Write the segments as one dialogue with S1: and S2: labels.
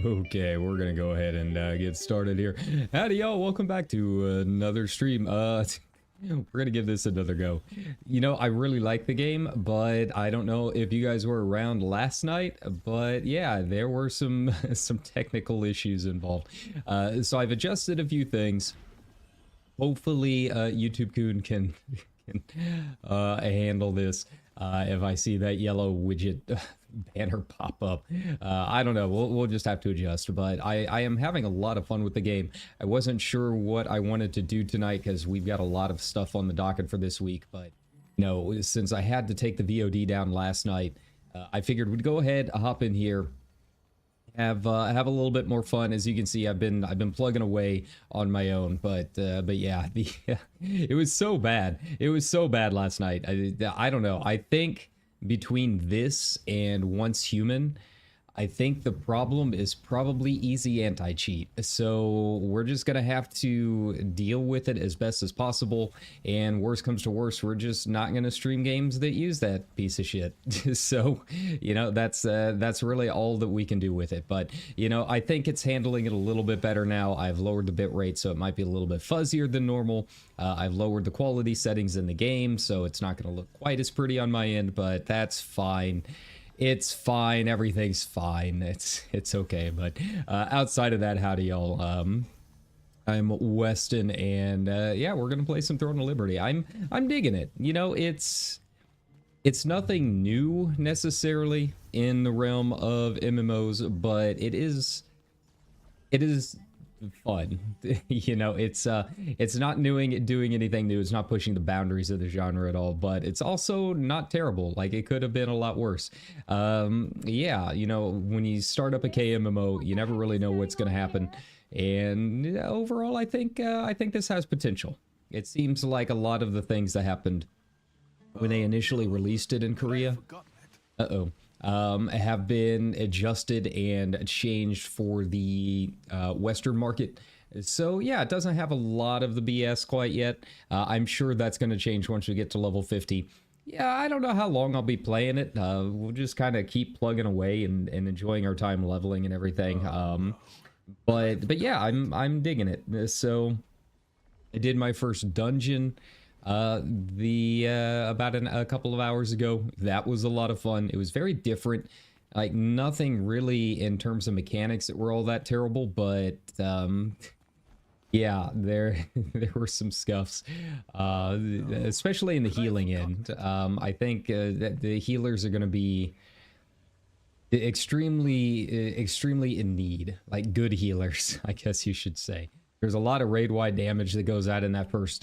S1: Okay, we're gonna go ahead and get started here. Howdy y'all, welcome back to another stream. We're gonna give this another go. You know, I really like the game, but I don't know if you guys were around last night, but yeah, there were some some technical issues involved. So I've adjusted a few things. Hopefully YT-kun can handle this. If I see that yellow widget banner pop up, I don't know, we'll just have to adjust, but I am having a lot of fun with the game. I wasn't sure what I wanted to do tonight because we've got a lot of stuff on the docket for this week, but you know, since I had to take the VOD down last night, I figured we'd go ahead, hop in here, have a little bit more fun. As you can see, I've been plugging away on my own, but yeah, it was so bad. It was so bad last night. I don't know. I think between this and Once Human, I think the problem is probably easy anti-cheat. So we're just gonna have to deal with it as best as possible. And worst comes to worst, we're just not gonna stream games that use that piece of shit. So, you know, that's really all that we can do with it. But, you know, I think it's handling it a little bit better now. I've lowered the bit rate, so it might be a little bit fuzzier than normal. I've lowered the quality settings in the game, so it's not gonna look quite as pretty on my end, but that's fine. It's fine. Everything's fine. It's okay. But outside of that, howdy y'all. I'm Weston, and yeah, we're gonna play some Throne of Liberty. I'm digging it. You know, it's nothing new necessarily in the realm of MMOs, but it is fun. You know, it's not doing anything new. It's not pushing the boundaries of the genre at all, but it's also not terrible. Like, it could have been a lot worse. Yeah, you know, when you start up a KMMO, you never really know what's going to happen, and overall I think this has potential. It seems like a lot of the things that happened when they initially released it in Korea have been adjusted and changed for the Western market. So yeah, it doesn't have a lot of the BS quite yet. I'm sure that's going to change once we get to level 50. Yeah, I don't know how long I'll be playing it. We'll just kind of keep plugging away and enjoying our time leveling and everything. But yeah, I'm digging it. So I did my first dungeon about a couple of hours ago. That was a lot of fun. It was very different, like nothing really in terms of mechanics that were all that terrible, but yeah, there were some scuffs, especially in the healing end. I think that the healers are going to be extremely in need, like good healers, I guess you should say. There's a lot of raid-wide damage that goes out in that first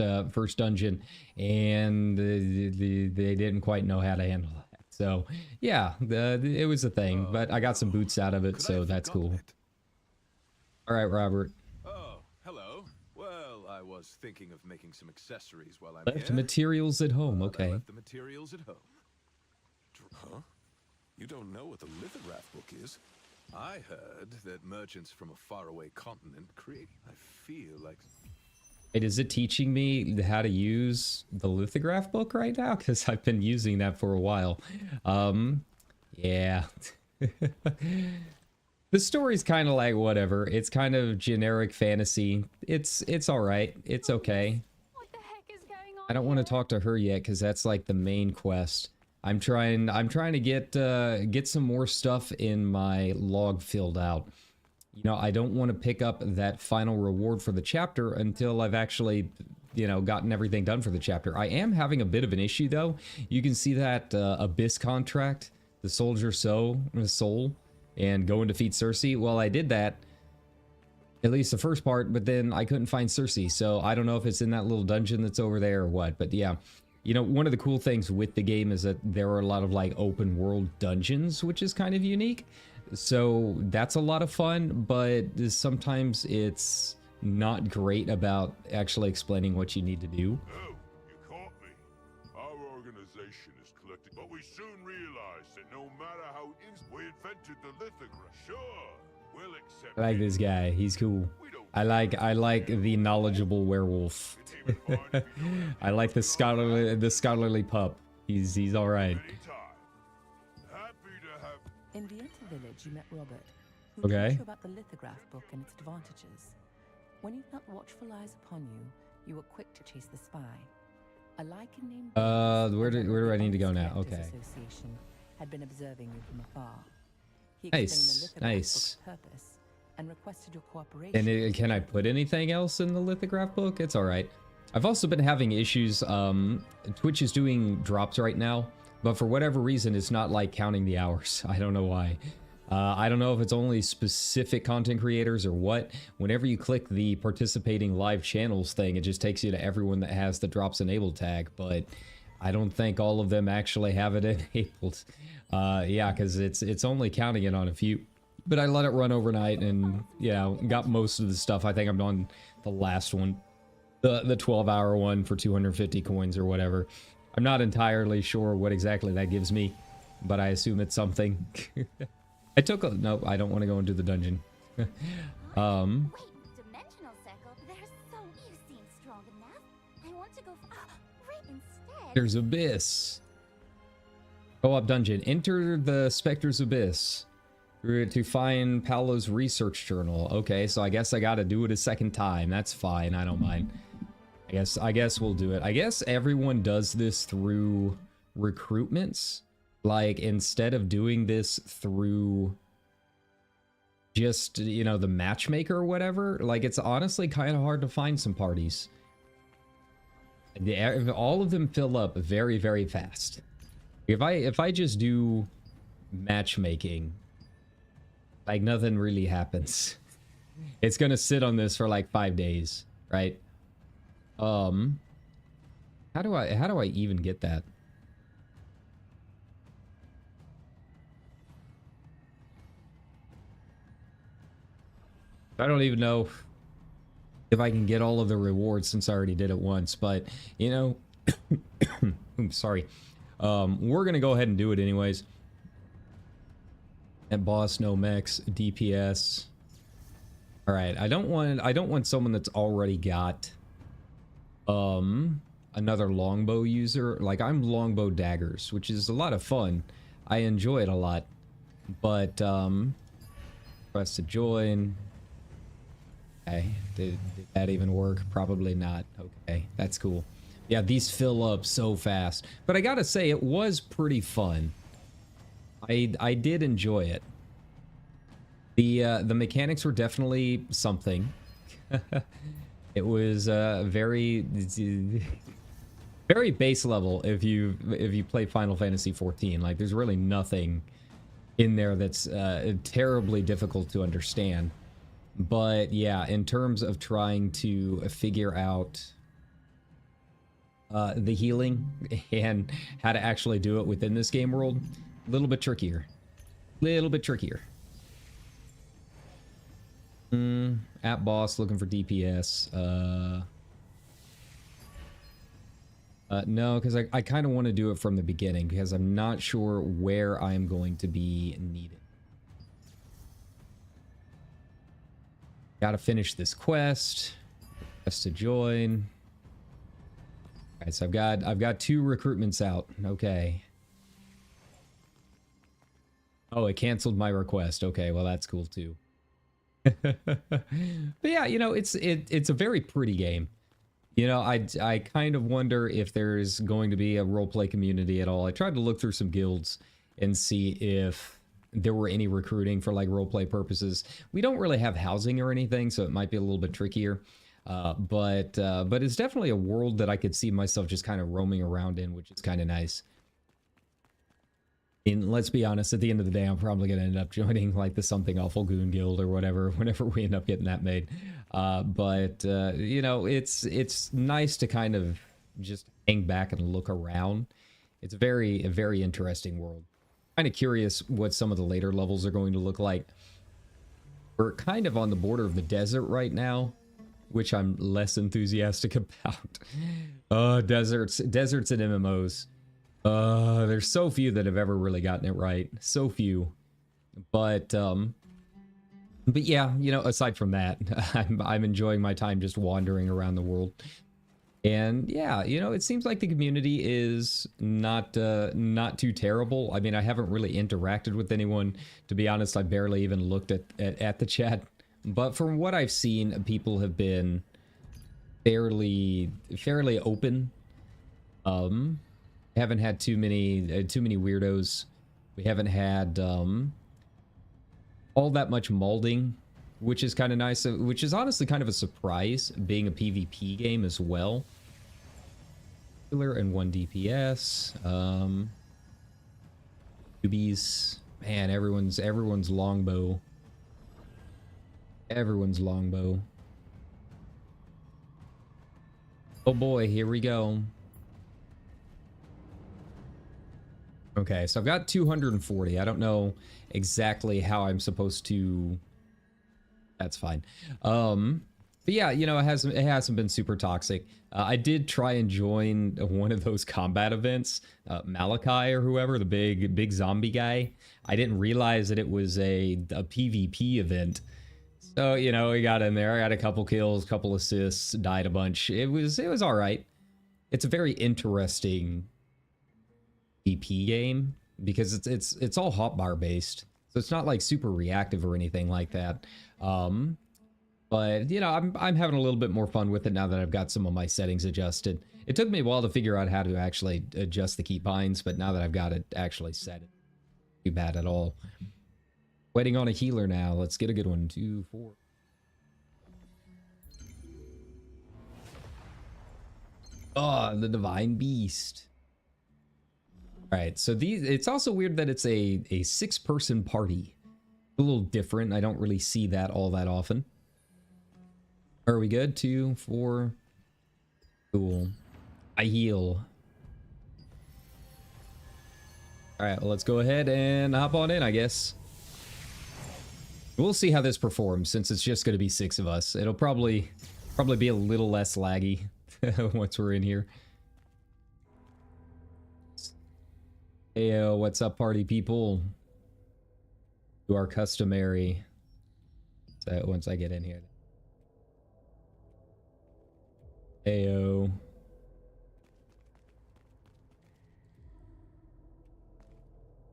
S1: dungeon, and they didn't quite know how to handle that. So yeah, it was a thing, but I got some boots out of it, so that's cool. All right, Robert.
S2: Oh, hello. Well, I was thinking of making some accessories while I'm
S1: Left
S2: here.
S1: materials at home. Okay.
S2: I left the materials at home.
S3: Huh? You don't know what the lithograph book is?
S2: I heard that merchants from a faraway continent create. I feel like.
S1: Wait, is it teaching me how to use the lithograph book right now? Because I've been using that for a while. Yeah. The story's kind of like whatever. It's kind of generic fantasy. It's all right. It's okay.
S4: What the heck is going on?
S1: I don't want to talk to her yet because that's like the main quest. I'm trying to get some more stuff in my log filled out. You know, I don't want to pick up that final reward for the chapter until I've actually, you know, gotten everything done for the chapter. I am having a bit of an issue though. You can see that Abyss contract, the Soldier's Soul, and go and defeat Cersei. Well, I did that, at least the first part, but then I couldn't find Cersei. So I don't know if it's in that little dungeon that's over there or what, but yeah. You know, one of the cool things with the game is that there are a lot of like open world dungeons, which is kind of unique. So that's a lot of fun, but sometimes it's not great about actually explaining what you need to do.
S3: Oh, you caught
S4: we soon realized that no matter how we invented the lithograph. Sure, we'll accept
S1: I like this guy. He's cool. I like the knowledgeable werewolf. I like the scholarly pup. He's all right.
S4: Happy to have.
S5: In the Inter village, you met Robert, who
S1: Okay.
S5: told you about the lithograph book and its advantages. When you felt watchful eyes upon you, you were quick to chase the spy. A lichen named
S1: where do I need to go now? Okay.
S5: Association had been observing you from afar. He
S1: Nice,
S5: explained the lithograph
S1: nice.
S5: book's purpose and requested your cooperation.
S1: And can I put anything else in the lithograph book? It's all right. I've also been having issues. Twitch is doing drops right now, but for whatever reason, it's not like counting the hours. I don't know why. I don't know if it's only specific content creators or what. Whenever you click the participating live channels thing, it just takes you to everyone that has the drops enabled tag, but I don't think all of them actually have it enabled. Yeah, because it's only counting it on a few. But I let it run overnight and, yeah, got most of the stuff. I think I'm on the last one, the 12-hour one for 250 coins or whatever. I'm not entirely sure what exactly that gives me, but I assume it's something. I took a... Nope, I don't want to go into the dungeon.
S6: Wait, dimensional circle? There's so... You seem strong enough. I want to go... right instead.
S1: There's Abyss. Co-op dungeon. Enter the Spectre's Abyss to find Paolo's research journal. Okay, so I guess I gotta do it a second time. That's fine. I don't mind. I guess we'll do it. I guess everyone does this through recruitments. Like, instead of doing this through just, you know, the matchmaker or whatever, like, it's honestly kind of hard to find some parties. All of them fill up very, very fast. If I just do matchmaking, like, nothing really happens. It's gonna sit on this for like 5 days, right? How do I even get that? I don't even know if I can get all of the rewards since I already did it once, but you know, I'm sorry. We're gonna go ahead and do it anyways. And boss, no mechs, DPS. All right, I don't want someone that's already got another longbow user. Like, I'm longbow daggers, which is a lot of fun. I enjoy it a lot, but press to join. Okay, did that even work? Probably not. Okay, that's cool. Yeah, these fill up so fast, but I gotta say it was pretty fun. I did enjoy it. The mechanics were definitely something. It was very base level if you play Final Fantasy 14. Like, there's really nothing in there that's terribly difficult to understand. But yeah, in terms of trying to figure out the healing and how to actually do it within this game world, a little bit trickier. At boss, looking for DPS. No, because I kind of want to do it from the beginning because I'm not sure where I'm going to be needed. Gotta finish this quest. Quest to join. Alright, so I've got 2 recruitments out. Okay. Oh, it canceled my request. Okay, well that's cool too. But yeah, you know, it's a very pretty game. You know, I kind of wonder if there's going to be a roleplay community at all. I tried to look through some guilds and see if there were any recruiting for like roleplay purposes. We don't really have housing or anything, so it might be a little bit trickier. But it's definitely a world that I could see myself just kind of roaming around in, which is kind of nice. And let's be honest, at the end of the day, I'm probably going to end up joining like the Something Awful Goon Guild or whatever, whenever we end up getting that made. You know, it's nice to kind of just hang back and look around. It's a very interesting world. Kind of curious what some of the later levels are going to look like. We're kind of on the border of the desert right now, which I'm less enthusiastic about. Deserts and MMOs. There's so few that have ever really gotten it right. So few. But yeah, you know, aside from that, I'm enjoying my time just wandering around the world. And yeah, you know, it seems like the community is not too terrible. I mean, I haven't really interacted with anyone. To be honest, I barely even looked at the chat. But from what I've seen, people have been fairly open. Haven't had too many weirdos. We haven't had all that much molding, which is kind of nice, which is honestly kind of a surprise, being a PvP game as well. Healer and 1 DPS. Newbies. Man, everyone's longbow. Everyone's longbow. Oh boy, here we go. Okay, so I've got 240. I don't know exactly how I'm supposed to... That's fine. But yeah, you know, it hasn't been super toxic. I did try and join one of those combat events, Malachi or whoever, the big zombie guy. I didn't realize that it was a PvP event. So, you know, we got in there. I got a couple kills, couple assists, died a bunch. It was all right. It's a very interesting PvP game because it's all hotbar based. So it's not like super reactive or anything like that. But you know, I'm having a little bit more fun with it now that I've got some of my settings adjusted. It took me a while to figure out how to actually adjust the keybinds, but now that I've got it actually set, it's not too bad at all. Waiting on a healer now. Let's get a good one. 2, 4. Oh, the Divine Beast. All right, so it's also weird that it's a 6-person party. A little different. I don't really see that all that often. Are we good? 2, 4. Cool. I heal. All right, well, let's go ahead and hop on in, I guess. We'll see how this performs since it's just going to be 6 of us. It'll probably be a little less laggy once we're in here. Heyo, what's up, party people? To our customary. So once I get in here. Heyo.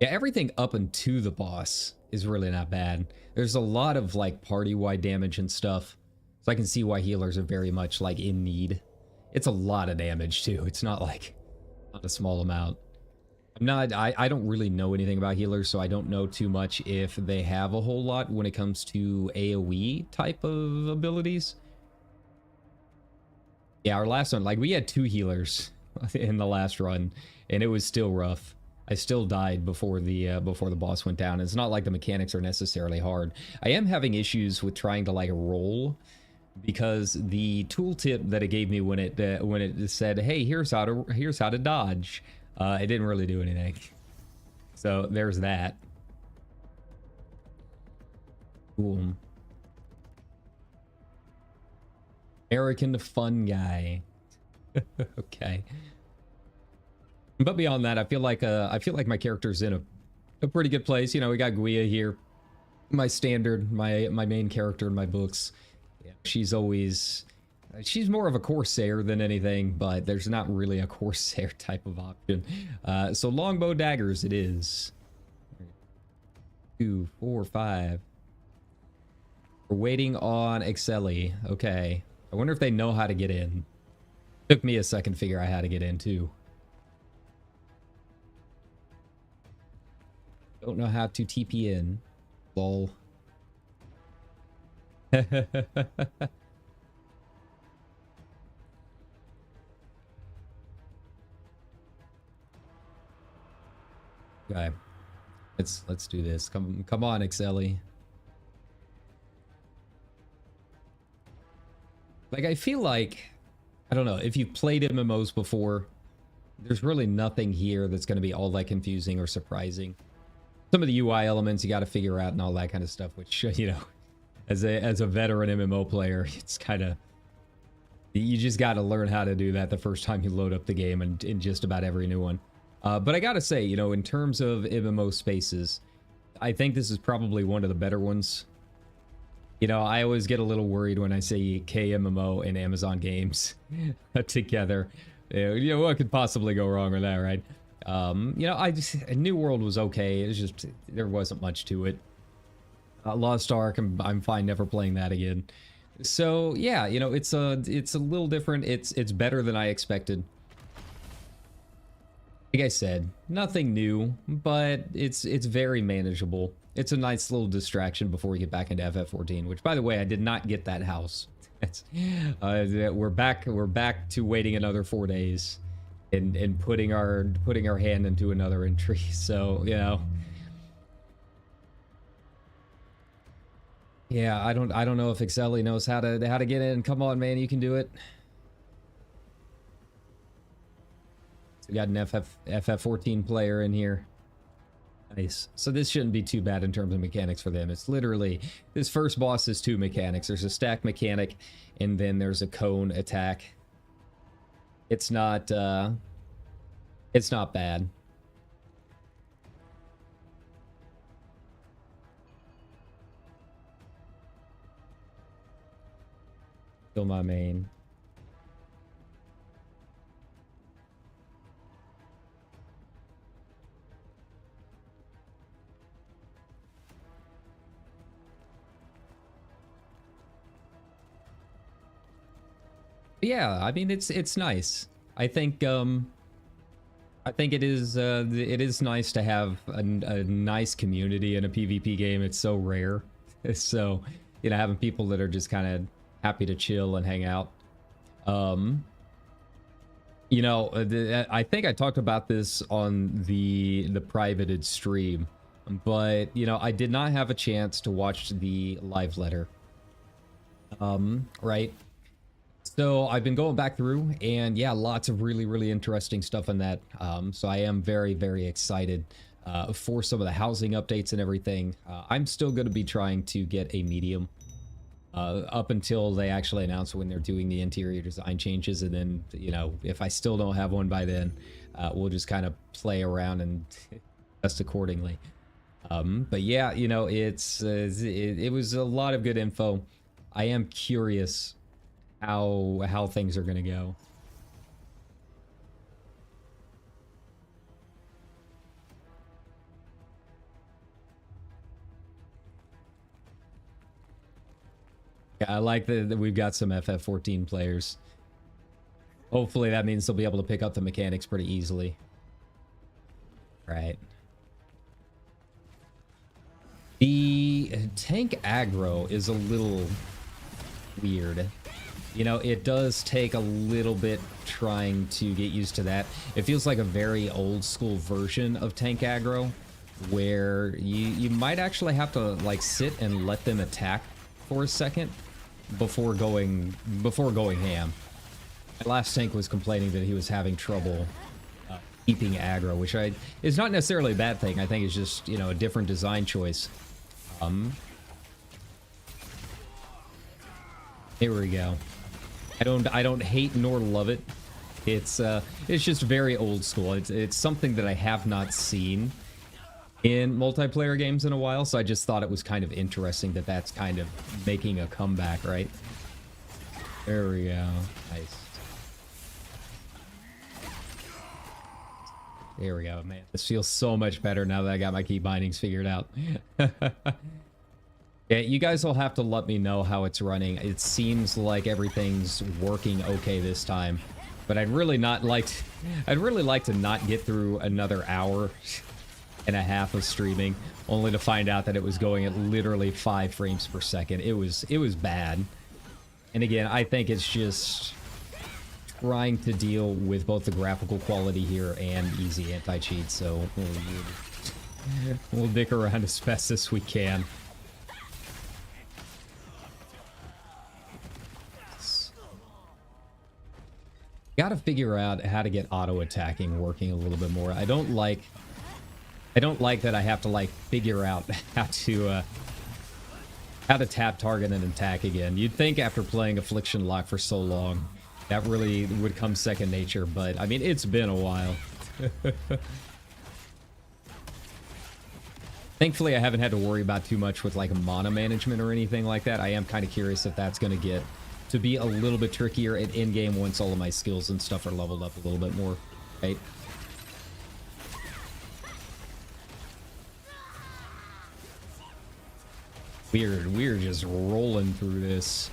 S1: Yeah, everything up and to the boss is really not bad. There's a lot of like party-wide damage and stuff. So I can see why healers are very much like in need. It's a lot of damage too. It's not like not a small amount. I don't really know anything about healers, so I don't know too much if they have a whole lot when it comes to AoE type of abilities. Yeah, our last one, like we had 2 healers in the last run, and it was still rough. I still died before the boss went down. It's not like the mechanics are necessarily hard. I am having issues with trying to like roll because the tooltip that it gave me when it said, "Hey, here's how to dodge," it didn't really do anything. So there's that. Cool. American fun guy. Okay. But beyond that, I feel like my character's in a pretty good place. You know, we got Guia here, my standard, my main character in my books. Yeah, she's more of a Corsair than anything, but there's not really a Corsair type of option. So longbow daggers it is. 2, 4, 5. We're waiting on Excelli. Okay. I wonder if they know how to get in. Took me a second to figure out how to get in too. Don't know how to TP in. Lol. Okay. Let's do this. Come on, Excelli. Like, I feel like, I don't know, if you've played MMOs before, there's really nothing here that's going to be all that confusing or surprising. Some of the UI elements you got to figure out and all that kind of stuff, which, you know, as a veteran MMO player, it's kind of, you just got to learn how to do that the first time you load up the game and in just about every new one. But I gotta say, you know, in terms of MMO spaces, I think this is probably one of the better ones. You know, I always get a little worried when I say KMMO and Amazon Games together. You know, what could possibly go wrong with that, right? You know, New World was okay. It's just, there wasn't much to it. Lost Ark, I'm fine never playing that again. So, yeah, you know, it's a little different. It's better than I expected. Like I said, nothing new, but it's very manageable. It's a nice little distraction before we get back into FF14, which, by the way, I did not get that house. We're back to waiting another 4 days and putting our hand into another entry. So, you know, yeah, I don't know if Excelli knows how to get in. Come on, man, you can do it. So we got an FF14 player in here. Nice. So this shouldn't be too bad in terms of mechanics for them. It's literally, this first boss is 2 mechanics. There's a stack mechanic, and then there's a cone attack. It's not bad. Still my main. Yeah, I mean it's nice. I think it is nice to have a nice community in a PvP game. It's so rare. So, you know, having people that are just kind of happy to chill and hang out. You know, I think I talked about this on the privated stream, but you know, I did not have a chance to watch the live letter. Right? So I've been going back through, and yeah, lots of really interesting stuff in that. So I am very excited for some of the housing updates and everything. I'm still going to be trying to get a medium up until they actually announce when they're doing the interior design changes, and then, you know, if I still don't have one by then, we'll just kind of play around and adjust accordingly. But yeah, you know, it was a lot of good info. I am curious how things are gonna go. Yeah, I like that we've got some FF14 players. Hopefully that means they'll be able to pick up the mechanics pretty easily. Right. The tank aggro is a little weird. You know, it does take a little bit trying to get used to that. It feels like a very old school version of tank aggro, where you might actually have to like sit and let them attack for a second before going ham. My last tank was complaining that he was having trouble keeping aggro, which is not necessarily a bad thing. I think it's just, you know, a different design choice. Here we go. I don't hate nor love it. It's just very old school. It's something that I have not seen in multiplayer games in a while, so I just thought it was kind of interesting that that's kind of making a comeback, right? There we go. Nice. There we go, man. This feels so much better now that I got my key bindings figured out. Yeah, you guys will have to let me know how it's running. It seems like everything's working okay this time, but I'd really like to not get through another hour and a half of streaming only to find out that it was going at literally 5 frames per second. It was bad. And again, I think it's just trying to deal with both the graphical quality here and easy anti-cheat, so we'll dick around as best as we can. Gotta figure out how to get auto attacking working a little bit more. I don't like that I have to like figure out how to tap target and attack again. You'd think after playing Affliction Lock for so long that really would come second nature, but I mean, it's been a while. Thankfully, I haven't had to worry about too much with like mana management or anything like that. I am kind of curious if that's going to get to be a little bit trickier at in-game once all of my skills and stuff are leveled up a little bit more, right? We're just rolling through this.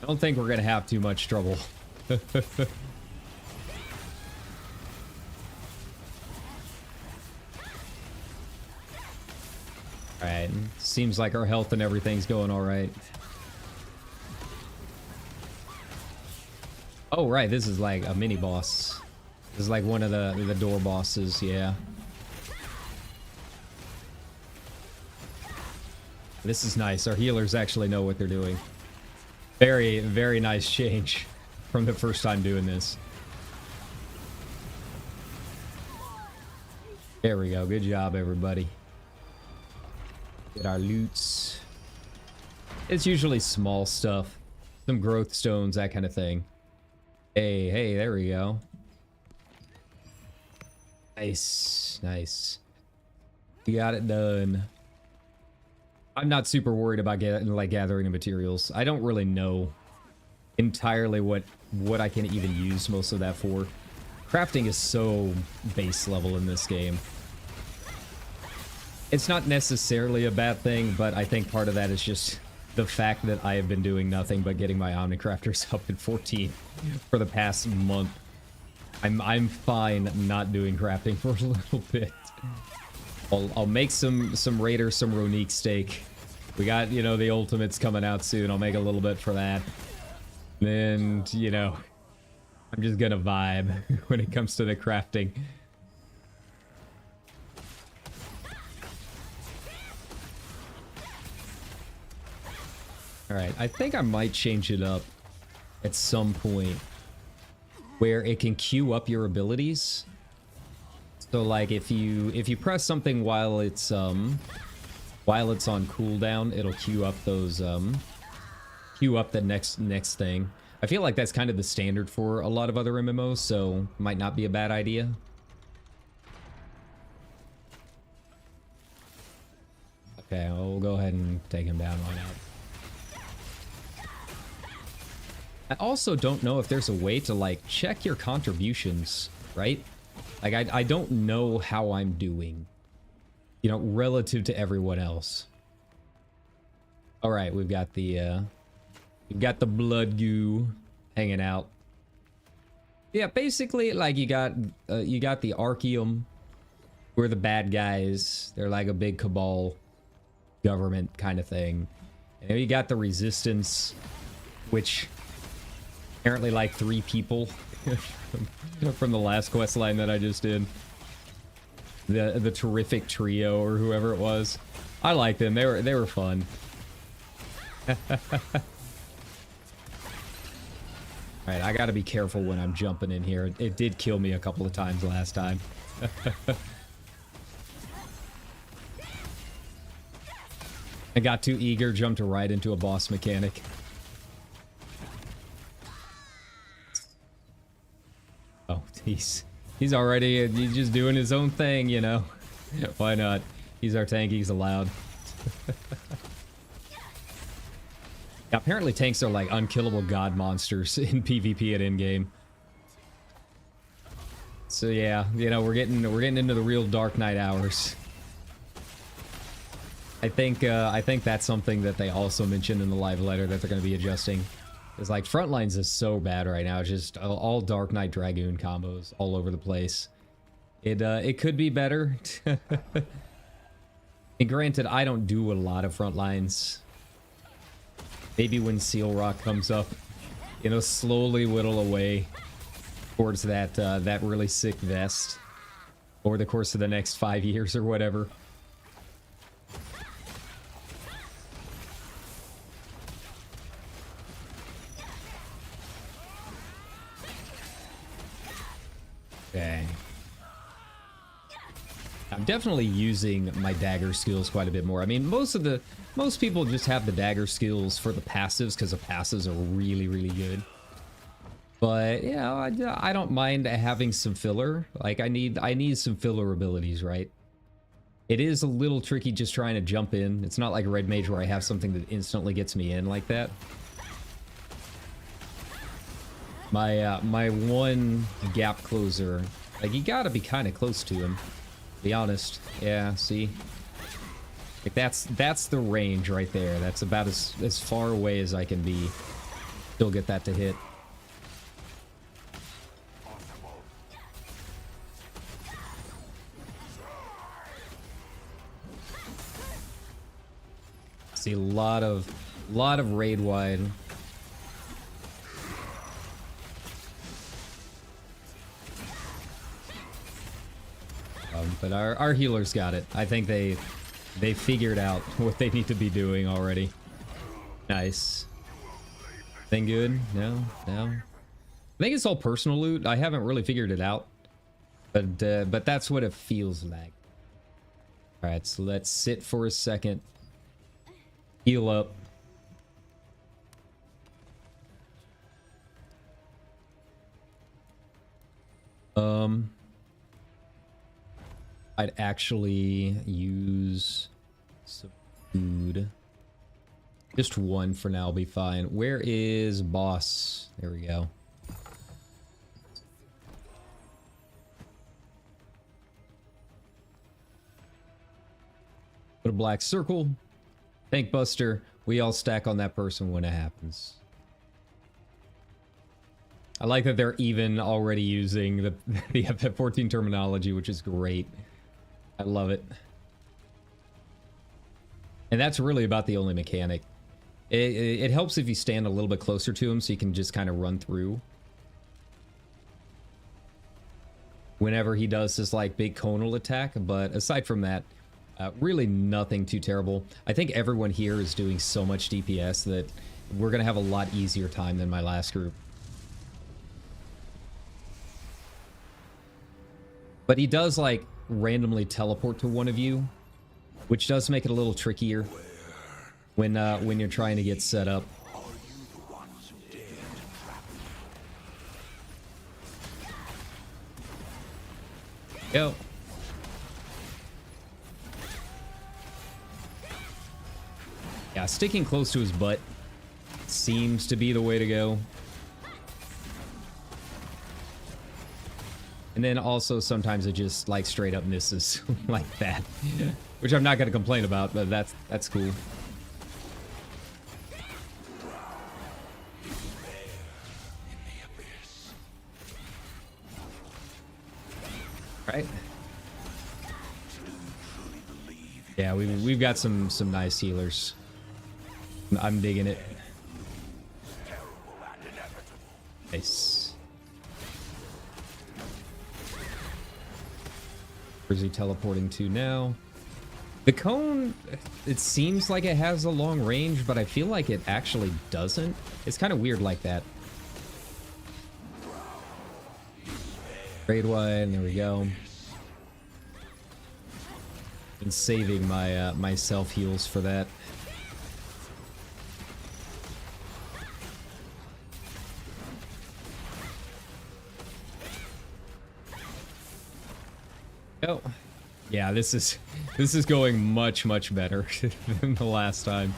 S1: I don't think we're going to have too much trouble. Alright, seems like our health and everything's going alright. Oh, right, this is like a mini boss. This is like one of the door bosses, yeah. This is nice. Our healers actually know what they're doing. Very, very nice change from the first time doing this. There we go. Good job, everybody. Get our loots. It's usually small stuff. Some growth stones, that kind of thing. Hey, there we go. Nice, nice. We got it done. I'm not super worried about gathering the materials. I don't really know entirely what I can even use most of that for. Crafting is so base level in this game. It's not necessarily a bad thing, but I think part of that is just the fact that I have been doing nothing but getting my Omnicrafters up at 14 for the past month. I'm fine not doing crafting for a little bit. I'll make some Raider, some Ronique steak. We got, you know, the ultimates coming out soon. I'll make a little bit for that. Then, you know, I'm just gonna vibe when it comes to the crafting. Alright, I think I might change it up at some point where it can queue up your abilities. So like if you press something while it's on cooldown, it'll queue up those queue up the next thing. I feel like that's kind of the standard for a lot of other MMOs, so might not be a bad idea. Okay, we'll go ahead and take him down. Why not? I also don't know if there's a way to like check your contributions, right? Like I don't know how I'm doing, you know, relative to everyone else. All right, we've got the blood goo hanging out. Yeah, basically like you got the Archeum, who are the bad guys. They're like a big cabal government kind of thing. And then you got the Resistance, which apparently like 3 people from the last quest line that I just did. The terrific trio or whoever it was. I liked them. They were fun. Alright, I gotta be careful when I'm jumping in here. It did kill me a couple of times last time. I got too eager, jumped right into a boss mechanic. Oh, he's already he's just doing his own thing, you know. Why not? He's our tank, he's allowed. Yeah, apparently tanks are like unkillable god monsters in PvP at in-game. So yeah, you know, we're getting into the real dark night hours. I think that's something that they also mentioned in the live letter that they're going to be adjusting. It's like Frontlines is so bad right now. It's just all Dark Knight Dragoon combos all over the place. It could be better. And granted, I don't do a lot of Frontlines. Maybe when Seal Rock comes up, you know, slowly whittle away towards that really sick vest over the course of the next 5 years or whatever. Okay. I'm definitely using my dagger skills quite a bit more. I mean, most people just have the dagger skills for the passives because the passives are really, really good. But yeah, I don't mind having some filler. Like I need some filler abilities, right? It is a little tricky just trying to jump in. It's not like Red Mage where I have something that instantly gets me in like that. My one gap closer, like you gotta be kind of close to him. To be honest, yeah. See, like that's the range right there. That's about as far away as I can be. Still get that to hit. See a lot of raid wide. But our healers got it. I think they figured out what they need to be doing already. Nice. Thing good? No. I think it's all personal loot. I haven't really figured it out, but that's what it feels like. All right, so let's sit for a second. Heal up. I'd actually use some food. Just one for now will be fine. Where is boss? There we go. Put a black circle. Tank Buster. We all stack on that person when it happens. I like that they're even already using the FF14 terminology, which is great. I love it. And that's really about the only mechanic. It helps if you stand a little bit closer to him so you can just kind of run through. Whenever he does this like big conal attack, but aside from that, really nothing too terrible. I think everyone here is doing so much DPS that we're going to have a lot easier time than my last group. But he does like randomly teleport to one of you, which does make it a little trickier when you're trying to get set up. Yo. Yeah, sticking close to his butt seems to be the way to go. And then also sometimes it just like straight up misses like that, which I'm not going to complain about, but that's cool. Right? Yeah, we've got some nice healers. I'm digging it. Nice. Where's he teleporting to now? The cone, it seems like it has a long range, but I feel like it actually doesn't. It's kind of weird like that. Raid wide, there we go. Been saving my my self heals for that. Oh, yeah, this is going much better than the last time.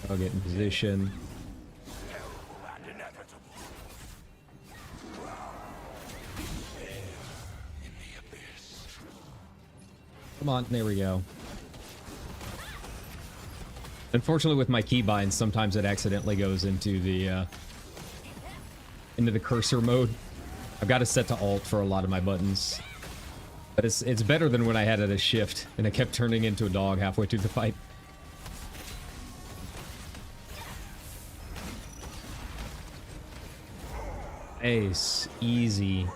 S1: I'll get in position. Come on, there we go. Unfortunately, with my keybinds, sometimes it accidentally goes into the cursor mode. I've got it set to alt for a lot of my buttons, but it's better than when I had it as shift and it kept turning into a dog halfway through the fight. Ace, easy.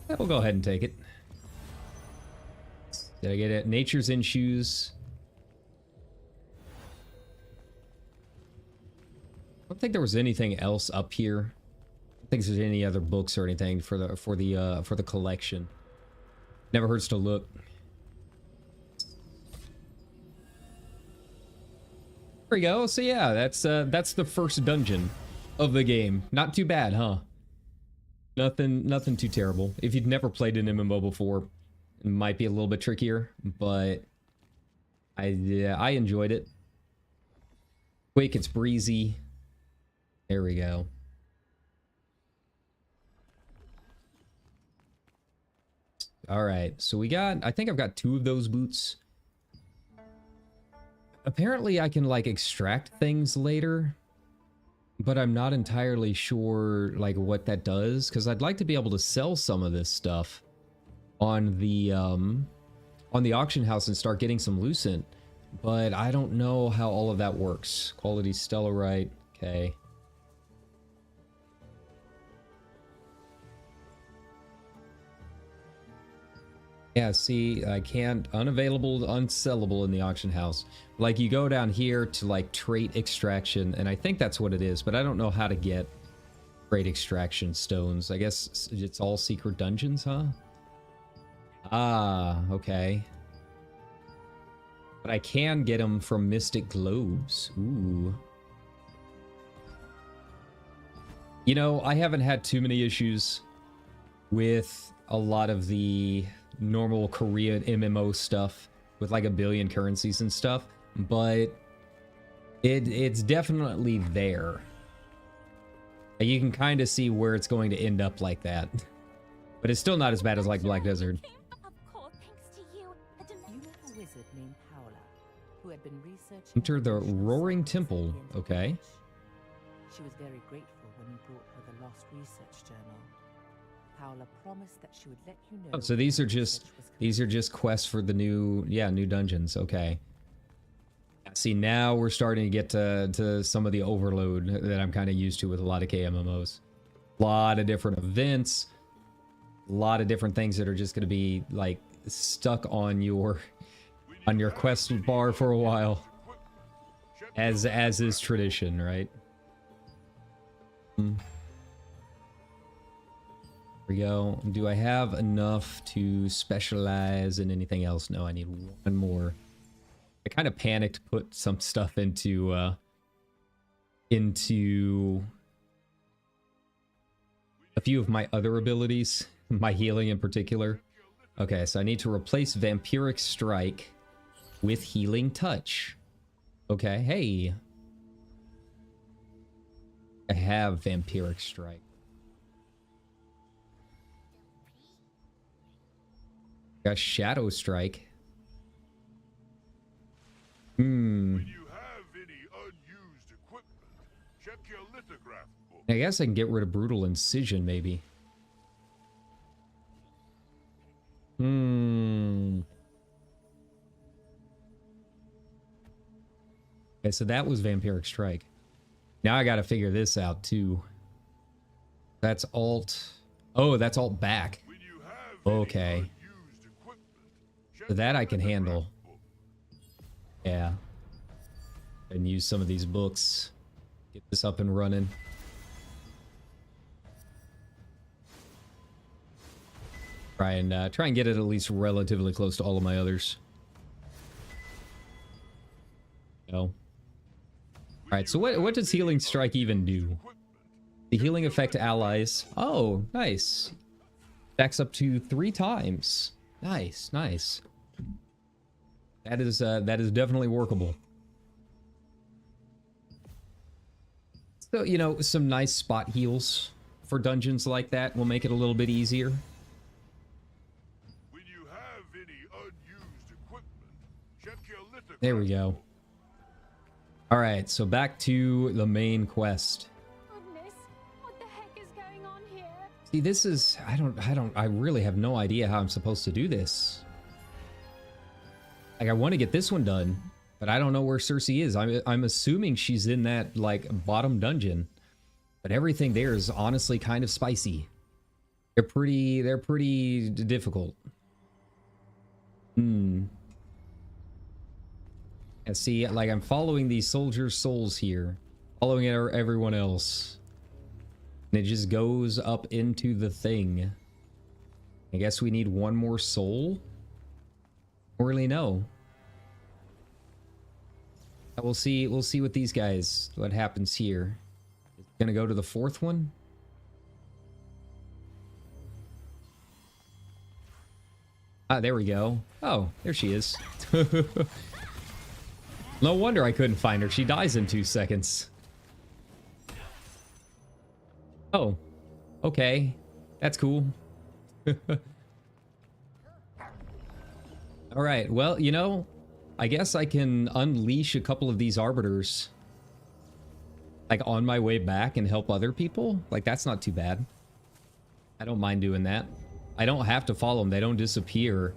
S1: Yeah, we'll go ahead and take it. Did I get it? Nature's in shoes. I don't think there was anything else up here think there's any other books or anything for the collection. Never hurts to look. There we go. So yeah, that's the first dungeon of the game. Not too bad, huh? Nothing too terrible. If you've never played an MMO before, it might be a little bit trickier, but I enjoyed it. Quick, it's breezy. There we go. All right, so I think I've got 2 of those boots. Apparently I can like extract things later, but I'm not entirely sure like what that does, because I'd like to be able to sell some of this stuff on the auction house and start getting some lucent, but I don't know how all of that works. Quality stellarite, okay. Yeah, see, I can't, unavailable, unsellable in the auction house. Like, you go down here to, like, trait extraction, and I think that's what it is, but I don't know how to get trait extraction stones. I guess it's all secret dungeons, huh? Ah, okay. But I can get them from Mystic Globes. Ooh. You know, I haven't had too many issues with a lot of the normal Korean MMO stuff with like a billion currencies and stuff, but it's definitely there. You can kind of see where it's going to end up like that, but it's still not as bad as like Black Desert.
S6: Of course, thanks to you.
S5: You met a wizard named Paola, who had been researching...
S1: Enter the Roaring Temple, okay.
S5: She was very grateful when you brought her the Lost Research Journal. Paola promised that she would let you know...
S1: Oh, so these are just quests for the new dungeons, okay. See, now we're starting to get to some of the overload that I'm kind of used to with a lot of KMMOs. A lot of different events, a lot of different things that are just going to be like stuck on your quest bar for a while, as is tradition, right? Here we go. Do I have enough to specialize in anything else? No, I need 1 more. I kind of panicked to put some stuff into a few of my other abilities, my healing in particular. Okay, so I need to replace Vampiric Strike with Healing Touch. Okay, hey. I have Vampiric Strike. Got Shadow Strike.
S4: When you have any unused equipment, check your lithograph book.
S1: I guess I can get rid of Brutal Incision, maybe. Okay, so that was Vampiric Strike. Now I gotta figure this out, too. That's Alt... Oh, that's Alt back.
S4: When you have
S1: Okay.
S4: any unused equipment, check
S1: So that
S4: your
S1: I can
S4: lithograph
S1: handle.
S4: book.
S1: Yeah. And use some of these books. Get this up and running. Try and get it at least relatively close to all of my others. No. Alright, so what does Healing Strike even do? The healing effect to allies. Oh, nice. Stacks up to 3 times. Nice, nice. That is definitely workable. So, you know, some nice spot heals for dungeons like that will make it a little bit easier.
S4: When you have any unused equipment, check your lithograph.
S1: There we go. All right, so back to the main quest.
S6: Goodness, what the heck is going on here?
S1: See, this is I really have no idea how I'm supposed to do this. Like, I want to get this one done, but I don't know where Cersei is. I'm assuming she's in that like bottom dungeon, but everything there is honestly kind of spicy. They're pretty difficult. And see, like, I'm following these soldiers' souls here, following everyone else. And it just goes up into the thing. I guess we need one more soul? Don't really know. We'll see with these guys what happens here. Gonna go to the fourth one? Ah, there we go. Oh, there she is. No wonder I couldn't find her. She dies in 2 seconds. Oh, okay. That's cool. All right, well, you know, I guess I can unleash a couple of these arbiters, like, on my way back and help other people. Like, that's not too bad. I don't mind doing that. I don't have to follow them. They don't disappear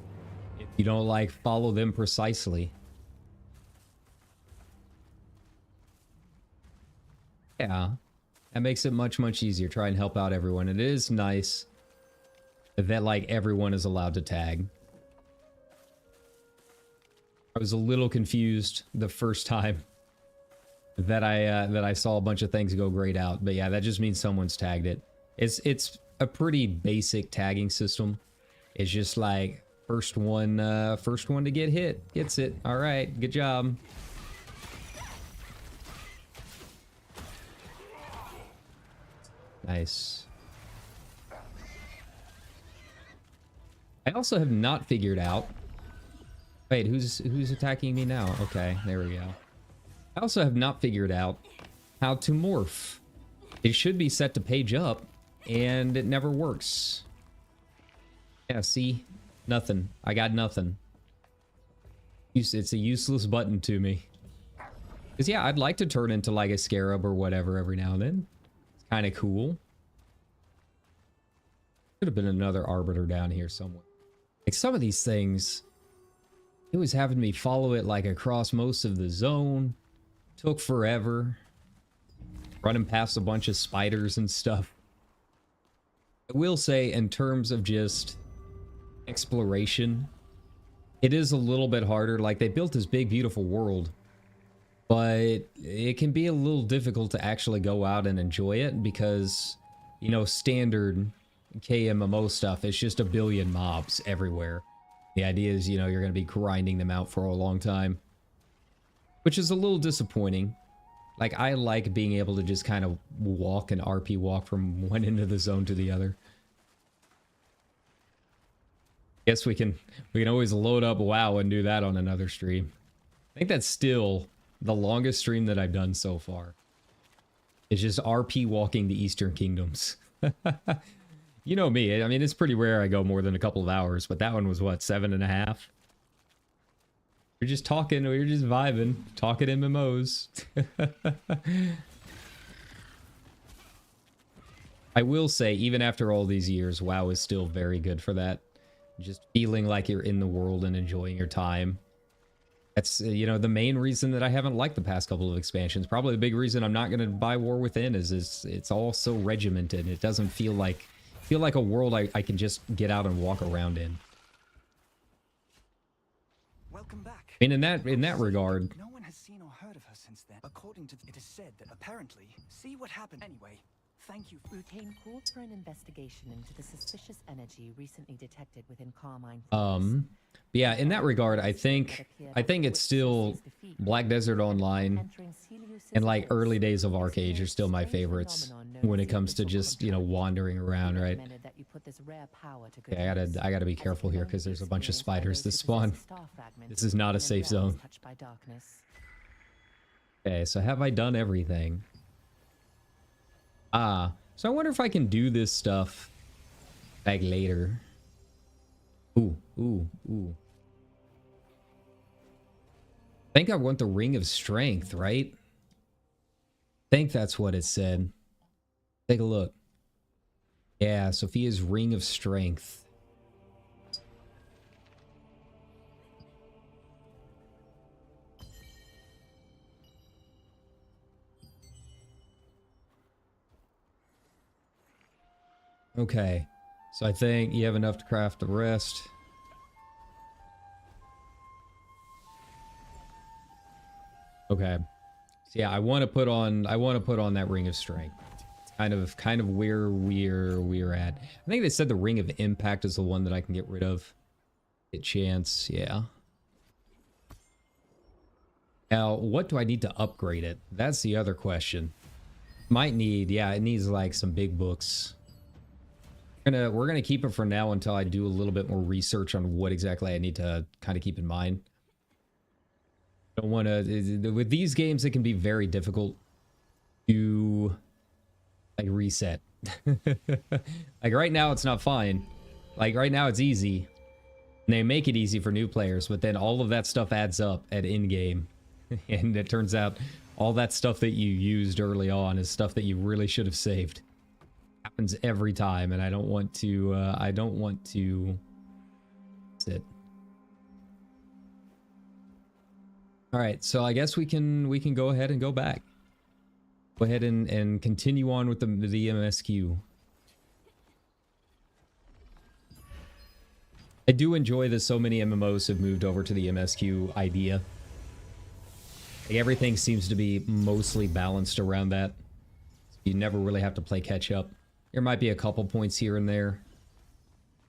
S1: if you don't, like, follow them precisely. Yeah, that makes it much, much easier. Try and help out everyone. It is nice that, like, everyone is allowed to tag. I was a little confused the first time that I saw a bunch of things go grayed out, but yeah, that just means someone's tagged it. It's a pretty basic tagging system. It's just like first one to get hit gets it. All right, good job. Nice. I also have not figured out. Wait, who's attacking me now? Okay, there we go. I also have not figured out how to morph. It should be set to page up, and it never works. Yeah, see? Nothing. I got nothing. It's a useless button to me. Because, yeah, I'd like to turn into, like, a scarab or whatever every now and then. It's kind of cool. Could have been another arbiter down here somewhere. Like, some of these things, it was having me follow it, like, across most of the zone. Took forever. Running past a bunch of spiders and stuff. I will say, in terms of just exploration, it is a little bit harder. Like, they built this big, beautiful world, but it can be a little difficult to actually go out and enjoy it because, you know, standard KMMO stuff, it's just a billion mobs everywhere. The idea is, you know, you're going to be grinding them out for a long time, which is a little disappointing. Like, I like being able to just kind of walk and RP walk from one end of the zone to the other. Guess we can always load up WoW and do that on another stream. I think that's still the longest stream that I've done so far. It's just RP walking the Eastern Kingdoms. You know me, I mean, it's pretty rare I go more than a couple of hours, but that one was, what, 7.5? We're just talking, we're just vibing, talking MMOs. I will say, even after all these years, WoW is still very good for that. Just feeling like you're in the world and enjoying your time. That's, you know, the main reason that I haven't liked the past couple of expansions. Probably the big reason I'm not going to buy War Within is it's all so regimented. It doesn't feel like a world I can just get out and walk around in.
S7: Welcome back.
S1: I mean, in that regard,
S7: No one has seen or heard of her since then. According to it is said that apparently, see what happened anyway. Thank you.
S5: Routine called for an investigation into the suspicious energy recently detected within Carmine.
S1: but yeah, in that regard, I think it's still Black Desert Online and, like, early days of Arcade are still my favorites when it comes to just, you know, wandering around, right? Okay, I gotta be careful here because there's a bunch of spiders that spawn. This is not a safe zone. Okay, so have I done everything? Ah, so I wonder if I can do this stuff like later. Ooh. I think I want the Ring of Strength, right? I think that's what it said. Take a look. Yeah, Sophia's Ring of Strength. Okay, so I think you have enough to craft the rest. Okay, so yeah, I want to put on that Ring of Strength. kind of where we're at. I think they said the Ring of Impact is the one that I can get rid of. Get chance, yeah. Now, what do I need to upgrade it? That's the other question. Might need, yeah, it needs like some big books. We're gonna keep it for now until I do a little bit more research on what exactly I need to kind of keep in mind. I don't want to, with these games, it can be very difficult to like reset. Like right now it's not fine. Like right now it's easy. And they make it easy for new players, but then all of that stuff adds up at in-game. And it turns out all that stuff that you used early on is stuff that you really should have saved. Happens every time, and I don't want to sit. All right, so I guess we can go ahead and go back. Go ahead and continue on with the MSQ. I do enjoy that so many MMOs have moved over to the MSQ idea. Like everything seems to be mostly balanced around that. You never really have to play catch up. There might be a couple points here and there.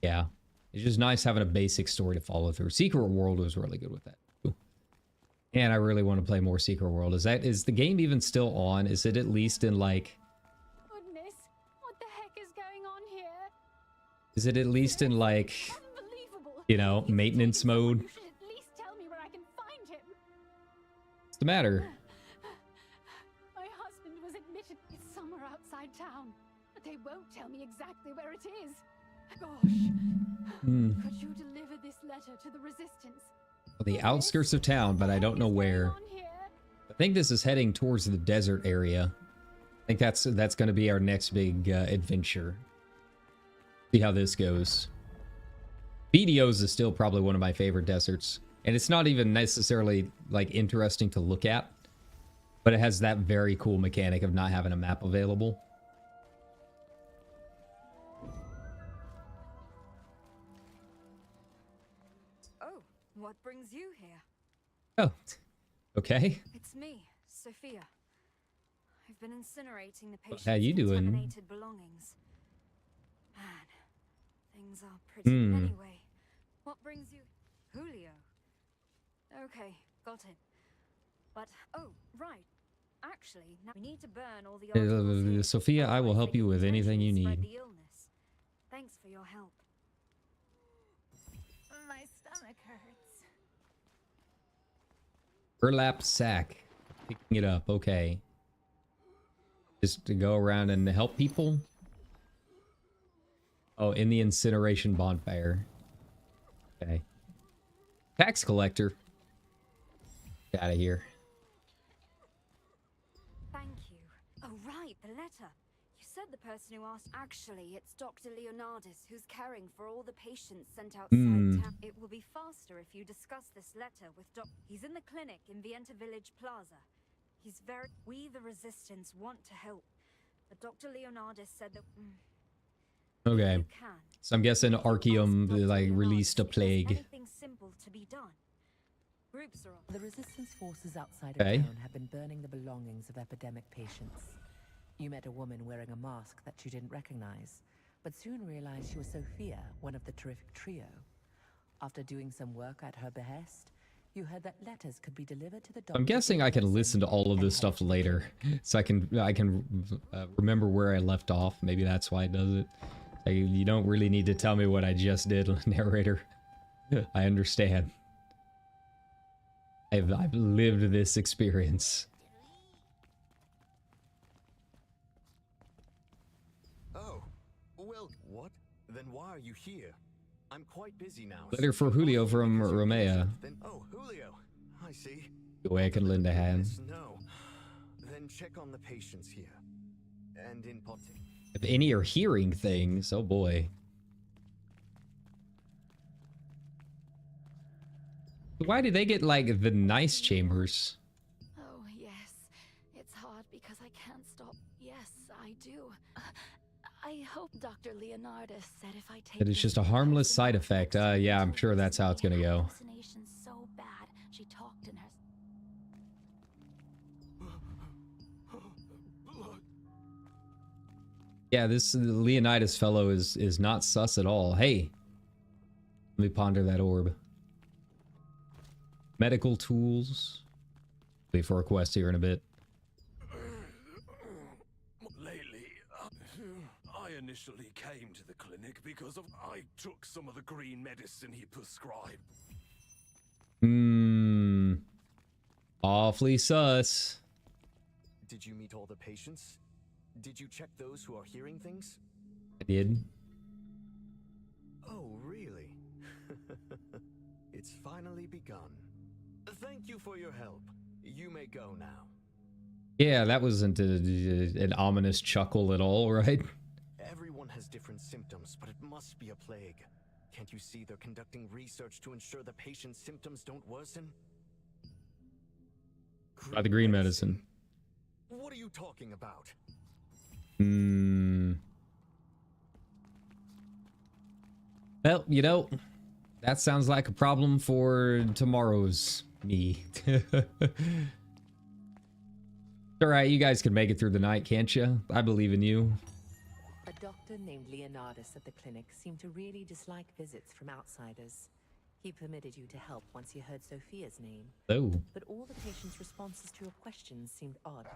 S1: Yeah. It's just nice having a basic story to follow through. Secret World was really good with that. Ooh. And I really want to play more Secret World. Is the game even still on? Is it at least in like...
S6: Goodness, what the heck is going on here?
S1: Is it at least in like... you know, maintenance mode?
S6: You should at least tell me where I can find him.
S1: What's the matter?
S6: My husband was admitted it's somewhere outside town, but they won't tell me exactly where it is. Gosh. Could you deliver this letter to the resistance?
S1: The outskirts of town, but I don't know where. I think this is heading towards the desert area. I think that's going to be our next big adventure. See how this goes. BDOs is still probably one of my favorite deserts. And it's not even necessarily like interesting to look at, but it has that very cool mechanic of not having a map available.
S8: Oh, what brings you here?
S1: Oh, okay.
S8: It's me, Sophia. I've been incinerating the patient's
S1: How you doing?
S8: contaminated belongings. Man, things are pretty. Anyway, what brings you? Julio. Okay, got it. But, oh, right. Actually, now we need to burn all the articles here.
S1: Sophia, I will
S8: Otherwise
S1: help
S8: they
S1: you
S8: could
S1: with anything you
S8: potentially spread
S1: need.
S8: the illness. Thanks for your help.
S6: My stomach hurts.
S1: Burlap sack. Picking it up, okay. Just to go around and help people? Oh, in the incineration bonfire. Okay. Tax collector. Get out of here.
S8: Thank you. Oh, right, the letter. You said the person who asked. Actually, it's Dr. Leonardis who's caring for all the patients sent outside town. It will be faster if you discuss this letter with He's in the clinic in Vienta Village Plaza. He's very... We, the Resistance, want to help. But Dr. Leonardis said that...
S1: Okay.
S8: You can.
S1: So I'm guessing Archeum like released a plague.
S8: Anything simple to be done. Groups are on.
S5: The resistance forces outside of
S1: Okay.
S5: town have been burning the belongings of epidemic patients. You met a woman wearing a mask that you didn't recognize, but soon realized she was Sophia, one of the terrific trio. After doing some work at her behest, you heard that letters could be delivered to the doctor.
S1: I'm guessing I can listen to all of this stuff later, so I can remember where I left off. Maybe that's why it does it. Like, you don't really need to tell me what I just did, narrator. I understand. I've lived this experience.
S9: Oh, well, what? Then why are you here? I'm quite busy now.
S1: Letter for Julio from Romea.
S9: Then, oh, Julio, I see.
S1: The way I can lend a hand.
S9: No. Then check on the patients here. And in particular.
S1: If any are hearing things, oh boy. Why do they get like the nice chambers?
S6: Oh, yes. It's hard because I can't stop. Yes, I do. I hope Dr. Leonardis said if I take
S1: That it's just a harmless side effect. Yeah, I'm sure that's how it's gonna go.
S6: Hallucinations so bad. She talked in her...
S1: Yeah, this Leonidas fellow is not sus at all. Hey, let me ponder that orb. Medical tools. Wait for a quest here in a bit.
S3: Lately, I initially came to the clinic because I took some of the green medicine he prescribed.
S1: Awfully sus.
S9: Did you meet all the patients? Did you check those who are hearing things?
S1: I did.
S9: Oh, really? It's finally begun. Thank you for your help. You may go now.
S1: Yeah, that wasn't an ominous chuckle at all, right?
S9: Everyone has different symptoms, but it must be a plague. Can't you see they're conducting research to ensure the patient's symptoms don't worsen?
S1: By the green medicine.
S9: What are you talking about?
S1: Well, you know, that sounds like a problem for tomorrow's me. Alright, you guys can make it through the night, can't you? I believe in you.
S5: A doctor named Leonidas at the clinic seemed to really dislike visits from outsiders. He permitted you to help once you heard Sophia's name.
S1: Oh.
S5: But all the patients' responses to your questions seemed odd.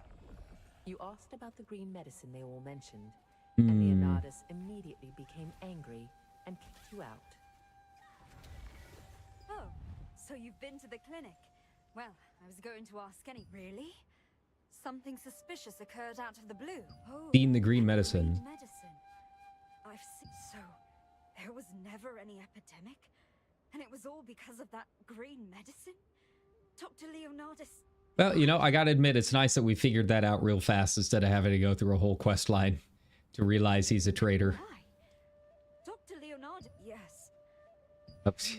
S5: You asked about the green medicine they all mentioned, and Leonidas immediately became angry and kicked you out.
S8: Oh, so you've been to the clinic. Well, I was going to ask any... Really? Something suspicious occurred out of the blue. Oh,
S1: Seen the green medicine.
S8: green medicine. I've seen... So, there was never any epidemic? And it was all because of that green medicine? Dr. Leonidas...
S1: Well, you know, I gotta admit, it's nice that we figured that out real fast instead of having to go through a whole quest line to realize he's a traitor.
S8: Why? Dr. Leonidas... Yes.
S1: Oops.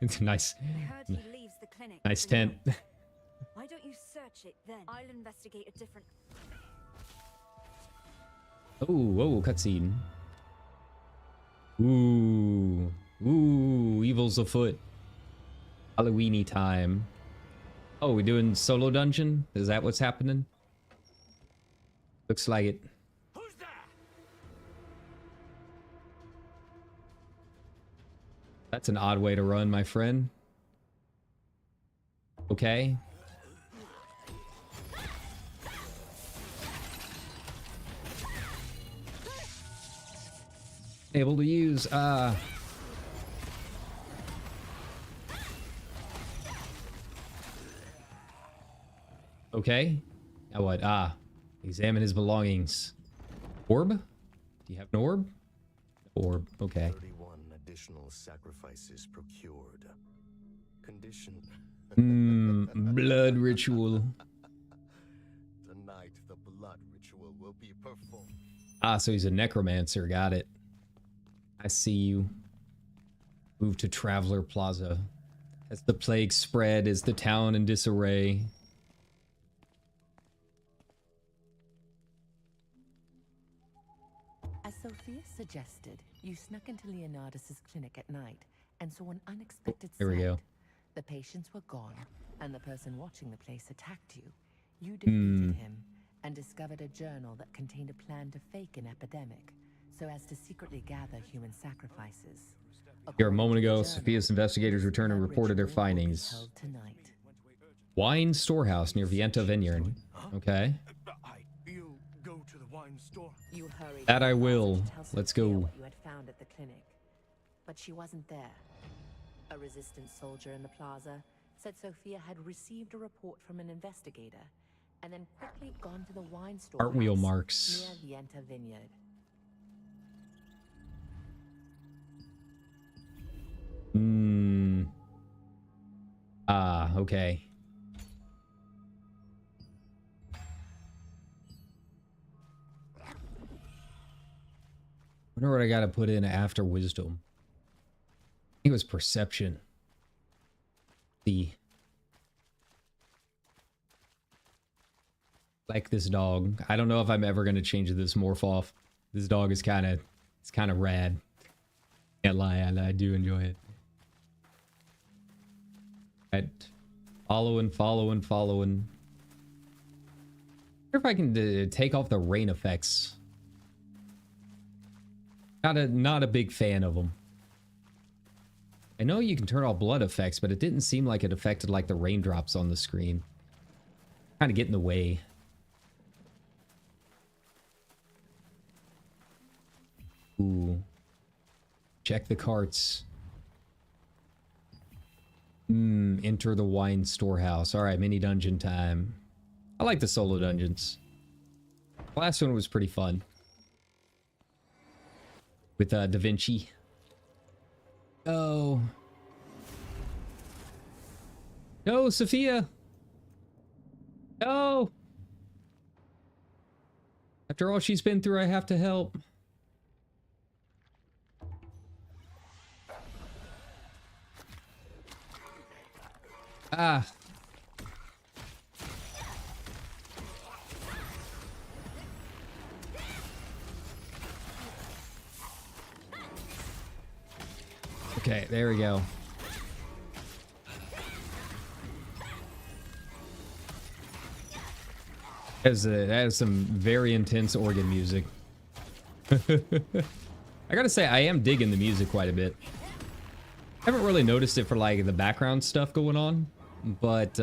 S1: It's nice.
S8: I heard he leaves the clinic.
S1: Nice
S8: every
S1: tent.
S8: night. Why don't you search it then? I'll investigate a different...
S1: Oh, whoa, cutscene. Ooh. Ooh, evil's afoot. Halloweeny time. Oh, we doing solo dungeon? Is that what's happening? Looks like it.
S3: Who's there?
S1: That's an odd way to run, my friend. Okay. Able to use, okay. Now what? Examine his belongings. Orb? Do you have an orb? Orb, okay.
S9: 31 additional sacrifices procured. Condition.
S1: Blood ritual.
S9: Tonight, the blood ritual will be performed.
S1: So he's a necromancer. Got it. I see you. Move to Traveler Plaza. As the plague spread, is the town in disarray?
S5: As Sophia suggested, you snuck into Leonardas's clinic at night and saw an unexpected
S1: Here we
S5: sight.
S1: go.
S5: The patients were gone, and the person watching the place attacked you. You defeated him and discovered a journal that contained a plan to fake an epidemic, so as to secretly gather human sacrifices.
S1: Here a moment ago,
S5: According to the
S1: Sophia's
S5: journal,
S1: investigators
S5: this
S1: returned and
S5: blood
S1: reported their
S5: ritual will be
S1: findings.
S5: held tonight.
S1: Wine storehouse near Vienta Vineyard. Okay.
S7: You go to the wine store.
S5: You hurried
S1: That
S5: to
S1: I
S5: the plaza
S1: will.
S5: to tell
S1: Let's
S5: Sophia
S1: go.
S5: what you had found at the clinic, but she wasn't there. A resistance soldier in the plaza said Sophia had received a report from an investigator and then quickly gone to the wine store
S1: Cartwheel marks.
S5: near Vienta Vineyard.
S1: Okay. Wonder what I gotta put in after wisdom. I think it was perception. Like this dog. I don't know if I'm ever gonna change this morph off. This dog is kind of rad. Can't lie, I do enjoy it. Right. Following. Wonder if I can take off the rain effects Not a big fan of them. I know you can turn off blood effects, but it didn't seem like it affected like the raindrops on the screen. Kind of get in the way. Ooh. Check the carts. Enter the wine storehouse. All right, mini dungeon time. I like the solo dungeons. The last one was pretty fun. With Da Vinci. Oh. No, Sophia. No. After all she's been through, I have to help. Ah. Okay, there we go. That is some very intense organ music. I gotta say, I am digging the music quite a bit. I haven't really noticed it for like the background stuff going on, but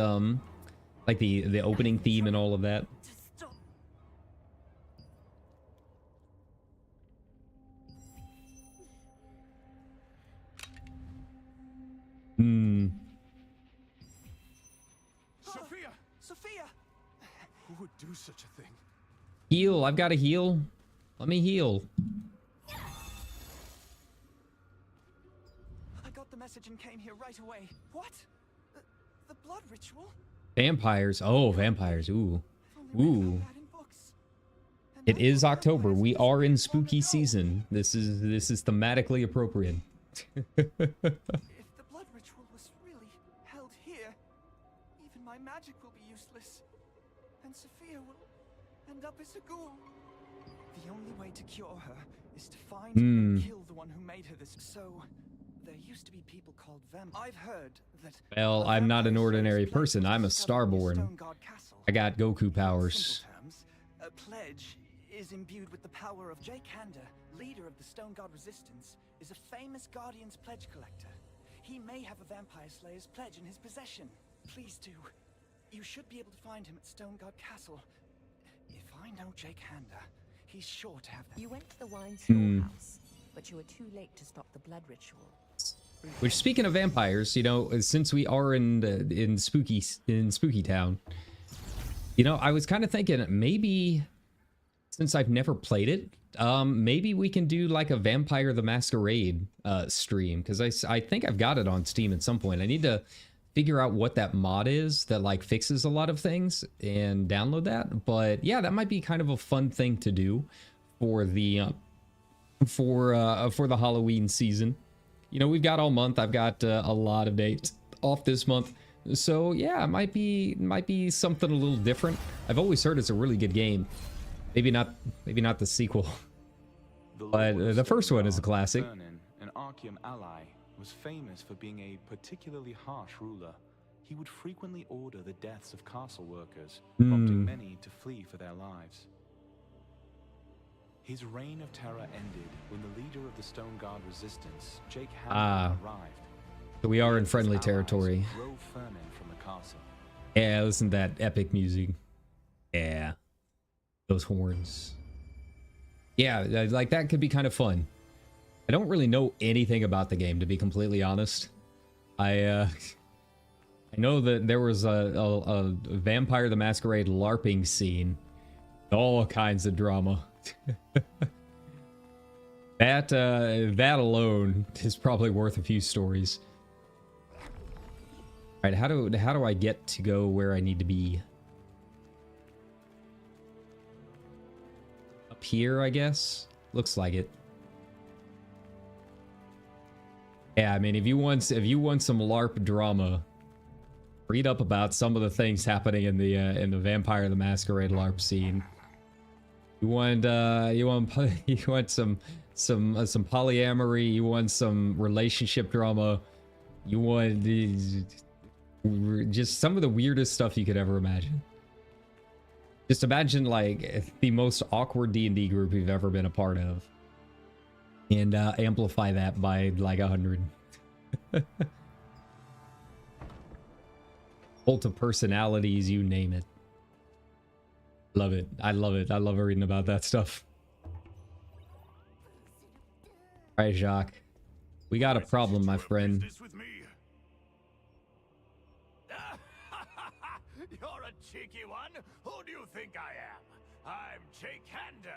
S1: like the opening theme and all of that.
S7: Sophia! Sophia!
S3: Who would do such a thing?
S1: Heal, I've got to heal. Let me heal.
S7: I got the message and came here right away. What? The blood ritual?
S1: Vampires. Oh, vampires. Ooh. Ooh. It is October. We are in spooky season. This is thematically appropriate.
S7: If the blood ritual was really held here, even my magic will be useless. And Sophia will end up as a ghoul. The only way to cure her is to find and kill the one who made her this. So, there used to be people called vampires. I've heard that...
S1: Well, I'm not an ordinary person. I'm a starborn. I got Goku powers.
S7: A pledge is imbued with the power of Jake Handa, leader of the Stone God Resistance, is a famous Guardian's pledge collector. He may have a Vampire Slayer's pledge in his possession. Please do. You should be able to find him at Stone God Castle. If I know Jake Handa, he's sure to have that.
S5: You went to the wine storehouse, but you were too late to stop the blood ritual.
S1: Which, speaking of vampires, you know, since we are in Spooky Town, you know, I was kind of thinking maybe, since I've never played it, maybe we can do like a Vampire the Masquerade stream, because I think I've got it on Steam at some point. I need to figure out what that mod is that like fixes a lot of things and download that. But yeah, that might be kind of a fun thing to do for the Halloween season. You know, we've got all month. I've got a lot of dates off this month. So yeah, it might be something a little different. I've always heard it's a really good game. Maybe not the sequel. But the first one is a classic.
S10: Vernon, an Archeum ally, was famous for being a particularly harsh ruler. He would frequently order the deaths of castle workers, prompting many to flee for their lives. His reign of terror ended when the leader of the Stone Guard resistance, Jake Hana, arrived.
S1: So we are in friendly territory.
S10: Drove Vernon from the castle.
S1: Yeah, listen to that epic music. Yeah. Those horns. Yeah, like that could be kind of fun. I don't really know anything about the game, to be completely honest. I know that there was a Vampire the Masquerade LARPing scene. All kinds of drama. That alone is probably worth a few stories. All right, how do I get to go where I need to be? Up here, I guess. Looks like it. Yeah, I mean, if you want some LARP drama, read up about some of the things happening in the Vampire the Masquerade LARP scene. You want some polyamory, you want some relationship drama, you want just some of the weirdest stuff you could ever imagine. Just imagine like the most awkward D&D group you've ever been a part of. and amplify that by like 100. Cult of personalities, you name it. Love it. I love it. I love reading about that stuff. All right, Jacques. We got a problem, my friend.
S3: You're a cheeky one. Who do you think I am? I'm YT-kun.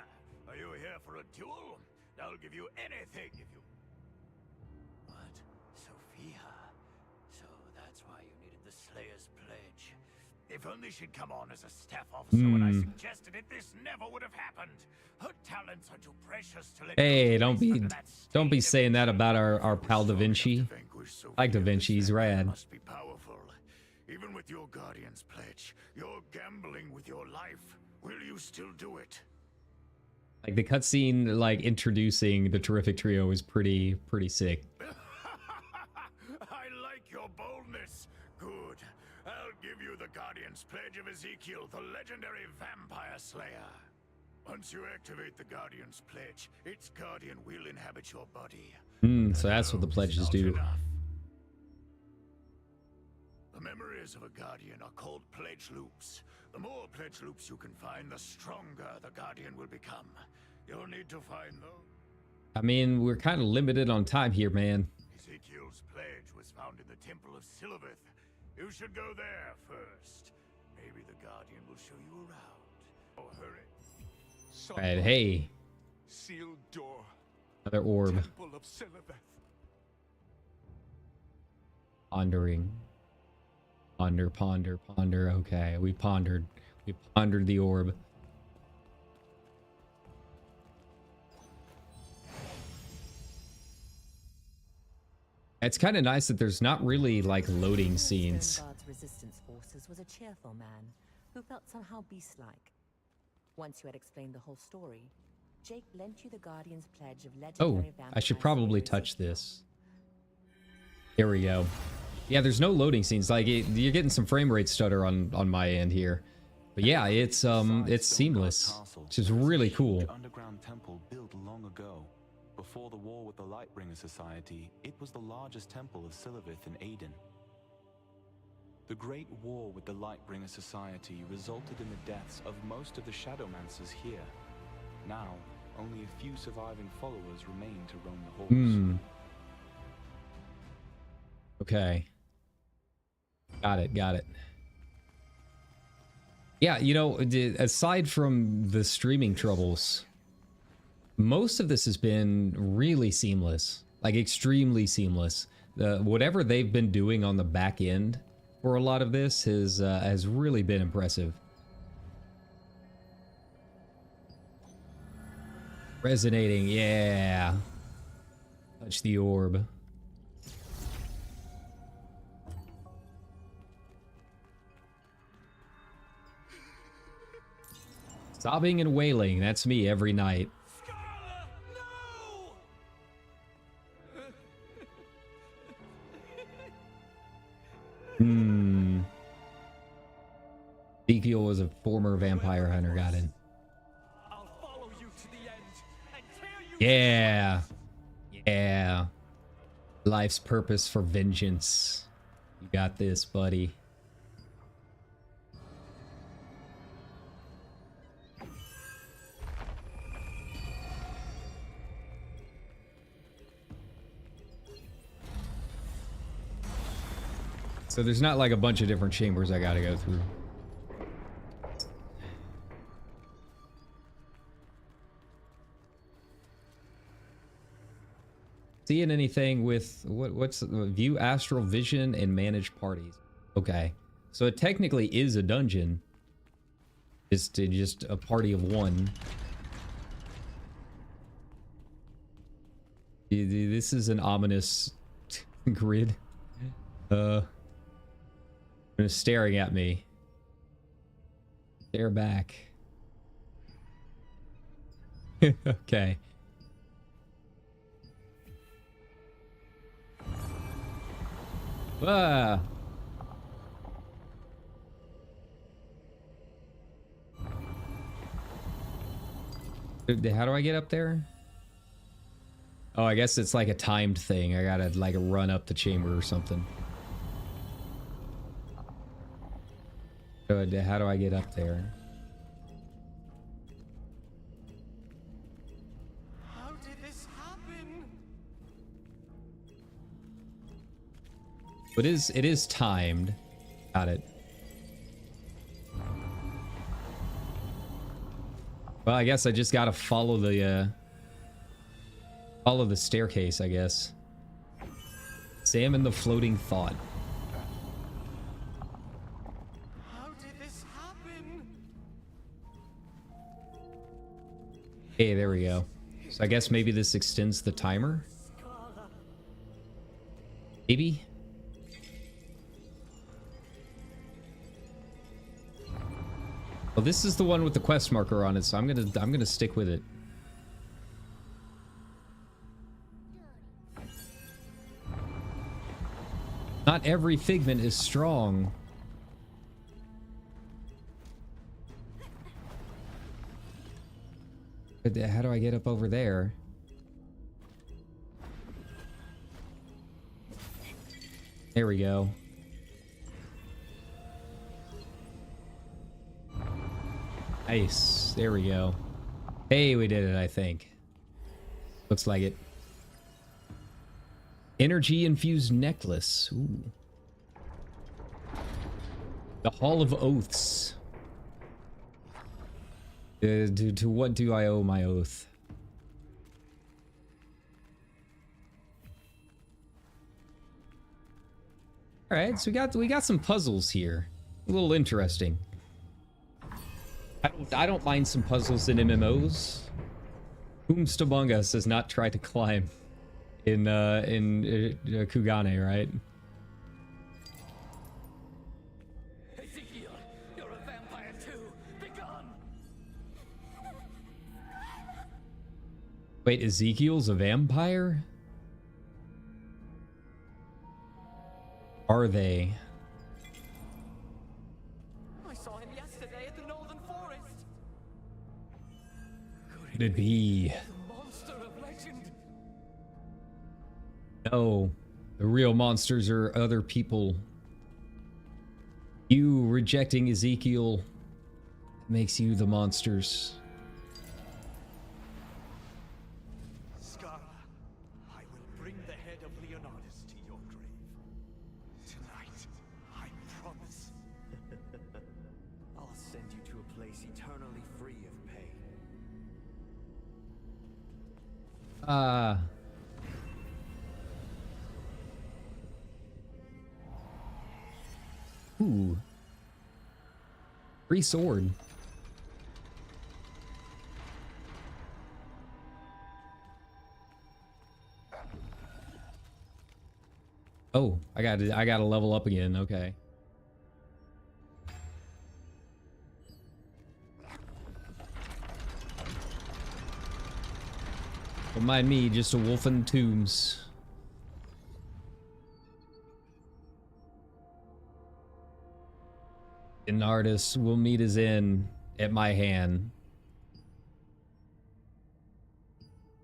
S3: Are you here for a duel? I'll give you anything if you... What? Sophia? So that's why you needed the Slayer's pledge. If only she'd come on as a staff officer when I suggested it, this never would have happened. Her talents are too precious to let...
S1: Hey, don't be saying that about our pal Da Vinci. I like Da Vinci, he's rad.
S3: Must be powerful. Even with your Guardian's pledge, you're gambling with your life. Will you still do it?
S1: Like the cutscene, like introducing the terrific trio is pretty sick.
S3: I like your boldness. Good. I'll give you the Guardian's pledge of Ezekiel, the legendary vampire slayer. Once you activate the Guardian's pledge, its guardian will inhabit your body.
S1: So that's what the pledges do.
S3: The memories of a guardian are called pledge loops. The more pledge loops you can find, the stronger the guardian will become. You'll need to find those.
S1: I mean, we're kind of limited on time here, man.
S3: Ezekiel's pledge was found in the Temple of Silverth. You should go there first. Maybe the guardian will show you around. Oh, hurry.
S1: Alright, hey.
S3: Sealed door.
S1: Another orb.
S3: Temple of Silverth.
S1: Pondering. Ponder. Okay, we pondered. We pondered the orb. It's kind of nice that there's not really like loading scenes.
S5: Guard's resistance forces was a cheerful man who felt somehow beast-like. Once you had explained the whole story, Jake lent you the Guardian's pledge of legendary vampire.
S1: I should probably touch this. Here we go. Yeah, there's no loading scenes. Like you're getting some frame rate stutter on my end here, but yeah, it's seamless, which is really cool.
S10: Underground temple built long ago. Before the war with the Lightbringer Society, it was the largest temple of Silverth in Aden. The Great War with the Lightbringer Society resulted in the deaths of most of the Shadowmancers here. Now, only a few surviving followers remain to roam the halls.
S1: Okay. Got it. Yeah, you know, aside from the streaming troubles, most of this has been really seamless, like extremely seamless. Whatever they've been doing on the back end for a lot of this has really been impressive. Resonating, yeah. Touch the orb. Sobbing and wailing, that's me every night. Ezekiel was a former vampire hunter, got it.
S3: I'll follow you to the end and tear you.
S1: Yeah. Life's purpose for vengeance. You got this, buddy. So there's not like a bunch of different chambers I gotta go through. Seeing anything with what's view astral vision and manage parties? Okay, so it technically is a dungeon. It's just a party of one. This is an ominous grid. Staring at me. Stare back. Okay. Ah. How do I get up there? Oh, I guess it's like a timed thing. I gotta like run up the chamber or something. How do I get up there?
S7: How did this happen?
S1: It is timed. Got it. Well, I guess I just gotta follow the staircase, I guess. Examine the floating thought.
S7: How did this happen?
S1: Hey, there we go. So I guess maybe this extends the timer? Maybe? Well, this is the one with the quest marker on it, so I'm gonna stick with it. Not every figment is strong. But how do I get up over there? There we go. Nice. There we go. Hey, we did it, I think. Looks like it. Energy infused necklace. Ooh. The Hall of Oaths. To what do I owe my oath? All right, so we got some puzzles here. A little interesting. I don't mind some puzzles in MMOs. Whomst among us has not tried to climb in Kugane, right?
S3: Ezekiel, you're a vampire too. Begone!
S1: Wait, Ezekiel's a vampire? Are they?
S7: I saw him yesterday at the Northern Forest.
S1: Could it be?
S7: The monster of legend.
S1: No, the real monsters are other people. You rejecting Ezekiel makes you the monsters.
S7: Scarla, I will bring the head of Leonardus to your grave. Tonight, I promise.
S9: I'll send you to a place eternally free of pain.
S1: Ooh. Free sword. Oh, I gotta level up again. Okay. Don't mind me, just a wolf in tombs. An artist will meet his end at my hand.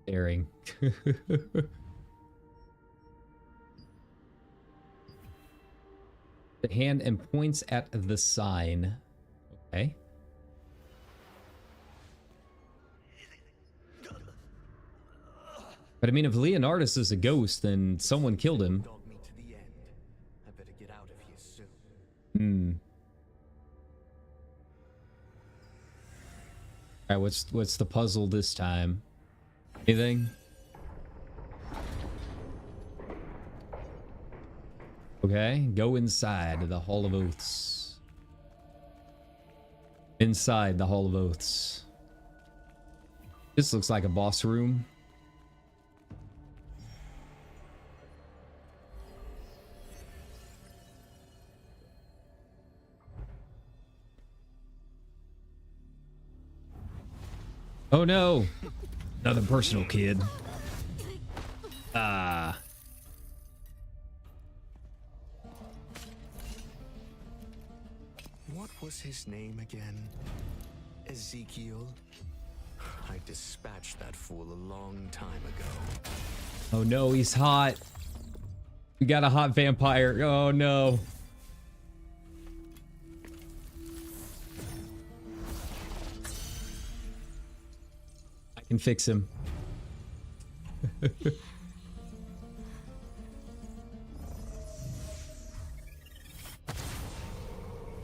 S1: Staring. The hand and points at the sign. Okay. But I mean, if Leonardus is a ghost, then someone killed him.
S9: Dog me to the end. I better get out of here soon.
S1: Hmm. All right, what's the puzzle this time? Anything? Okay, go inside the Hall of Oaths. Inside the Hall of Oaths. This looks like a boss room. Oh no! Nothing personal, kid. Ah.
S9: What was his name again? Ezekiel? I I dispatched that fool a long time ago.
S1: Oh no, he's hot. We got a hot vampire. Oh no. I can fix him.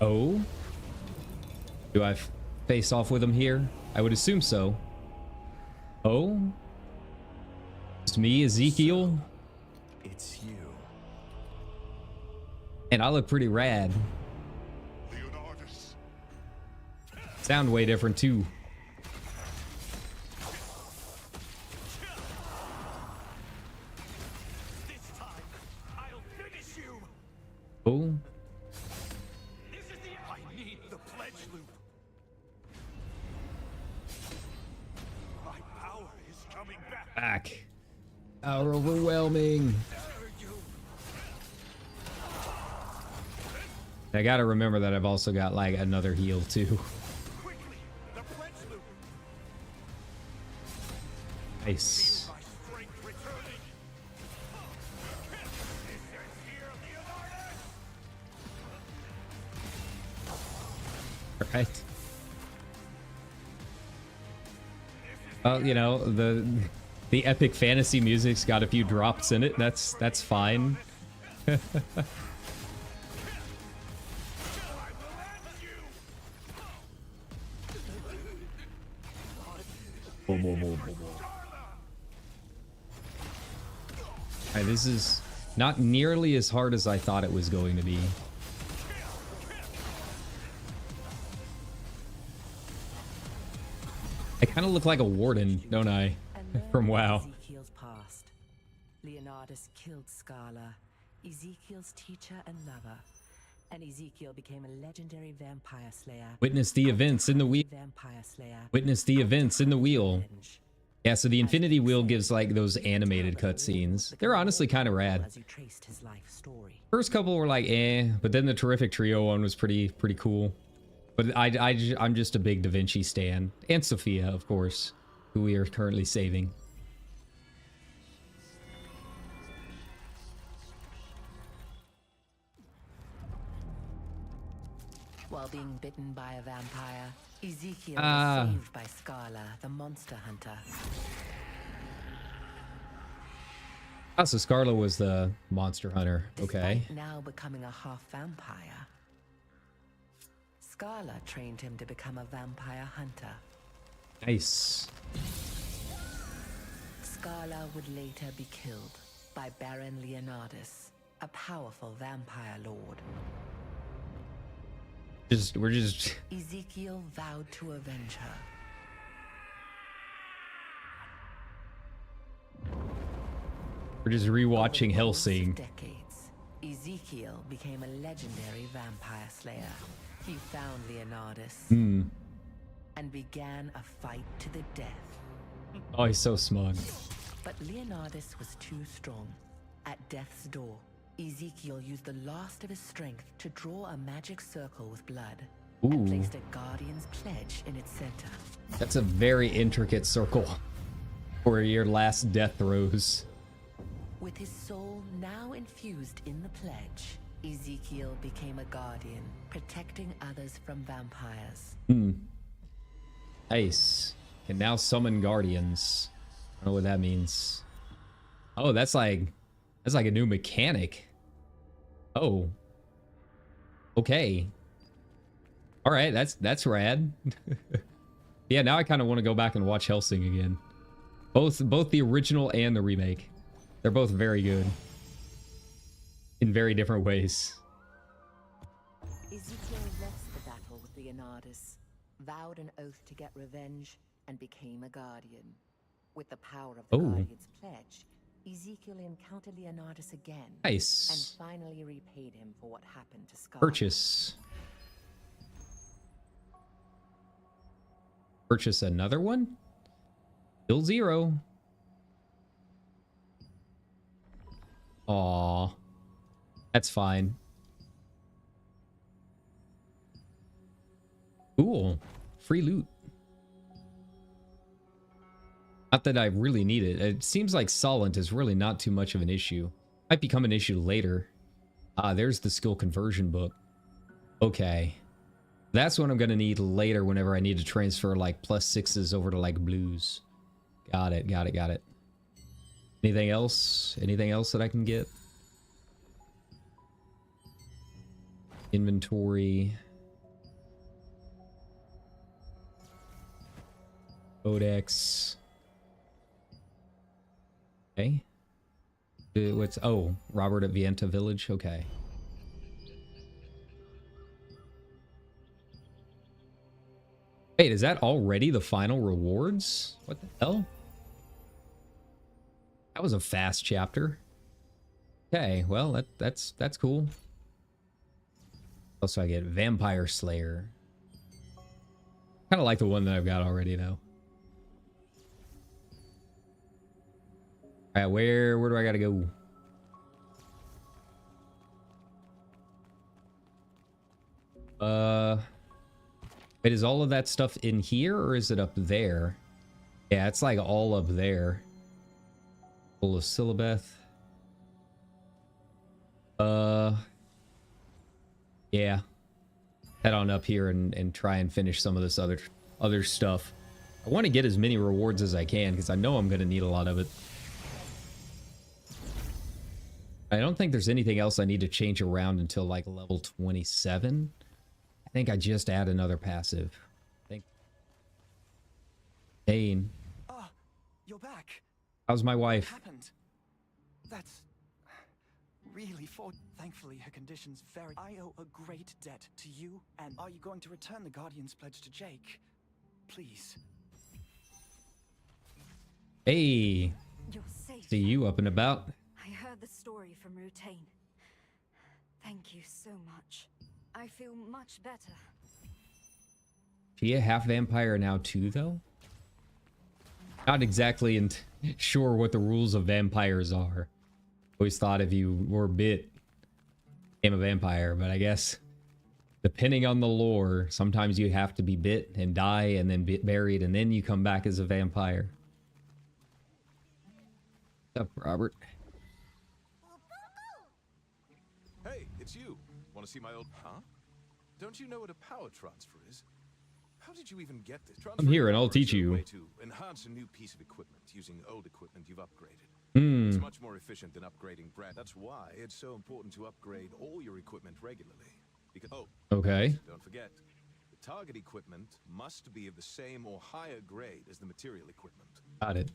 S1: Oh? Do I face off with him here? I would assume so. Oh? It's me, Ezekiel?
S9: It's you.
S1: And I look pretty rad.
S4: Leonardus.
S1: Sound way different too.
S3: This time, I'll finish you.
S1: Oh?
S3: This is the I need the pledge loop. My power is coming back.
S1: Back. How overwhelming. I gotta remember that I've also got like another heal too.
S3: Quickly, the pledge loop.
S1: Nice.
S3: My strength returning. This is here, Leonardus.
S1: Right. Well, you know, the epic fantasy music's got a few drops in it. That's fine. Alright, this is not nearly as hard as I thought it was going to be. I kind of look like a warden, don't I? From WoW.
S5: Ezekiel's past. Leonardus killed Scala, Ezekiel's teacher and lover, and Ezekiel became a legendary vampire slayer.
S1: Witness the events in the wheel.
S5: Vampire slayer.
S1: Witness the events in the wheel. Yeah, so the Infinity Wheel gives like those animated cutscenes. They're honestly kind of rad.
S5: As you traced his life story.
S1: First couple were like eh, but then the Terrific Trio one was pretty cool. But I'm just a big Da Vinci stan, and Sophia, of course, who we are currently saving.
S5: While being bitten by a vampire, Ezekiel was saved by Scala, the monster hunter.
S1: Oh, so Scarla was the monster hunter. Okay.
S5: Despite now becoming a half vampire, Scala trained him to become a vampire hunter.
S1: Nice.
S5: Scala would later be killed by Baron Leonardus, a powerful vampire lord.
S1: We're just
S5: Ezekiel vowed to avenge her.
S1: we're just rewatching
S5: Over the course of
S1: Hellsing.
S5: decades, Ezekiel became a legendary vampire slayer. He found Leonardus and began a fight to the death.
S1: Oh, he's so smug.
S5: But Leonardus was too strong. At death's door, Ezekiel used the last of his strength to draw a magic circle with blood and
S1: Ooh.
S5: placed a guardian's pledge in its center.
S1: That's a very intricate circle for your last death throes.
S5: With his soul now infused in the pledge, Ezekiel became a guardian, protecting others from vampires.
S1: Nice. Can now summon guardians. I don't know what that means. Oh, that's like a new mechanic. Oh. Okay. All right, that's rad. Yeah, now I kind of want to go back and watch Hellsing again. Both the original and the remake. They're both very good. In very different ways.
S5: Ezekiel lost the battle with Leonardus, vowed an oath to get revenge, and became a guardian. With the power of the guardian's pledge, Ezekiel encountered Leonardus again.
S1: Nice.
S5: And finally repaid him for what happened to Scar.
S1: Purchase. Purchase another one? Still 0. Aw. That's fine. Cool. Free loot. Not that I really need it. It seems like Solent is really not too much of an issue. Might become an issue later. Ah, there's the skill conversion book. Okay. That's what I'm going to need later whenever I need to transfer like +6s over to like blues. Got it, got it, got it. Anything else? Anything else that I can get? Inventory. Codex. Okay. What's... Oh, Robert at Vienta Village. Okay. Wait, is that already the final rewards? What the hell? That was a fast chapter. Okay, well, that's cool. Also, I get Vampire Slayer. Kind of like the one that I've got already, though. All right, where do I gotta go? Wait, is all of that stuff in here or is it up there? Yeah, it's like all up there. Full of Silabeth. Yeah. Head on up here and try and finish some of this other stuff. I want to get as many rewards as I can because I know I'm going to need a lot of it. I don't think there's anything else I need to change around until like level 27. I think I just add another passive. I think. Dane.
S7: Ah, you're back.
S1: How's my wife?
S7: What happened? That's really thankfully her condition's very... I owe a great debt to you, and are you going to return the Guardian's pledge to Jake? Please.
S1: Hey.
S8: You're safe.
S1: See you up and about.
S8: I heard the story from Rutain. Thank you so much. I feel much better.
S1: She a half vampire now too, though? Not exactly sure what the rules of vampires are. Always thought if you were bit, became a vampire, but I guess depending on the lore, sometimes you have to be bit and die and then be buried and then you come back as a vampire. What's up, Robert?
S2: Hey, it's you. Want to see my old... Huh? Don't you know what a power transfer is? How did you even get this?
S1: I'm here and I'll
S2: Transferring
S1: teach
S2: power is a
S1: you.
S2: way to enhance a new piece of equipment using old equipment you've upgraded.
S1: Hmm.
S2: It's much more efficient than upgrading brand. That's why it's so important to upgrade all your equipment regularly. Because
S1: Okay.
S2: don't forget, the target equipment must be of the same or higher grade as the material equipment.
S1: Got it.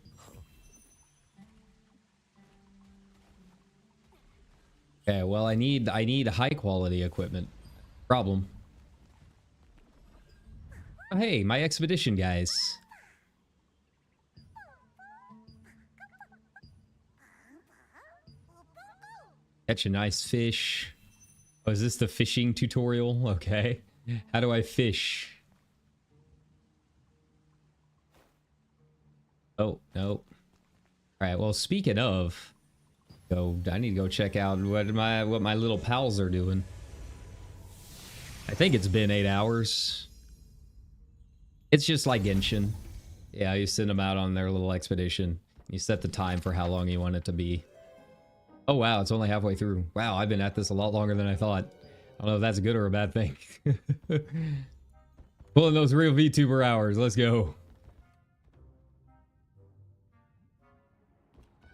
S1: Okay, well, I need high quality equipment. Problem. Oh, hey, my expedition guys. Catch a nice fish. Oh, is this the fishing tutorial? Okay. How do I fish? Oh, no. All right, well, speaking of, I need to go check out what my little pals are doing. I think it's been 8 hours. It's just like Genshin. Yeah, you send them out on their little expedition. You set the time for how long you want it to be. Oh wow, it's only halfway through. Wow, I've been at this a lot longer than I thought. I don't know if that's a good or a bad thing. Pulling those real VTuber hours. Let's go.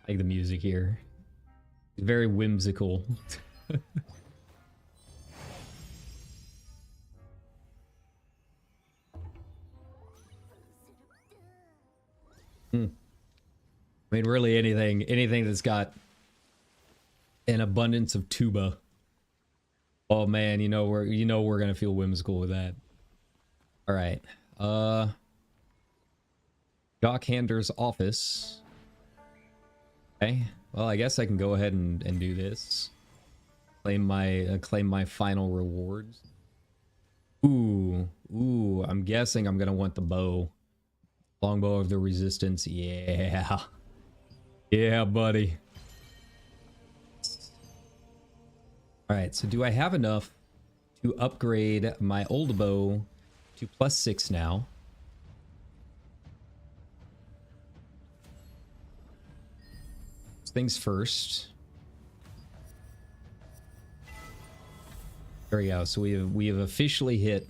S1: I like the music here. It's very whimsical. I mean, really anything that's got an abundance of tuba. Oh man, you know we're gonna feel whimsical with that. All right, Doc Hander's office. Okay, well I guess I can go ahead and do this. Claim my final rewards. Ooh, I'm guessing I'm gonna want the bow. Longbow of the Resistance, yeah. Yeah, buddy. Alright, so do I have enough to upgrade my old bow to +6 now? First things first. There we go. So we have officially hit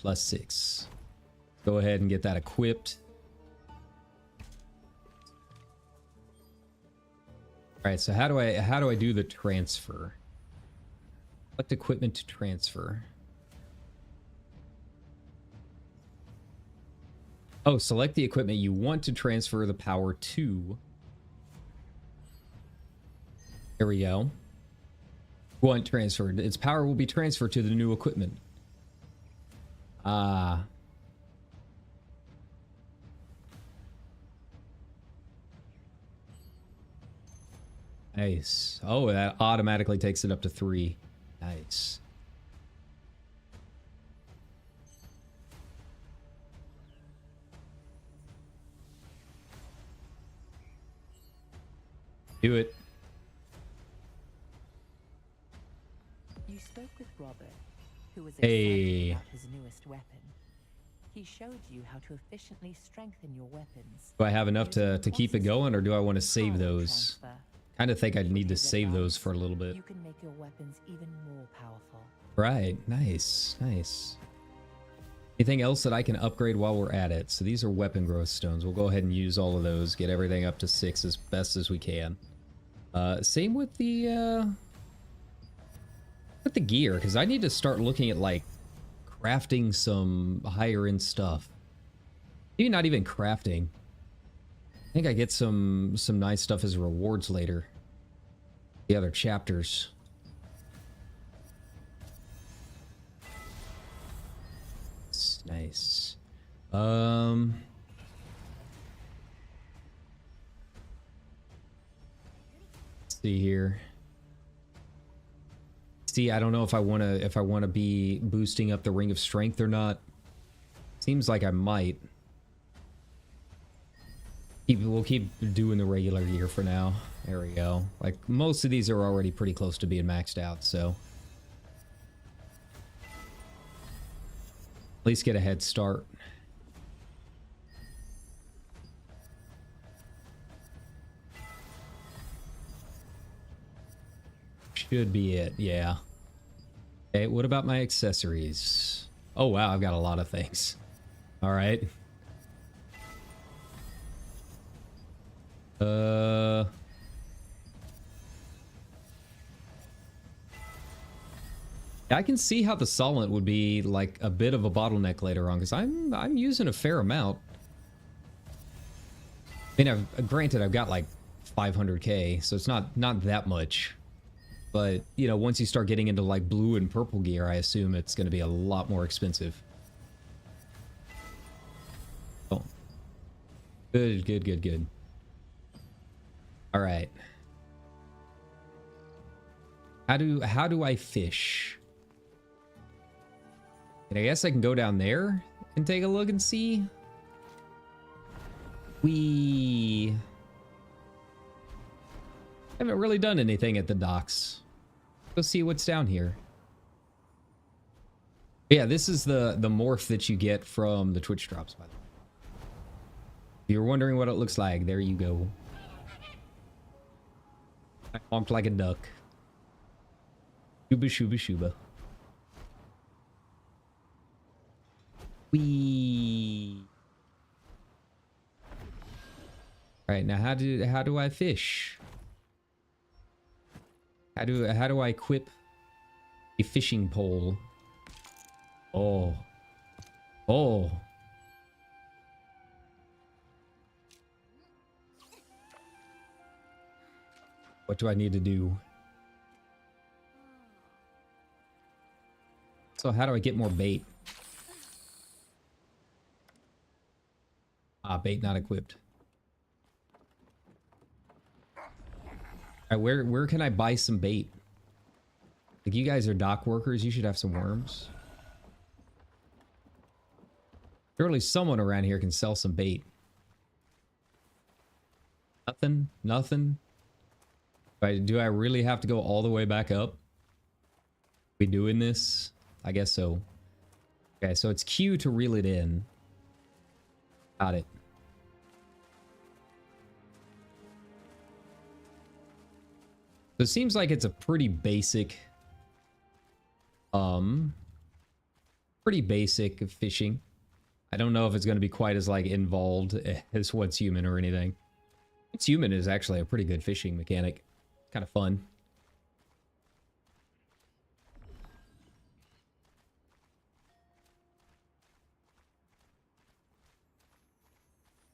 S1: +6. Go ahead and get that equipped. All right, so how do I do the transfer? Select equipment to transfer. Oh, select the equipment you want to transfer the power to. There we go. Want transferred. Its power will be transferred to the new equipment. Ah. Nice. Oh, that automatically takes it up to 3. Nice. Do it.
S5: You spoke with Robert, who was
S1: Hey.
S5: excited about his newest weapon. He showed you how to efficiently strengthen your weapons.
S1: Do I have enough to keep it going, or do I want to save those? Kind of think I'd need to save those for a little bit.
S5: You can make your weapons even more powerful.
S1: Right. Nice. Nice. Anything else that I can upgrade while we're at it? So these are weapon growth stones. We'll go ahead and use all of those. Get everything up to 6 as best as we can. Same with the gear, because I need to start looking at like crafting some higher end stuff. Maybe not even crafting. I think I get some nice stuff as rewards later. The other chapters. It's nice. Let's see here. See, I don't know if I want to be boosting up the Ring of Strength or not. Seems like I might. We'll keep doing the regular gear for now. There we go. Like, most of these are already pretty close to being maxed out, so. At least get a head start. Should be it, yeah. Okay, what about my accessories? Oh wow, I've got a lot of things. All right. I can see how the solent would be like a bit of a bottleneck later on, because I'm using a fair amount. I mean, granted, I've got like 500k, so it's not that much. But, you know, once you start getting into like blue and purple gear, I assume it's going to be a lot more expensive. Oh. Good, good, good, good. All right. How do I fish? And I guess I can go down there and take a look and see. We haven't really done anything at the docks. Go see what's down here. Yeah, this is the morph that you get from the Twitch drops, by the way. If you're wondering what it looks like, there you go. I honked like a duck. Shuba shuba shuba. Wee. All right, now how do I fish? How do I equip a fishing pole? Oh. Oh. What do I need to do? So how do I get more bait? Ah, bait not equipped. All right, where can I buy some bait? Like, you guys are dock workers, you should have some worms. Surely someone around here can sell some bait. Nothing? Nothing? Do I really have to go all the way back up? We doing this? I guess so. Okay, so it's Q to reel it in. Got it. So it seems like it's a pretty basic fishing. I don't know if it's going to be quite as like involved as What's Human or anything. What's Human is actually a pretty good fishing mechanic. Kind of fun.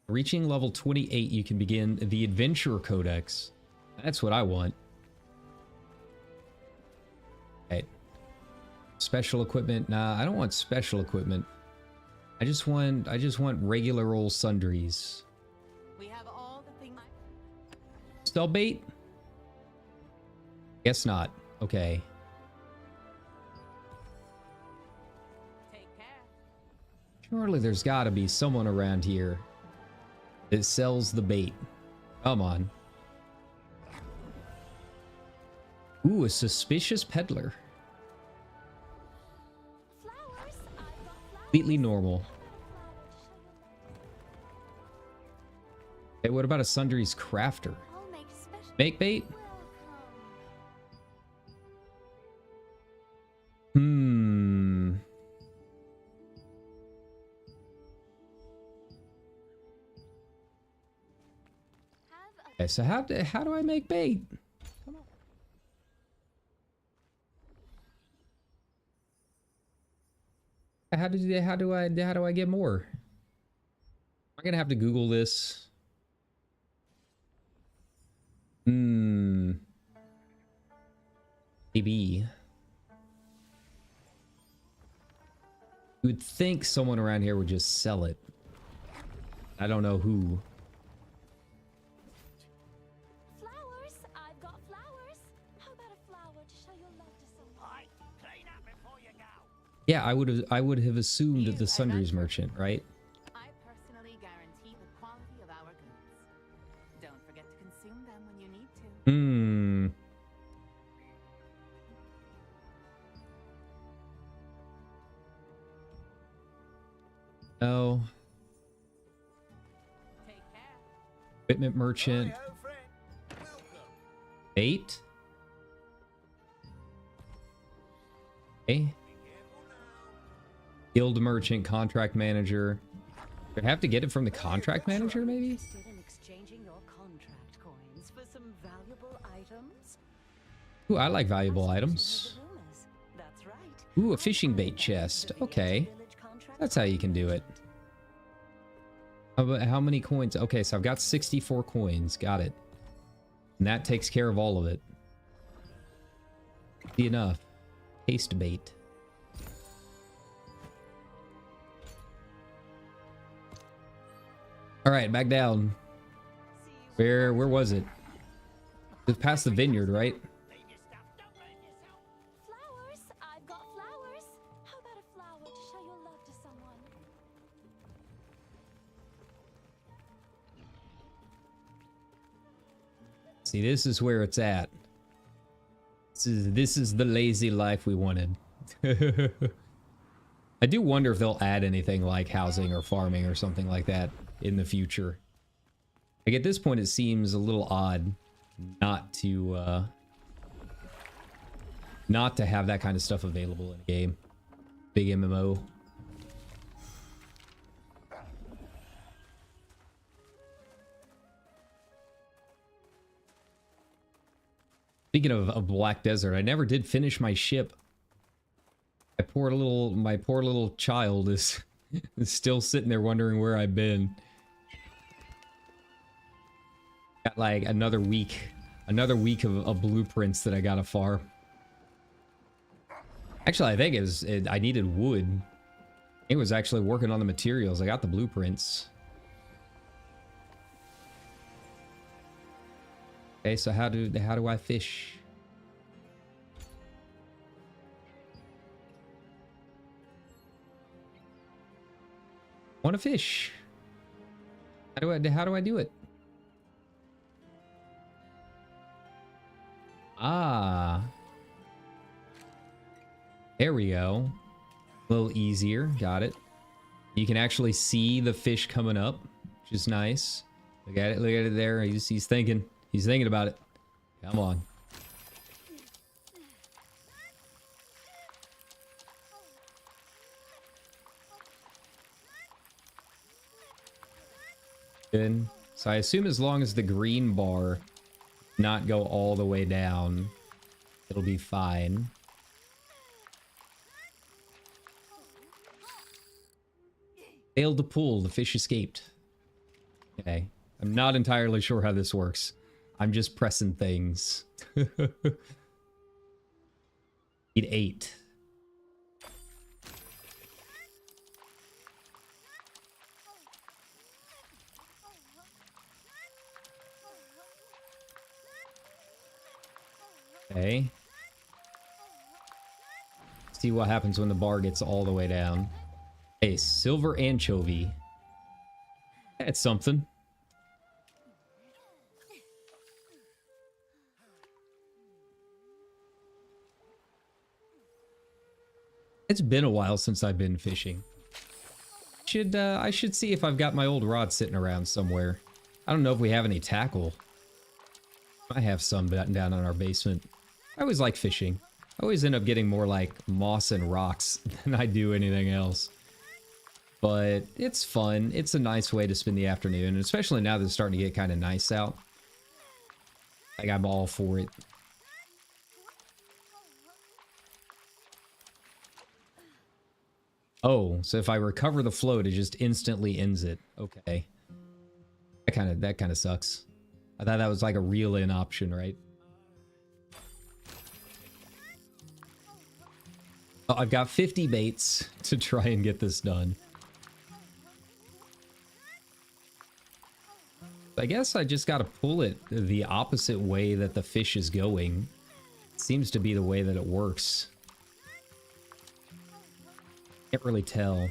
S1: Reaching level 28, you can begin the Adventurer Codex. That's what I want. Okay. Special equipment. Nah, I don't want special equipment. I just want regular old sundries.
S11: We have all the things.
S1: Sell bait? Guess not. Okay.
S11: Take care.
S1: Surely there's got to be someone around here that sells the bait. Come on. Ooh, a suspicious peddler.
S6: Flowers, I've got flowers.
S1: Completely normal. Hey, what about a sundries crafter?
S6: I'll make a special
S1: Make bait?
S6: welcome. Have a
S1: Okay, so how do I make bait? Come on. How do I get more? I'm gonna have to Google this. Maybe. You would think someone around here would just sell it. I don't know who.
S6: flowers, I've got flowers. How about a flower to show your love to someone?
S3: Right, clean up before you go.
S1: Yeah, I would have assumed the sundries merchant, right?
S11: I personally guarantee the quality of our goods. Don't forget to consume them when you need to.
S1: Oh.
S11: Take care.
S1: Equipment merchant.
S3: Hi-ho, friend. Welcome.
S1: 8. Okay.
S3: Be careful now.
S1: Guild merchant, contract manager. Do I have to get it from the contract manager, maybe?
S12: Interested in exchanging your contract coins for some valuable items?
S1: Ooh, I like valuable items.
S12: That's right.
S1: Ooh, a fishing bait chest. Okay. That's how you can do it. How many coins? Okay, so I've got 64 coins. Got it. And that takes care of all of it. Easy enough. Taste bait. All right, back down. Where was it? It's past the vineyard, right?
S3: Leave your stuff. Don't burn yourself.
S6: Flowers, I've got flowers. How about a flower to show your love to someone?
S1: See, this is where it's at. This is the lazy life we wanted. I do wonder if they'll add anything like housing or farming or something like that in the future. Like at this point, it seems a little odd not to have that kind of stuff available in a game. Big MMO. Speaking of Black Desert, I never did finish my ship. My poor little child is still sitting there wondering where I've been. Got like another week of blueprints that I gotta farm. Actually, I think I needed wood. It was actually working on the materials. I got the blueprints. Okay, so how do I fish? Want to fish? How do I do it? Ah. There we go. A little easier. Got it. You can actually see the fish coming up, which is nice. Look at it there. He's thinking. He's thinking about it. Come on. Good. So I assume as long as the green bar not go all the way down, it'll be fine. Failed to pull. The fish escaped. Okay. I'm not entirely sure how this works. I'm just pressing things. Need 8. Okay. See what happens when the bar gets all the way down. Hey, silver anchovy. That's something. It's been a while since I've been fishing. I should see if I've got my old rod sitting around somewhere. I don't know if we have any tackle. I have some down in our basement. I always like fishing. I always end up getting more like moss and rocks than I do anything else. But it's fun. It's a nice way to spend the afternoon, and especially now that it's starting to get kind of nice out. Like, I'm all for it. Oh, so if I recover the float, it just instantly ends it. Okay. That kind of sucks. I thought that was like a reel-in option, right? Oh, I've got 50 baits to try and get this done. I guess I just got to pull it the opposite way that the fish is going. It seems to be the way that it works. Can't really tell.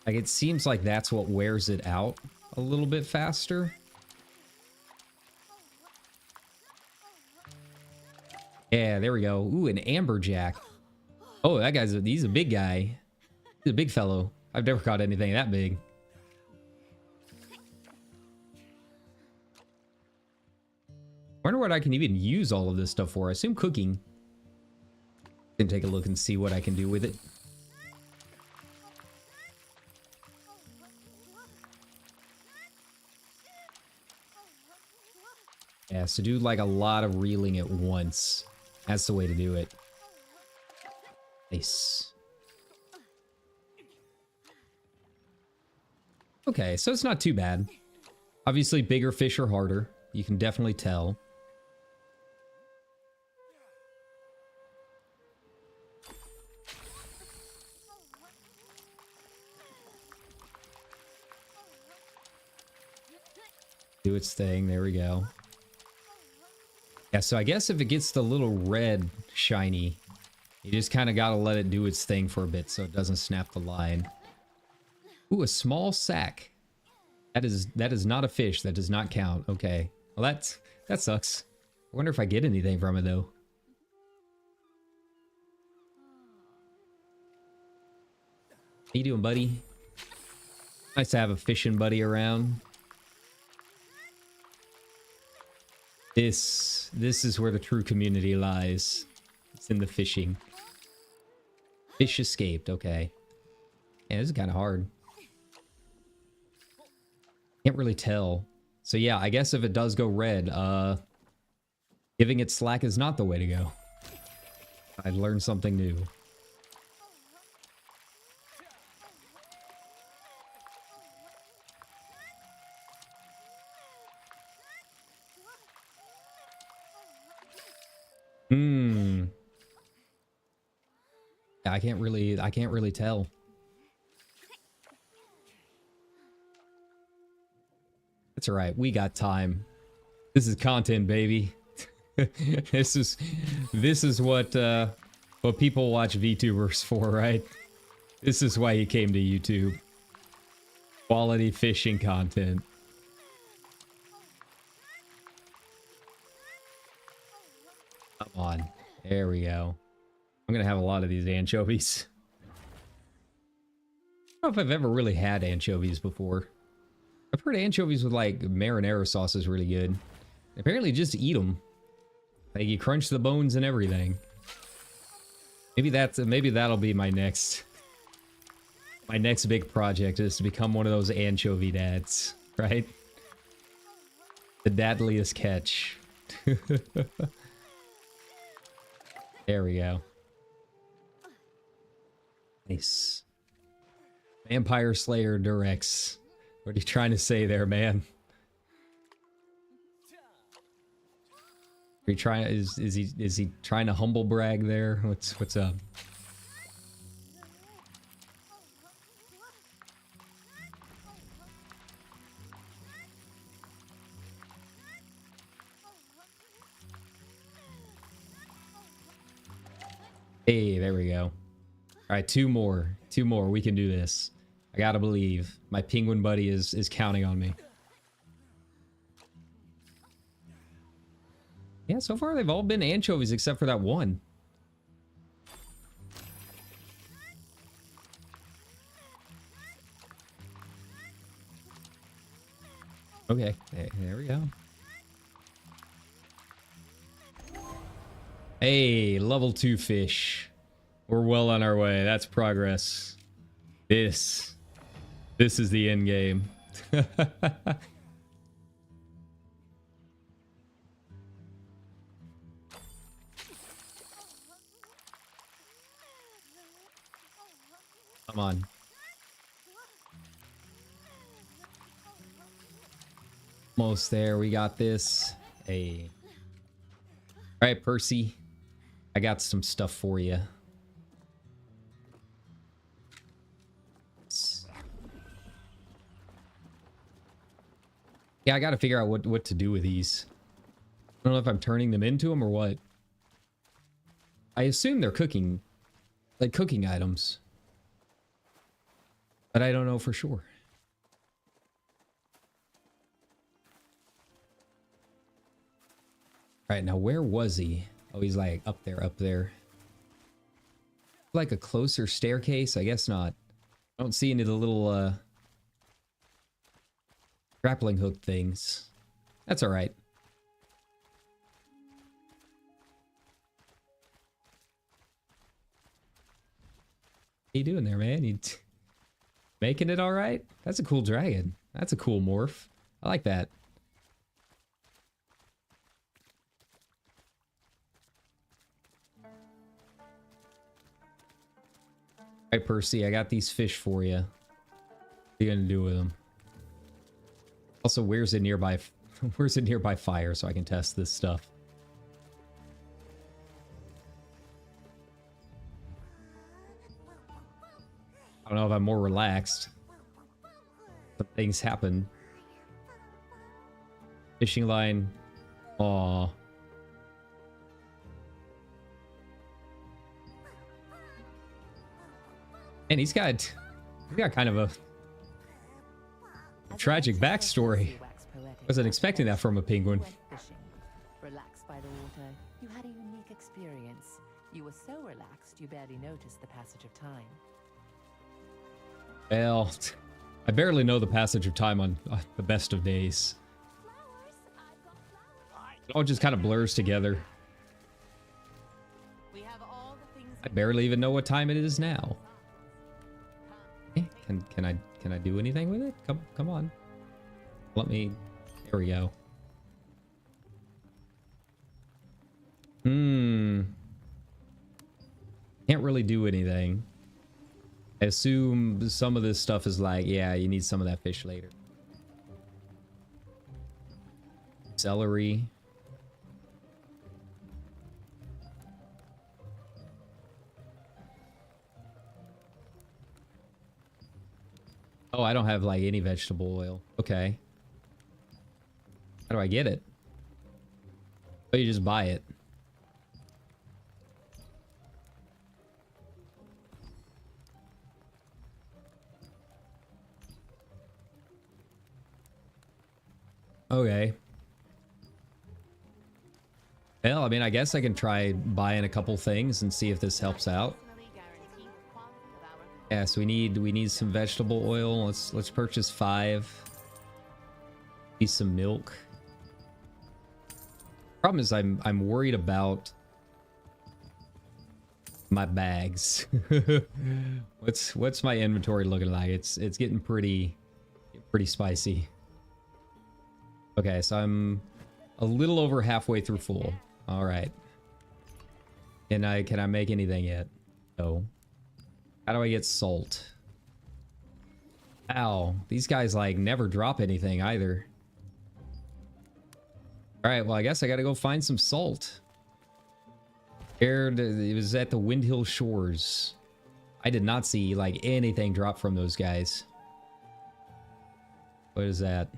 S1: Like, it seems like that's what wears it out a little bit faster. Yeah, there we go. Ooh, an amberjack. Oh, that guy's he's a big guy. He's a big fellow. I've never caught anything that big. Wonder what I can even use all of this stuff for. I assume cooking. Can take a look and see what I can do with it. Yeah, so do like a lot of reeling at once. That's the way to do it. Nice. Okay, so it's not too bad. Obviously, bigger fish are harder. You can definitely tell. Do its thing. There we go. Yeah, so I guess if it gets the little red shiny, you just kind of got to let it do its thing for a bit so it doesn't snap the line. Ooh, a small sack. That is not a fish. That does not count. Okay. Well, that sucks. I wonder if I get anything from it, though. How you doing, buddy? Nice to have a fishing buddy around. This is where the true community lies. It's in the fishing. Fish escaped, okay. Yeah, this is kind of hard. Can't really tell. So yeah, I guess if it does go red, giving it slack is not the way to go. I've learned something new. I can't really tell. That's all right. We got time. This is content, baby. This is what people watch VTubers for, right? This is why you came to YouTube. Quality fishing content. Come on. There we go. I'm gonna have a lot of these anchovies. I don't know if I've ever really had anchovies before. I've heard anchovies with like marinara sauce is really good. Apparently just eat them. Like you crunch the bones and everything. Maybe that'll be my next My next big project is to become one of those anchovy dads, right? The dadliest catch. There we go. Nice. Vampire Slayer Durex. What are you trying to say there, man? Are you trying? Is he trying to humble brag there? What's up? Hey, there we go. All right, two more. We can do this. I gotta believe. My penguin buddy is counting on me. Yeah, so far they've all been anchovies except for that one. Okay, there we go. Hey, level 2 fish. We're well on our way. That's progress. This is the end game. Come on. Almost there. We got this. Hey. All right, Percy. I got some stuff for you. Yeah, I gotta figure out what to do with these. I don't know if I'm turning them into them or what. I assume they're cooking, like cooking items. But I don't know for sure. All right, now where was he? Oh, he's like up there. Like a closer staircase? I guess not. I don't see any of the little grappling hook things. That's all right. What are you doing there, man? You making it all right? That's a cool dragon. That's a cool morph. I like that. All right, Percy, I got these fish for you. What are you gonna do with them? Also, where's a nearby fire so I can test this stuff? I don't know if I'm more relaxed. Some things happen. Fishing line. Aw. And he's got kind of a tragic backstory. Wasn't expecting that from a penguin.
S5: Relaxed by the water, you had a unique experience. You were so relaxed you barely noticed the passage of time.
S1: Well, I barely know the passage of time on the best of days. It all just kind of blurs together. I barely even know what time it is now. Hey, can I do anything with it? Come on. Let me. There we go. Can't really do anything. I assume some of this stuff is like, yeah, you need some of that fish later. Celery. Oh, I don't have like any vegetable oil. Okay. How do I get it? Oh, you just buy it. Okay. Well, I mean, I guess I can try buying a couple things and see if this helps out. Yeah, so we need some vegetable oil. Let's purchase 5. Need some milk. Problem is I'm worried about my bags. What's my inventory looking like? It's getting pretty spicy. Okay, so I'm a little over halfway through full. All right. Can I make anything yet? No. How do I get salt? Ow, these guys like never drop anything either. All right, well I guess I gotta go find some salt. It was at the Windhill Shores. I did not see like anything drop from those guys. What is that?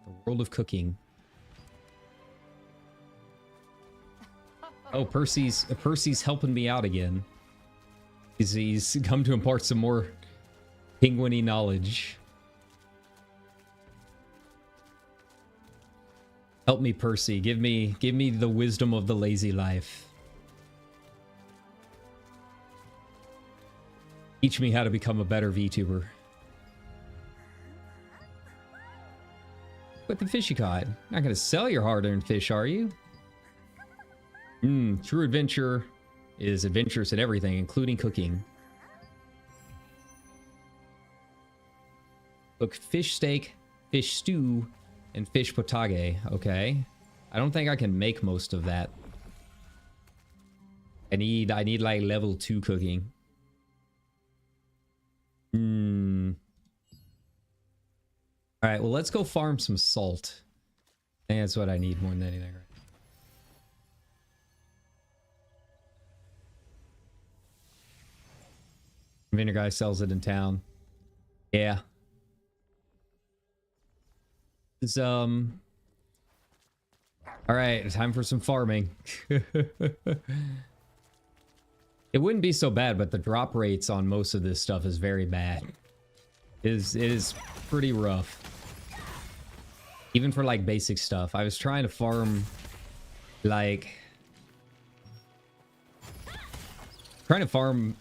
S1: The World of Cooking. Oh, Percy's helping me out again. He's come to impart some more penguin-y knowledge. Help me, Percy. Give me the wisdom of the lazy life. Teach me how to become a better VTuber. What the fish you caught? Not gonna sell your hard-earned fish, are you? True adventure is adventurous in everything, including cooking. Cook fish steak, fish stew, and fish potage. Okay. I don't think I can make most of that. I need like level 2 cooking. Alright, well let's go farm some salt. I think that's what I need more than anything, right? Conveyor guy sells it in town. Yeah. It's alright, time for some farming. It wouldn't be so bad, but the drop rates on most of this stuff is very bad. It is pretty rough. Even for like basic stuff. I was trying to farm like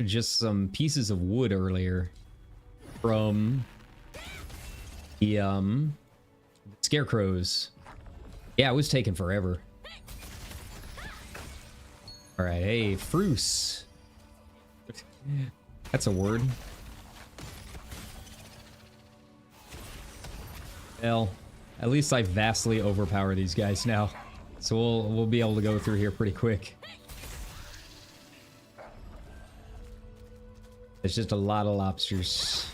S1: just some pieces of wood earlier from the scarecrows. Yeah, it was taking forever. All right, hey, Fruce. That's a word. Well, at least I vastly overpower these guys now, so we'll be able to go through here pretty quick. It's just a lot of lobsters.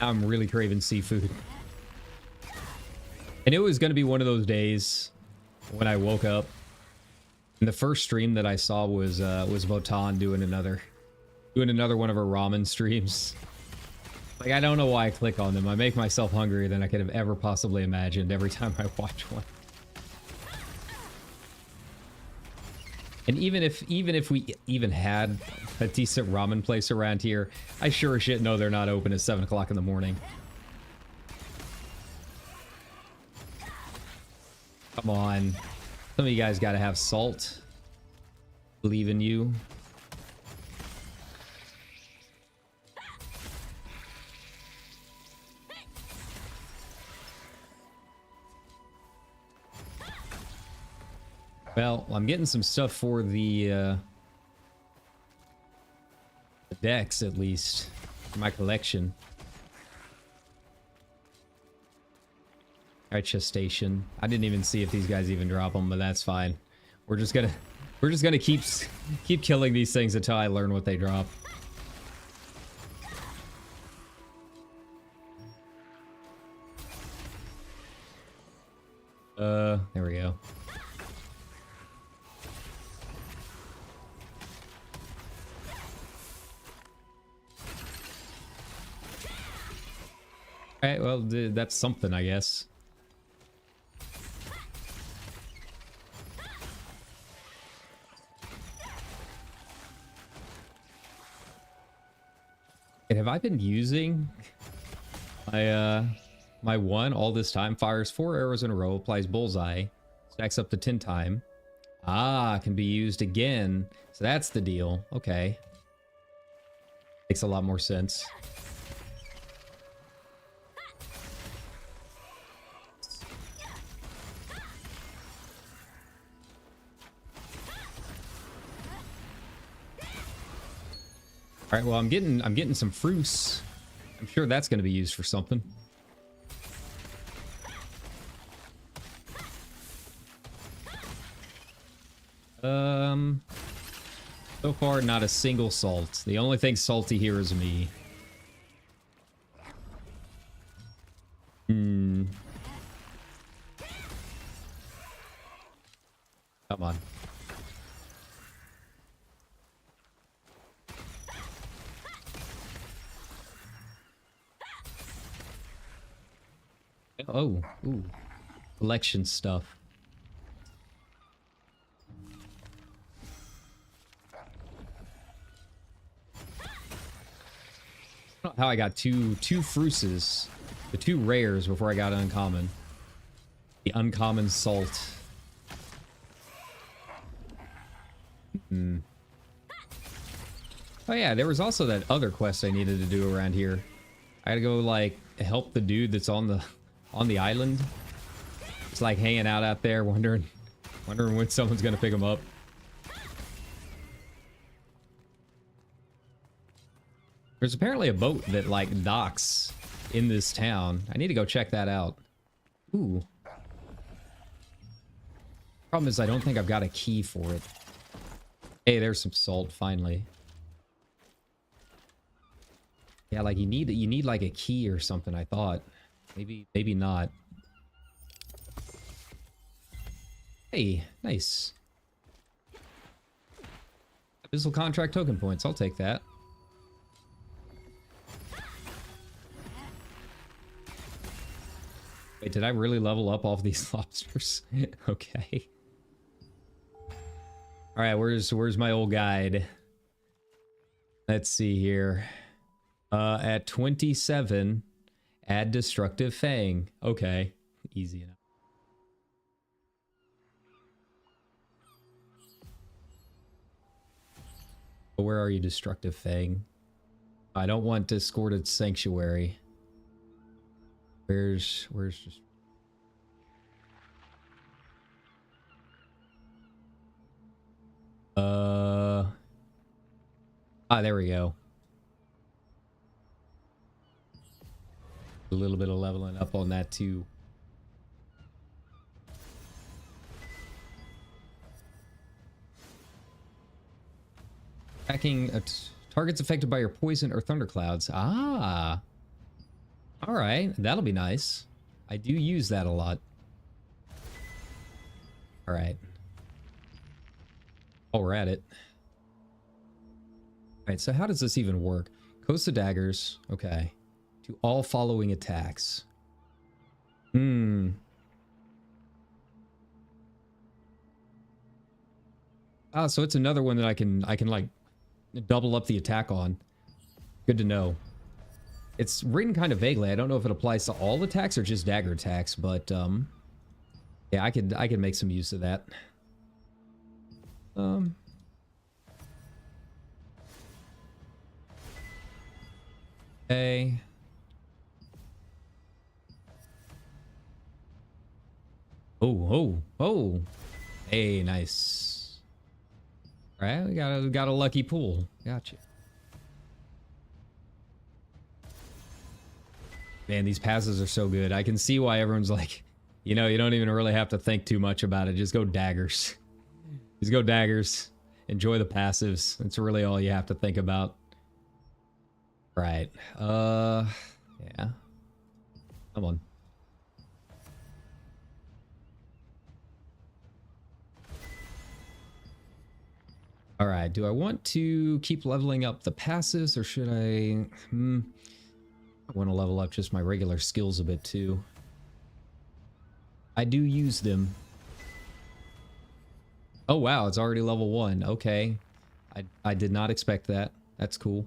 S1: I'm really craving seafood. And it was going to be one of those days when I woke up and the first stream that I saw was Votan doing another one of her ramen streams. Like, I don't know why I click on them. I make myself hungrier than I could have ever possibly imagined every time I watch one. And even if we even had a decent ramen place around here, I sure as shit know they're not open at 7 o'clock in the morning. Come on. Some of you guys gotta have salt. Believe in you. Well, I'm getting some stuff for the decks, at least, for my collection. Alright, chest station. I didn't even see if these guys even drop them, but that's fine. We're just gonna keep killing these things until I learn what they drop. There we go. Alright, well, that's something, I guess. And have I been using my my one all this time? Fires 4 arrows in a row, applies bullseye, stacks up to 10 time. Ah, can be used again. So that's the deal. Okay. Makes a lot more sense. All right, well, I'm getting some fruits. I'm sure that's going to be used for something. So far, not a single salt. The only thing salty here is me. Hmm. Come on. Oh, ooh. Collection stuff. I don't know how I got two fruises, the two rares before I got uncommon. The uncommon salt. Hmm. Oh yeah, there was also that other quest I needed to do around here. I gotta go like help the dude that's on the island. It's like hanging out there, wondering when someone's gonna pick him up. There's apparently a boat that like docks in this town. I need to go check that out. Ooh. Problem is I don't think I've got a key for it. Hey, there's some salt finally. Yeah, like you need like a key or something, I thought. Maybe not. Hey, nice. Abyssal contract token points, I'll take that. Wait, did I really level up off these lobsters? Okay. All right, where's my old guide? Let's see here. At 27, add destructive fang. Okay, easy enough. Where are you, destructive fang? I don't want discorded sanctuary. Where's just... there we go. A little bit of leveling up on that too. Attacking targets affected by your poison or thunderclouds. Ah. All right, that'll be nice. I do use that a lot. All right. Oh, we're at it. All right, so how does this even work? Coast of daggers. Okay. To all following attacks. Ah, so it's another one that I can like double up the attack on. Good to know. It's written kind of vaguely. I don't know if it applies to all attacks or just dagger attacks, but yeah, I could make some use of that. Okay. Oh. Hey, nice. All right, we got a lucky pool. Gotcha. Man, these passes are so good. I can see why everyone's like, you know, you don't even really have to think too much about it. Just go daggers. Just go daggers. Enjoy the passives. That's really all you have to think about. Right. Yeah. Come on. All right. Do I want to keep leveling up the passives, or should I? I want to level up just my regular skills a bit too. I do use them. Oh wow, it's already level 1. Okay. I did not expect that. That's cool.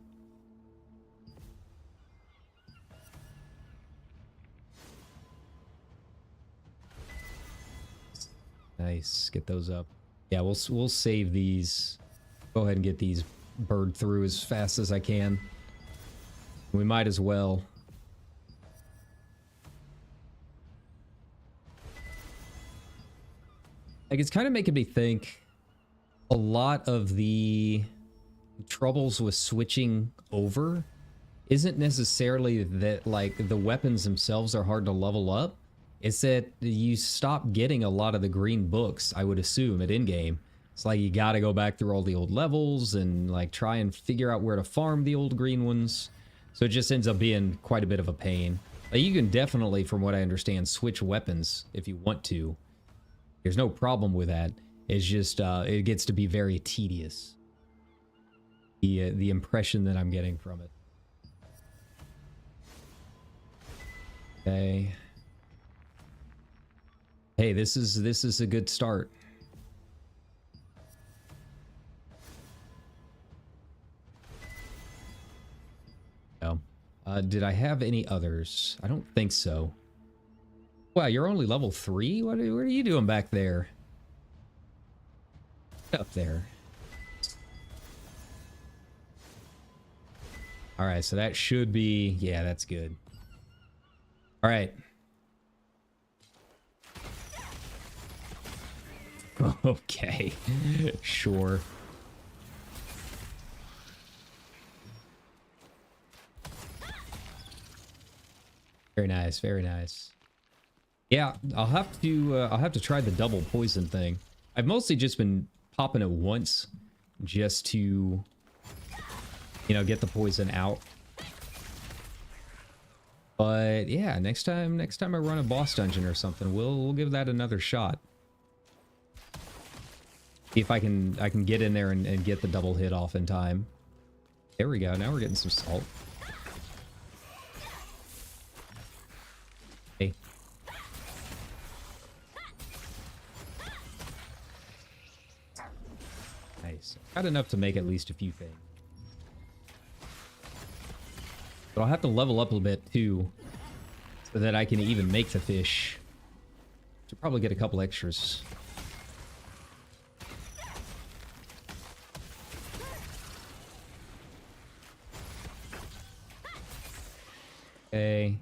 S1: Nice. Get those up. Yeah, we'll save these. Go ahead and get these bird through as fast as I can. We might as well. Like, it's kind of making me think a lot of the troubles with switching over isn't necessarily that like the weapons themselves are hard to level up. It's that you stop getting a lot of the green books, I would assume, at in-game. It's like you gotta go back through all the old levels and like try and figure out where to farm the old green ones. So it just ends up being quite a bit of a pain. Like you can definitely, from what I understand, switch weapons if you want to. There's no problem with that. It's just, it gets to be very tedious. The impression that I'm getting from it. Okay. Hey, this is a good start. Oh. Did I have any others? I don't think so. Wow, you're only level 3? What are you doing back there? Up there. Alright, so that should be... Yeah, that's good. Alright. Okay. Sure. Very nice, very nice. Yeah, I'll have to try the double poison thing. I've mostly just been popping it once just to, you know, get the poison out. But yeah, next time I run a boss dungeon or something, we'll give that another shot. See if I can get in there and get the double hit off in time. There we go. Now we're getting some salt. Hey. Nice. Got enough to make at least a few things. But I'll have to level up a bit too, so that I can even make the fish. Should probably get a couple extras. Okay.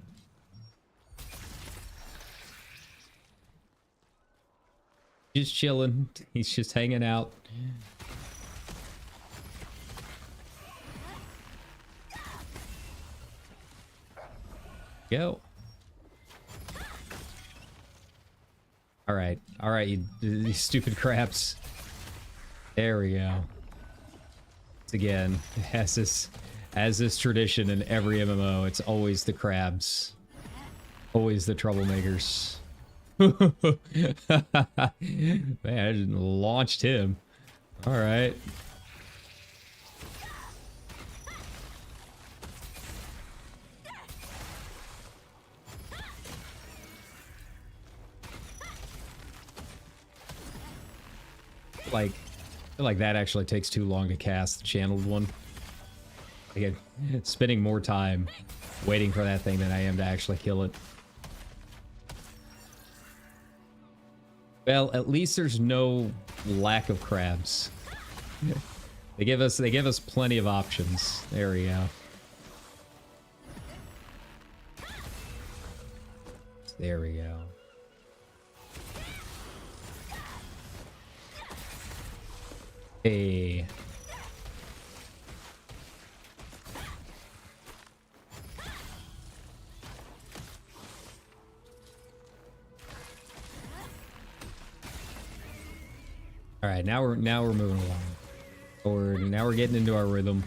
S1: Just chilling. He's just hanging out. Go. All right, you stupid crabs. There we go. It's again, as this tradition in every MMO, it's always the crabs, always the troublemakers. Man, I just launched him. All right. I feel like that actually takes too long to cast the channeled one. Again, spending more time waiting for that thing than I am to actually kill it. Well, at least there's no lack of crabs. They give us plenty of options. There we go. There we go. Hey. All right, now we're moving along. Or now we're getting into our rhythm.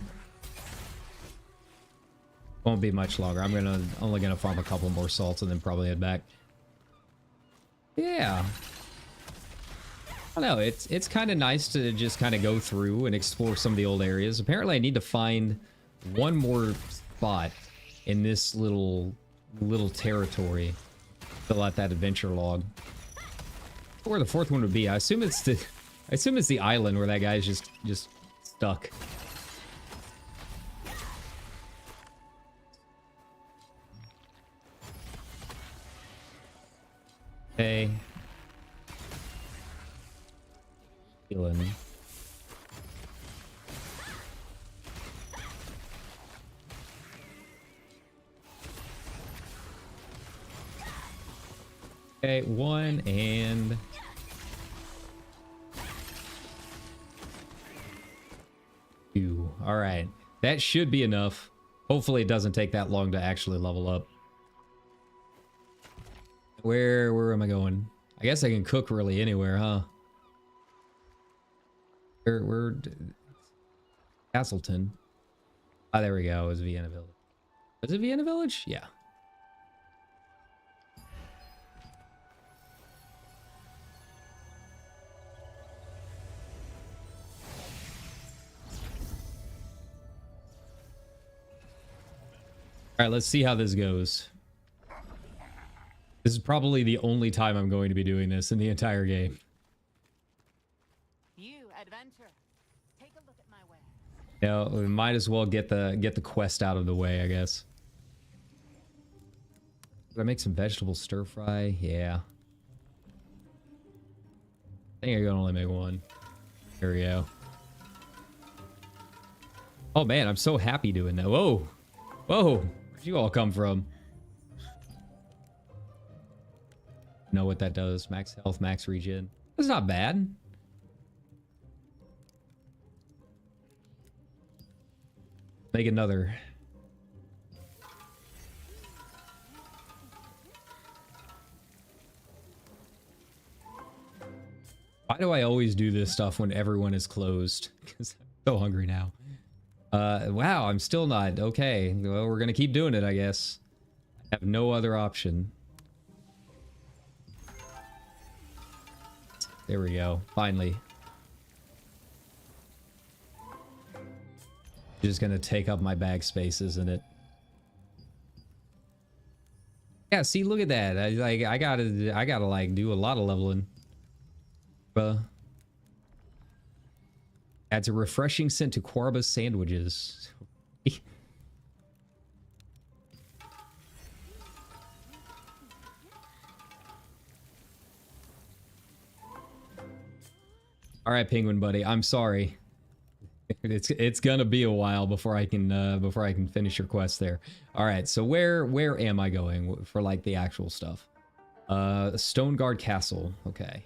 S1: Won't be much longer. I'm only gonna farm a couple more salts and then probably head back. Yeah. I don't know, it's kind of nice to just kind of go through and explore some of the old areas. Apparently I need to find one more spot in this little territory. Fill out that adventure log. Where the fourth one would be. I assume it's the island where that guy's just stuck. Hey. Healing. Okay, one and... 2. All right. That should be enough. Hopefully it doesn't take that long to actually level up. Where am I going? I guess I can cook really anywhere, huh? Where Castleton. Ah, there we go. It was Vienna Village. Was it Vienna Village? Yeah. All right, let's see how this goes. This is probably the only time I'm going to be doing this in the entire game.
S11: You adventure. Take a look at my wares.
S1: Yeah, we might as well get the quest out of the way, I guess. Did I make some vegetable stir fry? Yeah. I think I can only make one. There we go. Oh man, I'm so happy doing that. Whoa. Whoa. Where'd you all come from? Know what that does. Max health, max regen. That's not bad. Make another. Why do I always do this stuff when everyone is closed? Because I'm so hungry now. Wow, I'm still not. Okay, well, we're gonna keep doing it, I guess. I have no other option. There we go. Finally. Just gonna take up my bag space, isn't it? Yeah, see, look at that. I gotta like do a lot of leveling. Adds a refreshing scent to Quarba's sandwiches. All right, Penguin buddy, I'm sorry. It's gonna be a while before I can finish your quest there. All right, so where am I going for like the actual stuff? Stoneguard Castle. Okay.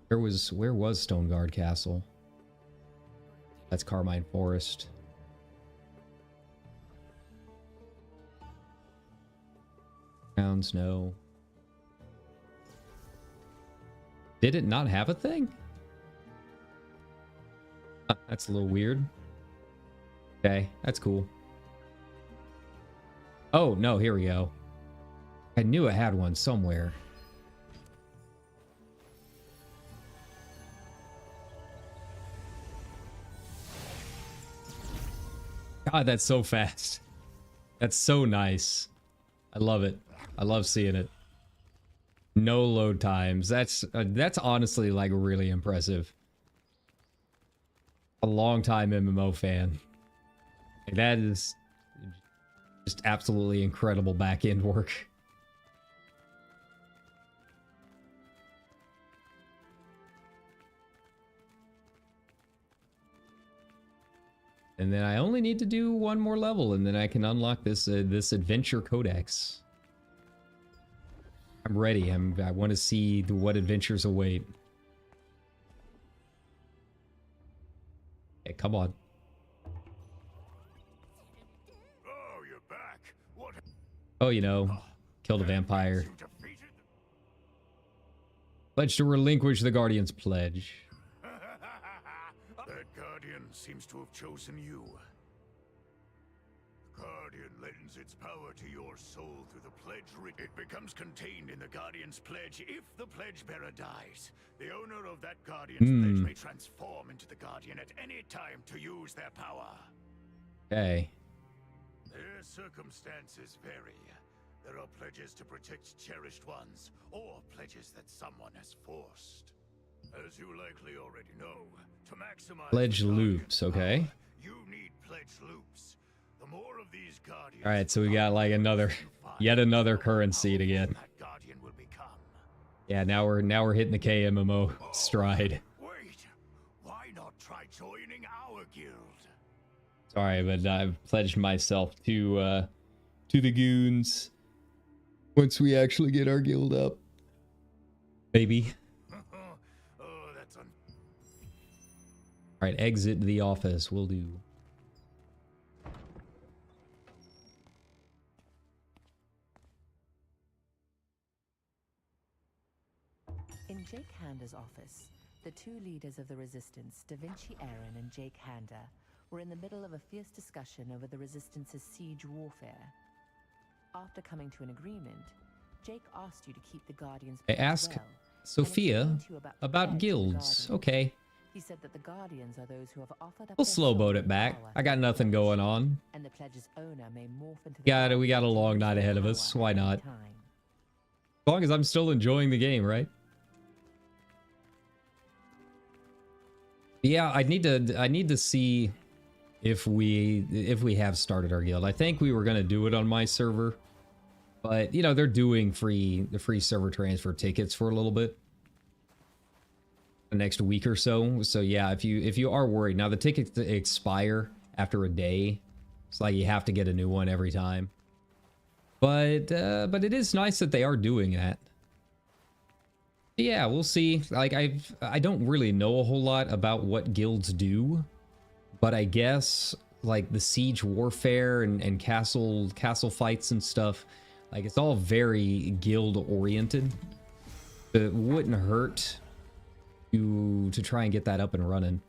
S1: Where was Stoneguard Castle? That's Carmine Forest. Grounds, no. Did it not have a thing? That's a little weird. Okay, that's cool. Oh, no, here we go. I knew I had one somewhere. God, that's so fast. That's so nice. I love it. I love seeing it. No load times. That's honestly like really impressive. A long-time MMO fan. Like, that is just absolutely incredible back-end work. And then I only need to do one more level, and then I can unlock this this adventure codex. I'm ready. I want to see what adventures await. Hey, come on.
S3: Oh, you're back. What?
S1: Oh, you know, killed a vampire. Pledge to relinquish the Guardian's pledge.
S3: That Guardian seems to have chosen you. The Guardian lends its power to your soul through the pledge. It becomes contained in the Guardian's pledge if the pledge bearer dies. The owner of that Guardian's pledge may transform into the Guardian at any time to use their power.
S1: Okay.
S3: Their circumstances vary. There are pledges to protect cherished ones, or pledges that someone has forced. As you likely already know, to maximize
S1: Pledge loops, okay.
S3: you need pledge loops. The more of these Guardians.
S1: All right, so we got like yet another currency to get. Yeah, now we're hitting the KMMO stride.
S3: Wait, why not try joining our guild?
S1: Sorry, but I've pledged myself to the goons once we actually get our guild up. Baby. All right, exit the office. Will do.
S5: In Jake Handa's office, the two leaders of the resistance, Da Vinci Aaron and Jake Handa, were in the middle of a fierce discussion over the resistance's siege warfare. After coming to an agreement, Jake asked you to keep the Guardians
S1: I ask
S5: well,
S1: Sophia
S5: and explained to you
S1: about
S5: the
S1: guilds.
S5: Guardians.
S1: Okay.
S5: He said that the Guardians are those who have offered up
S1: We'll
S5: their
S1: slow boat
S5: soul
S1: it back.
S5: power
S1: I got
S5: to
S1: nothing
S5: the
S1: going
S5: pledge,
S1: on.
S5: and the pledge's owner may morph into the
S1: We got a
S5: Guardian
S1: long
S5: to
S1: night
S5: use
S1: ahead of
S5: their
S1: us.
S5: power
S1: Why
S5: at any
S1: not?
S5: time.
S1: As long as I'm still enjoying the game, right? Yeah, I need to see if we have started our guild. I think we were gonna do it on my server, but you know they're doing the free server transfer tickets for a little bit, the next week or so. So yeah, if you are worried, now the tickets expire after a day. It's like you have to get a new one every time. But it is nice that they are doing that. Yeah, we'll see. Like I don't really know a whole lot about what guilds do, but I guess like the siege warfare and castle fights and stuff, like it's all very guild oriented. It wouldn't hurt to try and get that up and running.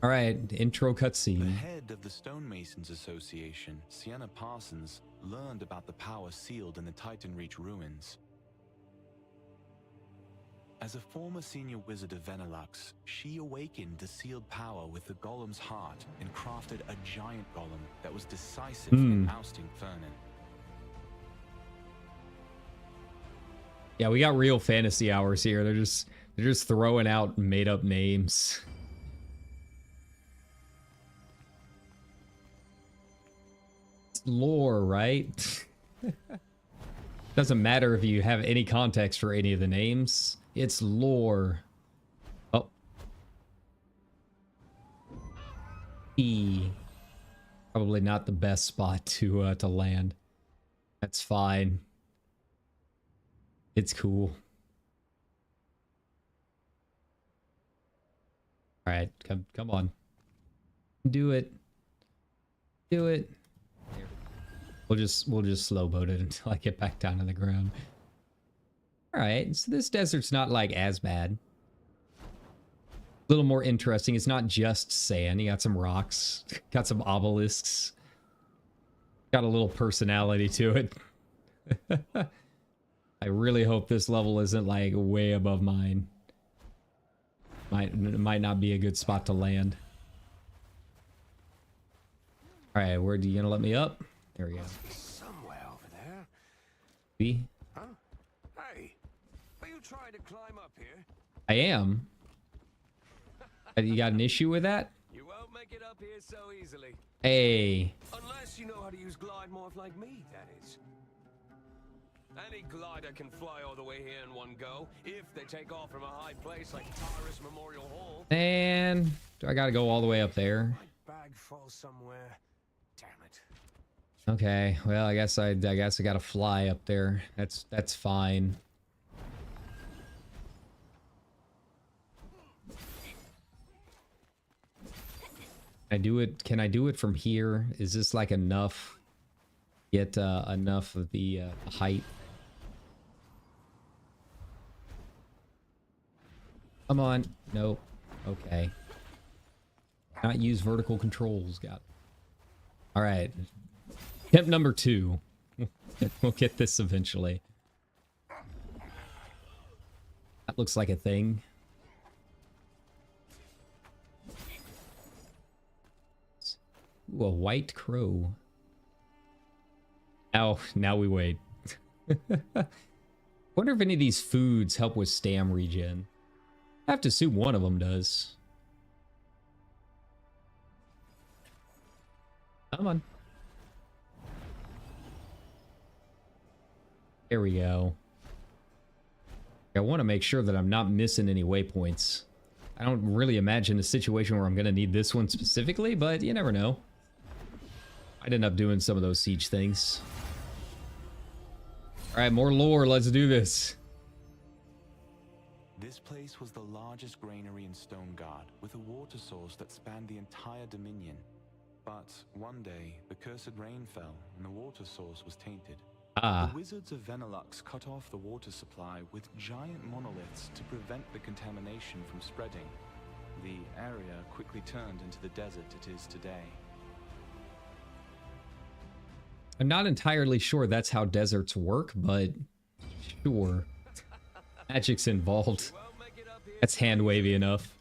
S1: All right, intro
S10: The
S1: cutscene.
S10: head of the Stonemasons Association, Sienna Parsons, learned about the power sealed in the Titan Reach ruins. As a former senior wizard of Venelux, she awakened the sealed power with the golem's heart and crafted a giant golem that was decisive in ousting Fernan.
S1: Yeah, we got real fantasy hours here. They're just throwing out made up names. It's lore, right? Doesn't matter if you have any context for any of the names. It's lore. Oh. E. Probably not the best spot to land. That's fine. It's cool. All right, come on. Do it. Do it. We'll just slow boat it until I get back down to the ground. All right, so this desert's not like as bad. A little more interesting. It's not just sand. You got some rocks, got some obelisks, got a little personality to it. I really hope this level isn't like way above mine. Might not be a good spot to land. All right, where are you gonna let me up? There we go.
S3: Somewhere over there.
S1: B.
S3: Huh? Hey, are you trying to climb up here?
S1: I am. You got an issue with that?
S3: You won't make it up here so easily.
S1: Hey.
S3: Unless you know how to use glide morph like me, that is. Any glider can fly all the way here in one go, if they take off from a high place like Tyrus Memorial Hall.
S1: And do I gotta go all the way up there?
S3: My bag falls somewhere. Damn it.
S1: Okay, well I guess I gotta fly up there. That's fine. Can I do it from here? Is this like enough? Get enough of the height? Come on. Nope. Okay. Not use vertical controls. Got it. All right. Attempt number 2. We'll get this eventually. That looks like a thing. Ooh, a white crow. Now we wait. Wonder if any of these foods help with stam regen. I have to assume one of them does. Come on. There we go. I want to make sure that I'm not missing any waypoints. I don't really imagine a situation where I'm going to need this one specifically, but you never know. I'd end up doing some of those siege things. All right, more lore. Let's do this.
S10: This place was the largest granary in Stoneguard, with a water source that spanned the entire Dominion. But one day, the cursed rain fell, and the water source was tainted.
S1: Ah.
S10: The wizards of Venelux cut off the water supply with giant monoliths to prevent the contamination from spreading. The area quickly turned into the desert it is today.
S1: I'm not entirely sure that's how deserts work, but sure. Magic's involved. That's hand wavy enough.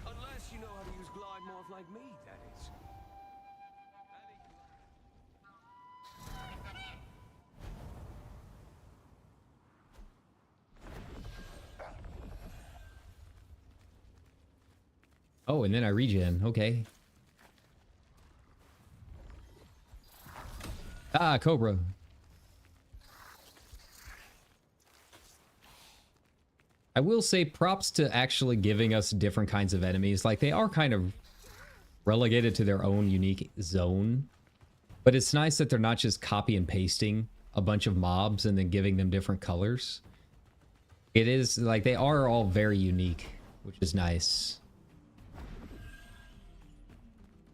S3: Unless you know how to use glide morph like me, that is.
S1: Oh, and then I regen. Okay. Ah, Cobra. I will say props to actually giving us different kinds of enemies. Like, they are kind of relegated to their own unique zone. But it's nice that they're not just copy and pasting a bunch of mobs and then giving them different colors. It is, like, they are all very unique, which is nice.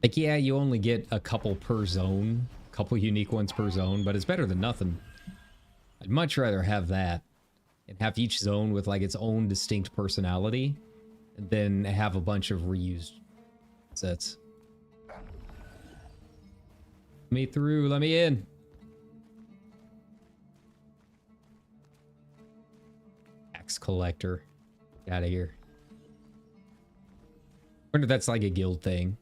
S1: Like, yeah, you only get a couple per zone. A couple unique ones per zone, but it's better than nothing. I'd much rather have that. And have each zone with like its own distinct personality, and then have a bunch of reused sets. Let me through, let me in. Tax collector. Get out of here. Wonder if that's like a guild thing.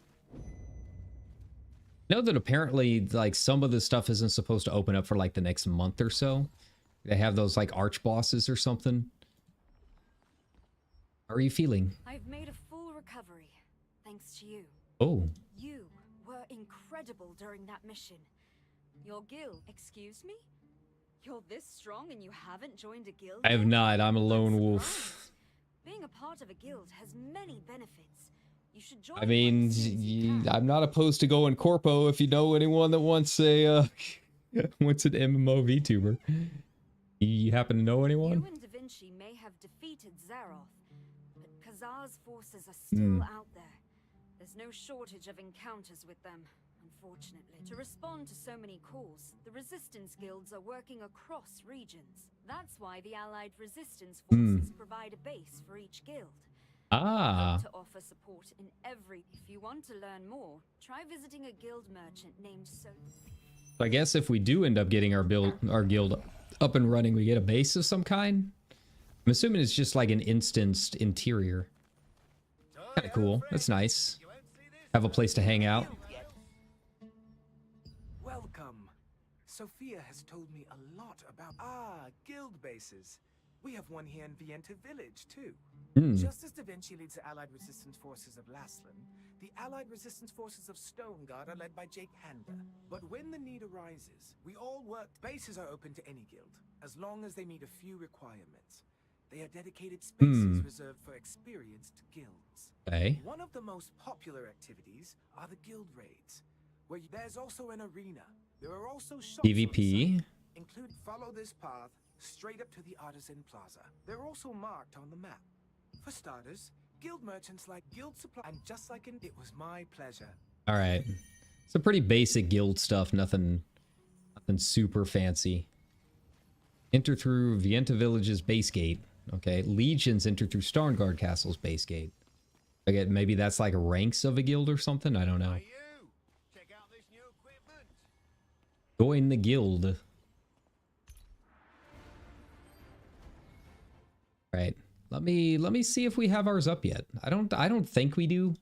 S1: Know that apparently like some of the stuff isn't supposed to open up for like the next month or so. They have those like arch bosses or something. How are you feeling?
S8: I've made a full recovery, thanks to you.
S1: Oh.
S8: You were incredible during that mission. Your guild, excuse me? You're this strong and you haven't joined a guild?
S1: I have not. I'm a lone wolf.
S8: Being a part of a guild has many benefits. You should join.
S1: I mean, I'm not opposed to going corpo if you know anyone that wants a wants an MMO VTuber. You happen to know anyone?
S8: You and Da Vinci may have defeated Zaroth, but Khazar's forces are still out there. There's no shortage of encounters with them, unfortunately. To respond to so many calls, the resistance guilds are working across regions. That's why the allied resistance forces provide a base for each guild.
S1: Ah.
S8: To offer support in every. If you want to learn more, try visiting a guild merchant named So.
S1: I guess if we do end up getting our guild up and running, we get a base of some kind. I'm assuming it's just like an instanced interior. Kind of cool. That's nice. Have a place to hang out.
S7: Welcome. Sophia has told me a lot about guild bases. We have one here in Vienta Village too. Just as Da Vinci leads the Allied Resistance Forces of Laslan, the Allied Resistance Forces of Stoneguard are led by Jake Handa. But when the need arises, we all work. Bases are open to any guild, as long as they meet a few requirements. They are dedicated spaces reserved for experienced guilds.
S1: Okay.
S7: One of the most popular activities are the guild raids, where there's also an arena. There are also shops
S1: PvP.
S7: Include follow this path straight up to the Artisan Plaza. They're also marked on the map. For starters, guild merchants like guild supply, and just like it was my pleasure.
S1: All right. Some pretty basic guild stuff, nothing super fancy. Enter through Vienta Village's base gate. Okay, legions enter through Starnguard Castle's base gate. Again, maybe that's like ranks of a guild or something. I don't know.
S3: Check out this new equipment.
S1: Join the guild. Right. Let me see if we have ours up yet. I don't think we do.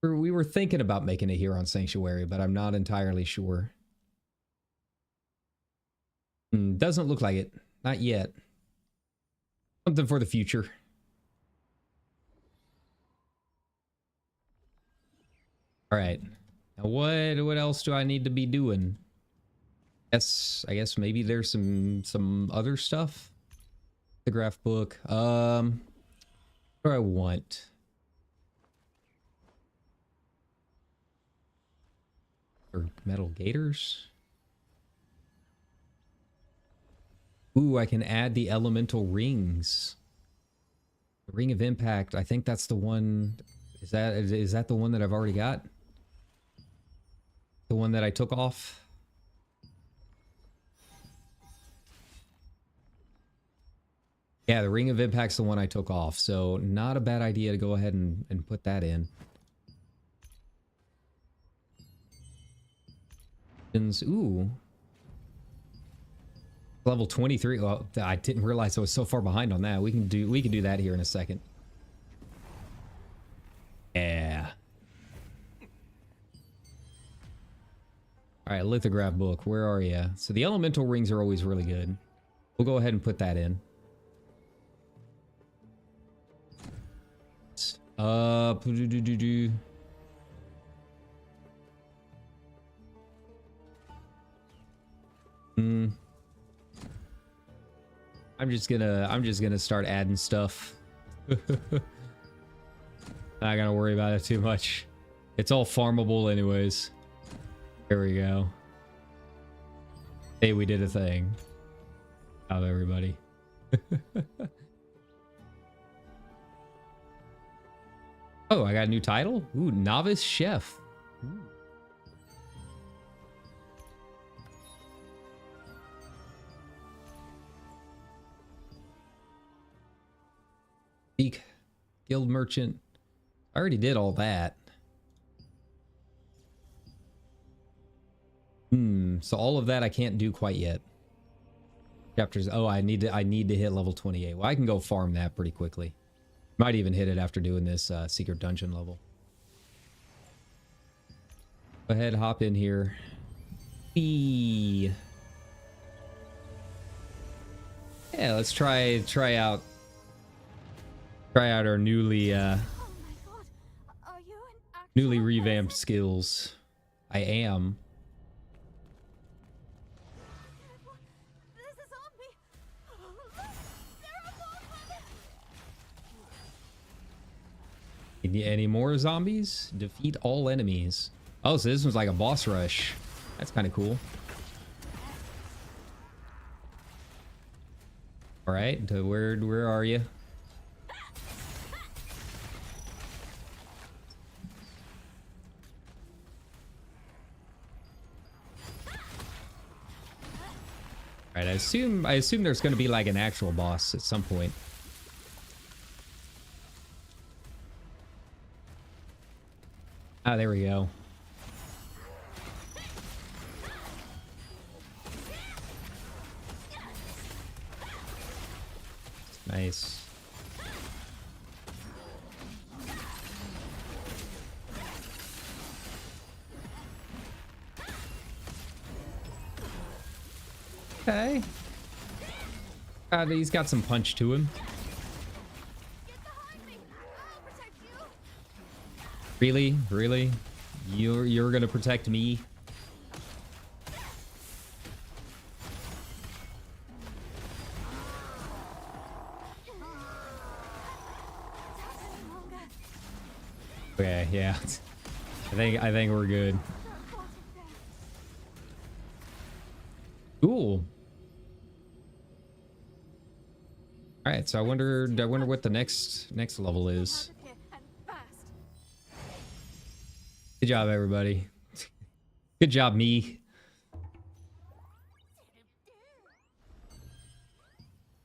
S1: We were thinking about making it here on Sanctuary, but I'm not entirely sure. Doesn't look like it. Not yet. Something for the future. All right. Now what else do I need to be doing? I guess maybe there's some other stuff. The graph book. What do I want? Or metal gators? Ooh, I can add the elemental rings. The Ring of Impact. I think that's the one. Is that the one that I've already got? The one that I took off? Yeah, the Ring of Impact's the one I took off, so not a bad idea to go ahead and put that in. Ooh. Level 23. Well, I didn't realize I was so far behind on that. We can do that here in a second. Yeah. All right, lithograph book. Where are you? So the elemental rings are always really good. We'll go ahead and put that in. I'm just gonna start adding stuff. Not gonna worry about it too much. It's all farmable anyways. There we go. Hey, we did a thing. Out of everybody. Oh, I got a new title? Ooh, Novice Chef. Ooh. Peak. Guild Merchant. I already did all that. So all of that I can't do quite yet. Chapters. Oh, I need to hit level 28. Well, I can go farm that pretty quickly. Might even hit it after doing this secret dungeon level. Go ahead, hop in here. Yeah, let's try out our newly revamped skills. I am. Any more zombies? Defeat all enemies. Oh, so this one's like a boss rush. That's kind of cool. All right, where are you? All right, I assume there's going to be like an actual boss at some point. Ah, there we go. Nice. Okay. He's got some punch to him. Really? Really? You're gonna protect me? Okay, yeah. I think we're good. Cool. All right, so I wonder what the next level is. Good job, everybody. Good job, me.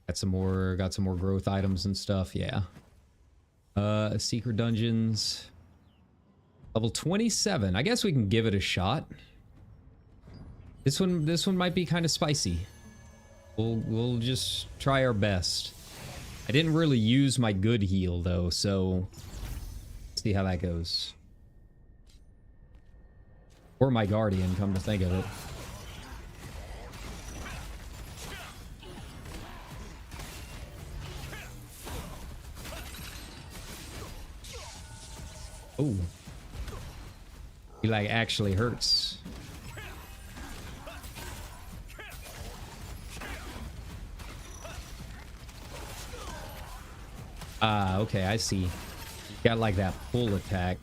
S1: Got some more growth items and stuff. Yeah. Secret dungeons. Level 27. I guess we can give it a shot. This one might be kind of spicy. We'll just try our best. I didn't really use my good heal though, so let's see how that goes. Or my guardian, come to think of it. Oh. He like actually hurts. Ah, okay, I see. Got like that pull attack.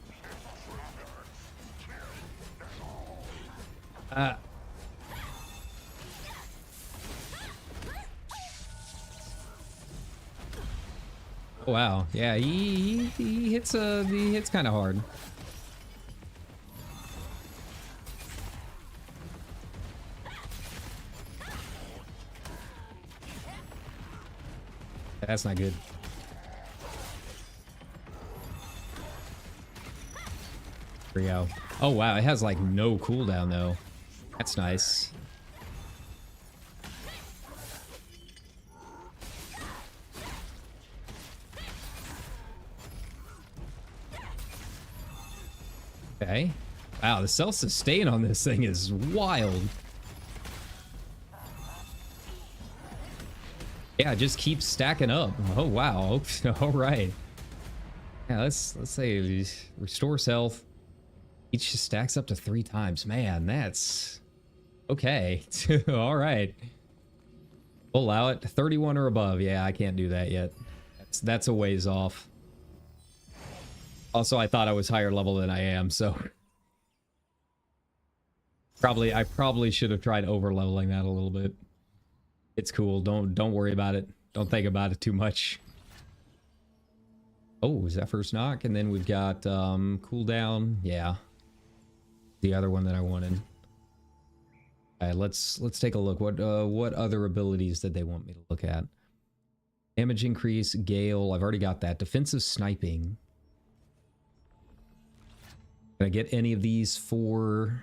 S1: Wow. Yeah, he hits kind of hard. That's not good. There we go. Oh wow, it has like no cooldown though. That's nice. Okay. Wow, the self-sustain on this thing is wild. Yeah, it just keeps stacking up. Oh wow. All right. Yeah, let's say restores health. Each stacks up to 3 times. Man, that's okay. All right. We'll allow it. 31 or above. Yeah, I can't do that yet. That's a ways off. Also, I thought I was higher level than I am, so I probably should have tried over leveling that a little bit. It's cool. Don't worry about it. Don't think about it too much. Oh, is that first knock? And then we've got cooldown. Yeah. The other one that I wanted. All right, let's take a look. What other abilities did they want me to look at? Damage increase, Gale. I've already got that. Defensive sniping. Can I get any of these for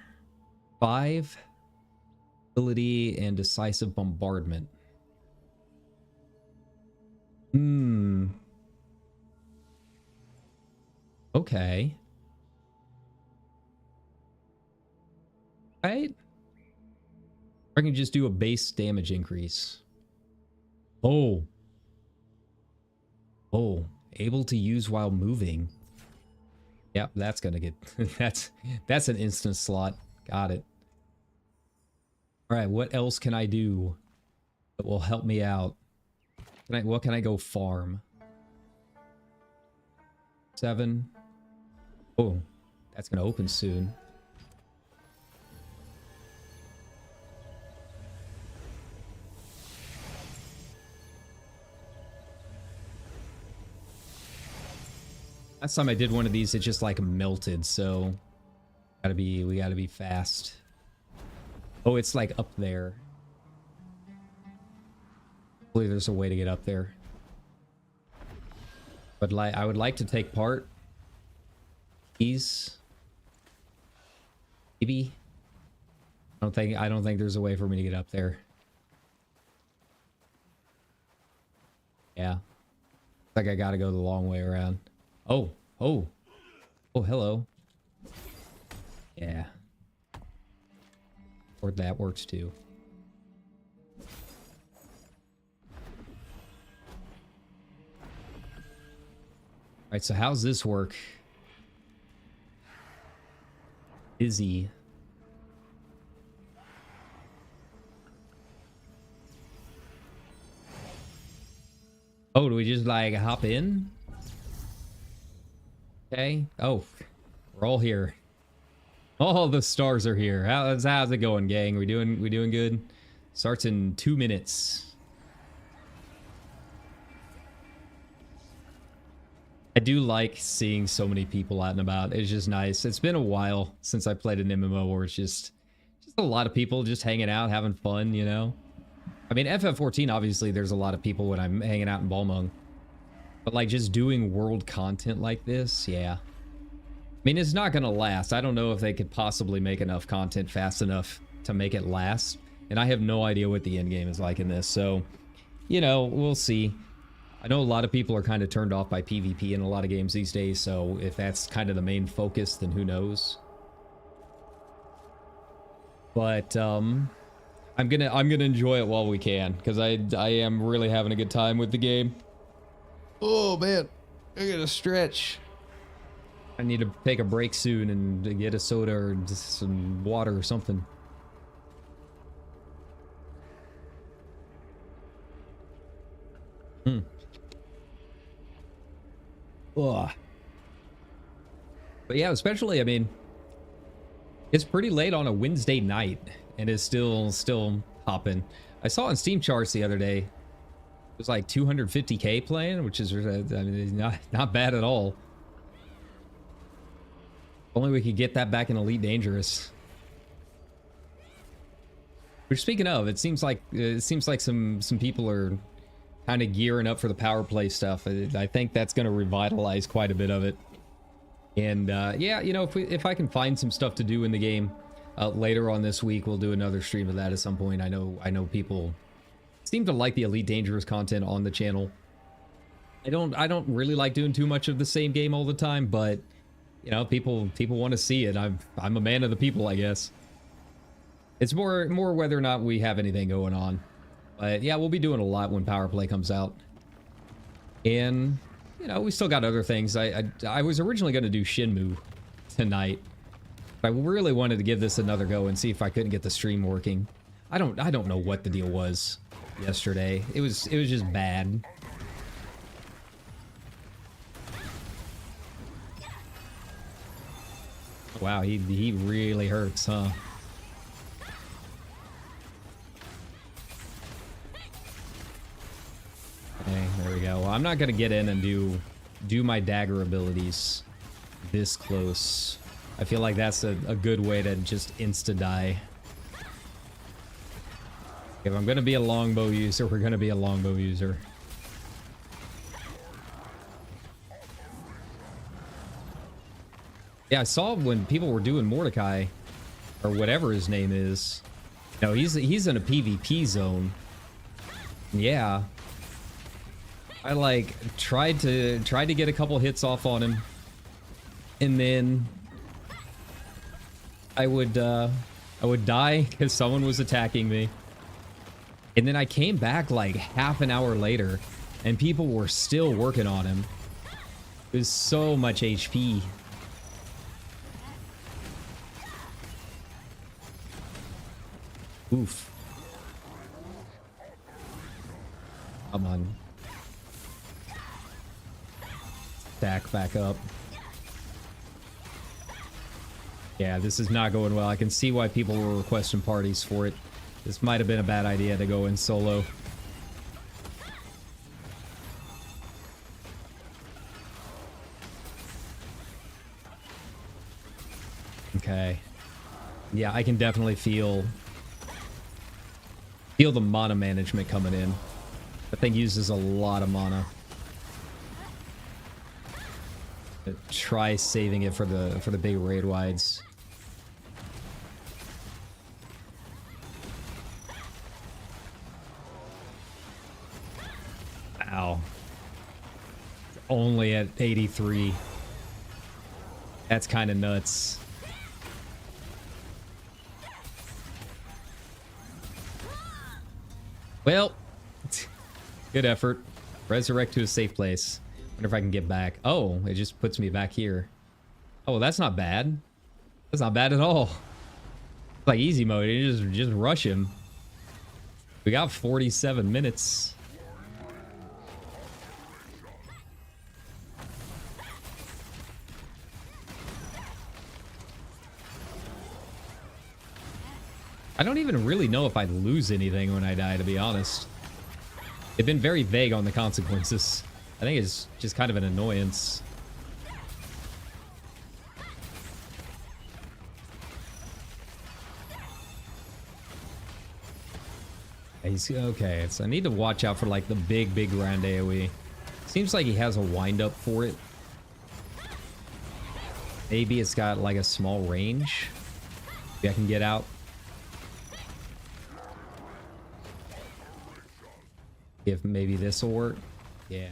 S1: 5? Ability and decisive bombardment. Okay. Right? I can just do a base damage increase. Oh. Oh, able to use while moving. Yep, that's gonna get that's an instant slot. Got it. All right, what else can I do that will help me out? What can I go farm? 7. Oh, that's gonna open soon. Last time I did one of these, it just like melted, so we gotta be fast. Oh, it's like up there. Hopefully there's a way to get up there. But I would like to take part. These. Maybe. I don't think there's a way for me to get up there. Yeah. Looks like I gotta go the long way around. Oh, hello. Yeah. Or that works too. Alright, so how's this work? Busy. Oh, do we just like hop in? Okay. Oh, we're all here. All the stars are here. How's it going, gang? We doing good? Starts in 2 minutes. I do like seeing so many people out and about. It's just nice. It's been a while since I played an MMO where it's just a lot of people just hanging out, having fun, you know? I mean, FF14, obviously, there's a lot of people when I'm hanging out in Balmung. But, like, just doing world content like this, yeah. I mean, it's not gonna last. I don't know if they could possibly make enough content fast enough to make it last. And I have no idea what the end game is like in this, so, you know, we'll see. I know a lot of people are kind of turned off by PvP in a lot of games these days, so if that's kind of the main focus, then who knows? But, I'm gonna enjoy it while we can, because I am really having a good time with the game. Oh man, I gotta stretch. I need to take a break soon and get a soda or just some water or something. Ugh. But yeah, especially, I mean, it's pretty late on a Wednesday night and it's still hopping. I saw on Steam charts the other day, was like 250k playing, which is, I mean, not bad at all. If only we could get that back in Elite Dangerous. Which, speaking of, it seems like some people are kind of gearing up for the power play stuff. I think that's going to revitalize quite a bit of it. And yeah, you know, if I can find some stuff to do in the game later on this week, we'll do another stream of that at some point. I know people seem to like the Elite Dangerous content on the channel. I don't really like doing too much of the same game all the time, but you know, people want to see it. I'm a man of the people, I guess. It's more whether or not we have anything going on. But yeah, we'll be doing a lot when Power Play comes out. And you know, we still got other things. I was originally going to do Shenmue tonight. But I really wanted to give this another go and see if I couldn't get the stream working. I don't know what the deal was yesterday. It was just bad. Wow, he really hurts, huh? Okay, there we go. Well, I'm not gonna get in and do my dagger abilities this close. I feel like that's a good way to just insta-die. If I'm gonna be a longbow user, we're gonna be a longbow user. Yeah, I saw when people were doing Mordecai, or whatever his name is. No, he's in a PvP zone. Yeah. I like tried to get a couple hits off on him, and then I would die because someone was attacking me, and then I came back like half an hour later, and people were still working on him. There's so much HP. Oof. Come on. Stack back up. Yeah, this is not going well. I can see why people were requesting parties for it. This might have been a bad idea to go in solo. Okay. Yeah, I can definitely feel the mana management coming in. That thing uses a lot of mana. Try saving it for the big raid wides. Ow. Only at 83. That's kind of nuts. Well, good effort. Resurrect to a safe place. Wonder if I can get back. Oh, it just puts me back here. Oh, that's not bad. That's not bad at all. It's like easy mode. You just rush him. We got 47 minutes. I don't even really know if I'd lose anything when I die, to be honest. They've been very vague on the consequences. I think it's just kind of an annoyance. He's okay. So I need to watch out for like the big grand AoE. Seems like he has a wind up for it. Maybe it's got like a small range. Maybe I can get out. If maybe this will work. Yeah.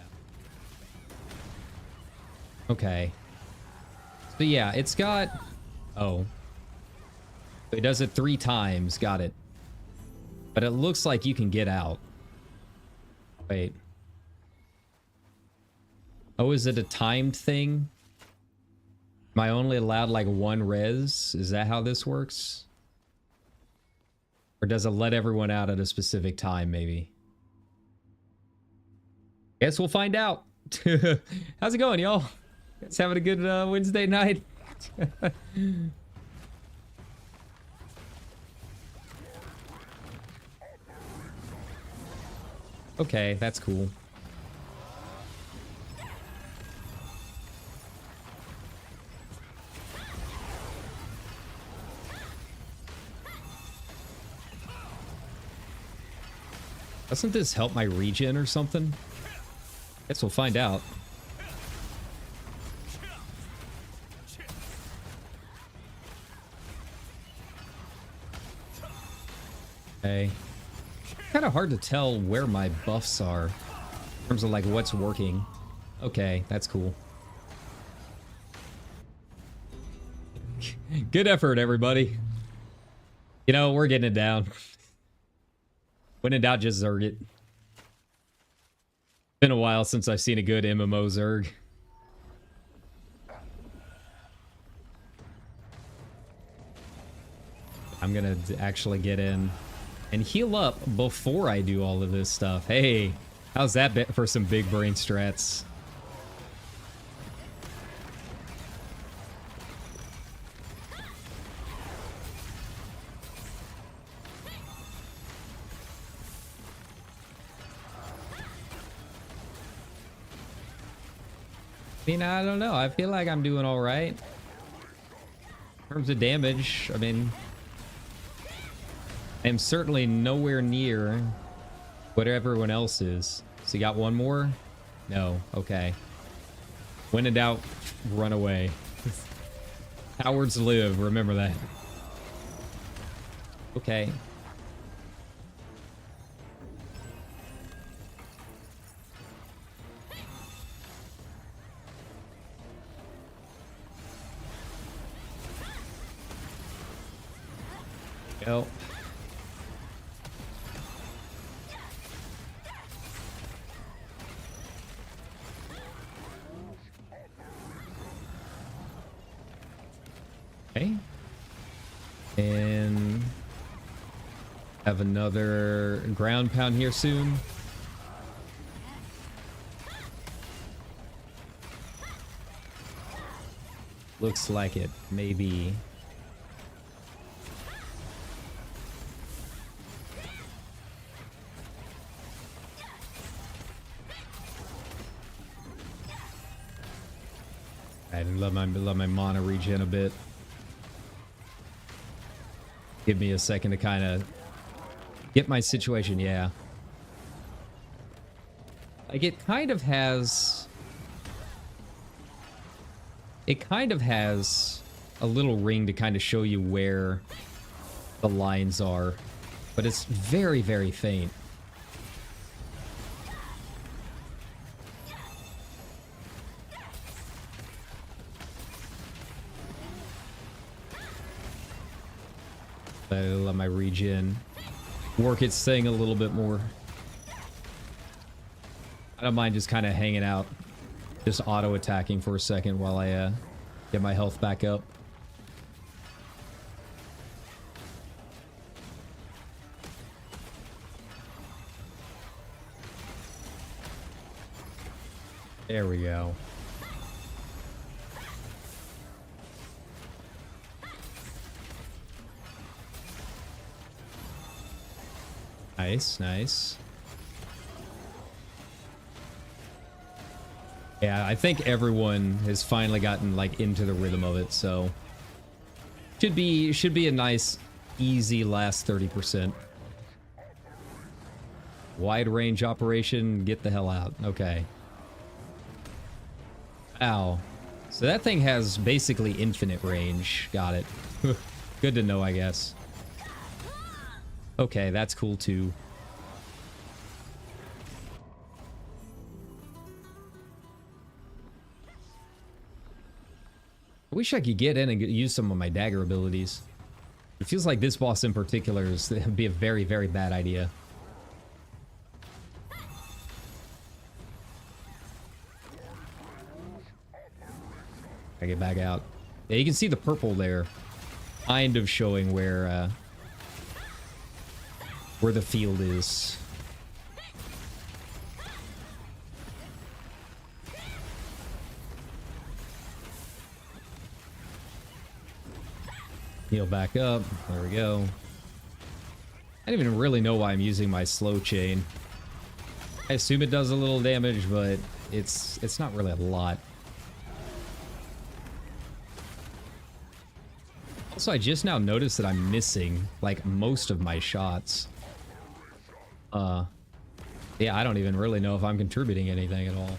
S1: Okay. So yeah, it's got... Oh. It does it 3 times. Got it. But it looks like you can get out. Wait. Oh, is it a timed thing? Am I only allowed like 1 res? Is that how this works? Or does it let everyone out at a specific time, maybe? Guess we'll find out. How's it going, y'all? Guys having a good Wednesday night? Okay, that's cool. Doesn't this help my regen or something? Guess we'll find out. Okay. Kind of hard to tell where my buffs are in terms of like what's working. Okay, that's cool. Good effort, everybody. You know, we're getting it down. When in doubt, just Zerg it. Been a while since I've seen a good MMO Zerg. I'm gonna actually get in and heal up before I do all of this stuff. Hey, how's that bit for some big brain strats? I mean, I don't know. I feel like I'm doing all right. In terms of damage, I mean, I'm certainly nowhere near what everyone else is. So you got one more? No. Okay. When in doubt, run away. Cowards live. Remember that. Okay. Go. Okay. And have another ground pound here soon. Looks like it, maybe. I let my mana regen a bit. Give me a second to kind of get my situation. Yeah, like it kind of has a little ring to kind of show you where the lines are, but it's very, very faint. I let my regen work its thing a little bit more. I don't mind just kind of hanging out, just auto attacking for a second while I get my health back up. There we go. Nice, nice. Yeah, I think everyone has finally gotten like into the rhythm of it, so should be a nice, easy last 30%. Wide range operation, get the hell out. Okay. Ow. So that thing has basically infinite range. Got it. Good to know, I guess. Okay, that's cool too. I wish I could get in and use some of my dagger abilities. It feels like this boss in particular would be a very, very bad idea. I get back out. Yeah, you can see the purple there, kind of showing where the field is. Heal back up. There we go. I don't even really know why I'm using my slow chain. I assume it does a little damage, but it's not really a lot. Also, I just now noticed that I'm missing like most of my shots. Yeah, I don't even really know if I'm contributing anything at all.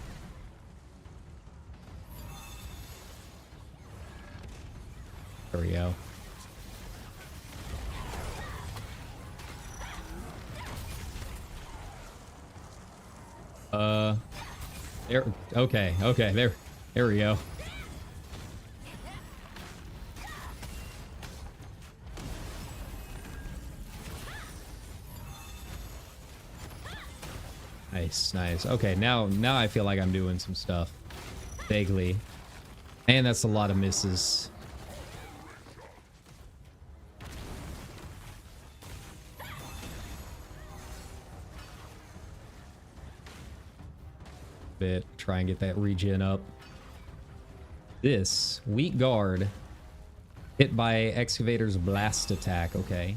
S1: There we go. There. Okay. There we go. Nice. Okay, now I feel like I'm doing some stuff. Vaguely. And that's a lot of misses. Bit. Try and get that regen up. This. Weak guard. Hit by excavator's blast attack. Okay.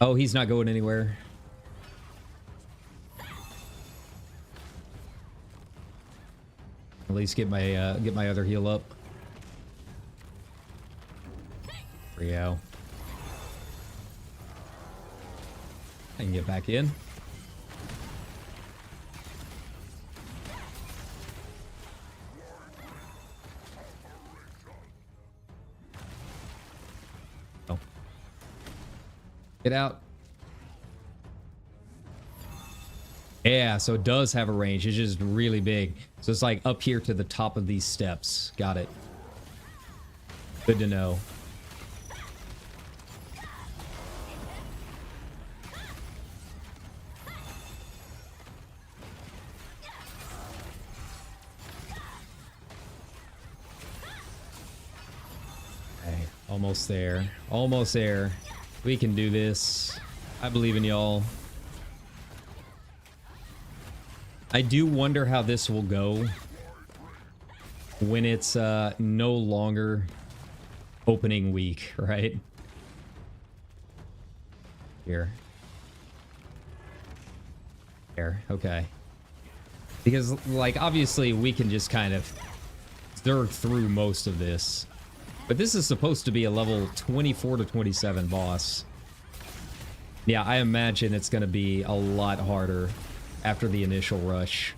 S1: Oh, he's not going anywhere. At least get my other heal up. There we go. I can get back in. Oh. Get out. Yeah, so it does have a range. It's just really big. So it's like up here to the top of these steps. Got it. Good to know. Okay, almost there. Almost there. We can do this. I believe in y'all. I do wonder how this will go when it's no longer opening week, right? Here. There, okay. Because, like, obviously we can just kind of zerg through most of this. But this is supposed to be a level 24 to 27 boss. Yeah, I imagine it's going to be a lot harder after the initial rush.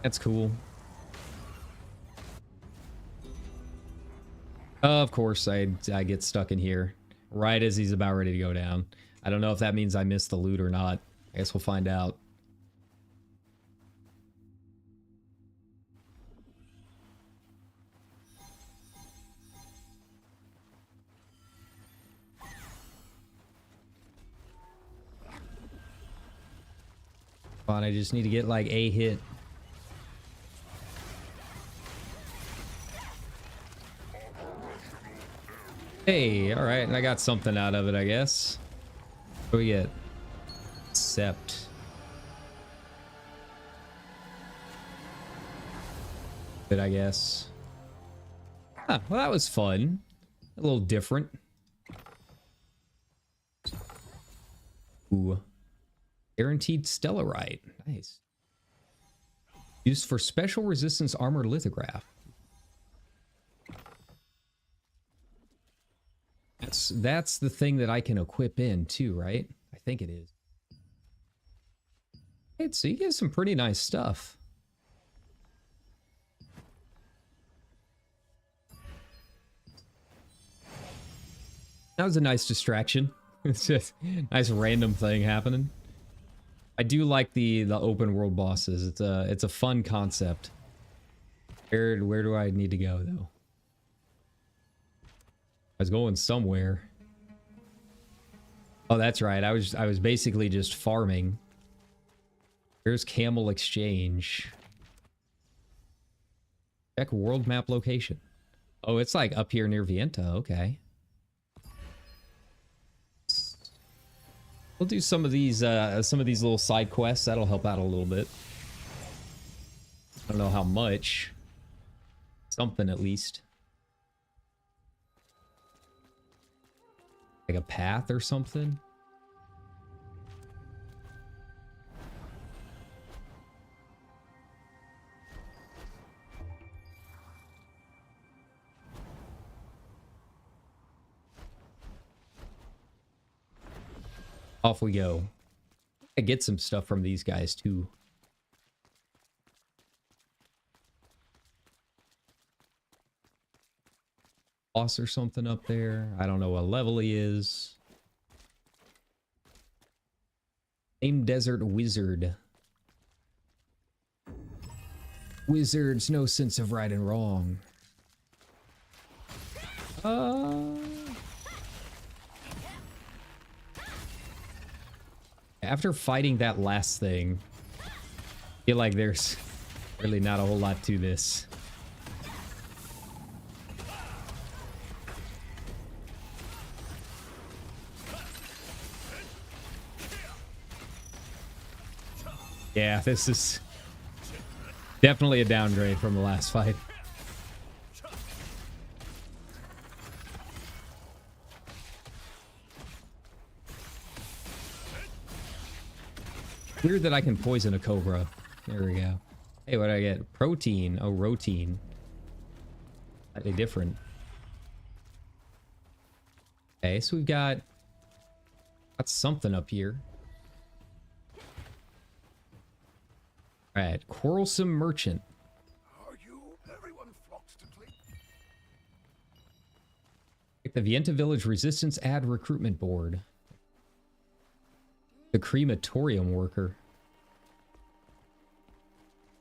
S1: That's cool. Of course, I get stuck in here right as he's about ready to go down. I don't know if that means I missed the loot or not. I guess we'll find out. Fine, I just need to get like a hit. Hey, all right, I got something out of it, I guess. What do we get? Sept. Good, I guess. Huh, well, that was fun. A little different. Ooh. Guaranteed Stellarite. Nice. Used for special resistance armor lithograph. That's the thing that I can equip in too, right? I think it is. Hey, so you get some pretty nice stuff. That was a nice distraction. It's just a nice random thing happening. I do like the open world bosses. It's a fun concept. Where do I need to go though? I was going somewhere. Oh, that's right. I was basically just farming. Here's Camel Exchange. Check world map location. Oh, it's like up here near Vienta. Okay. We'll do some of these little side quests. That'll help out a little bit. I don't know how much. Something at least. Like a path or something? Off we go. I get some stuff from these guys too. Boss or something up there. I don't know what level he is. Name Desert Wizard. Wizards, no sense of right and wrong. After fighting that last thing, I feel like there's really not a whole lot to this. Yeah, this is definitely a downgrade from the last fight. Weird that I can poison a cobra. There we go. Hey, what do I get? Protein. Oh, routine. Slightly different. Okay, so we've got something up here. Alright, Quarrelsome Merchant.
S3: Are you? Everyone flocks to clean.
S1: The Vienta Village Resistance Ad Recruitment Board. The crematorium worker.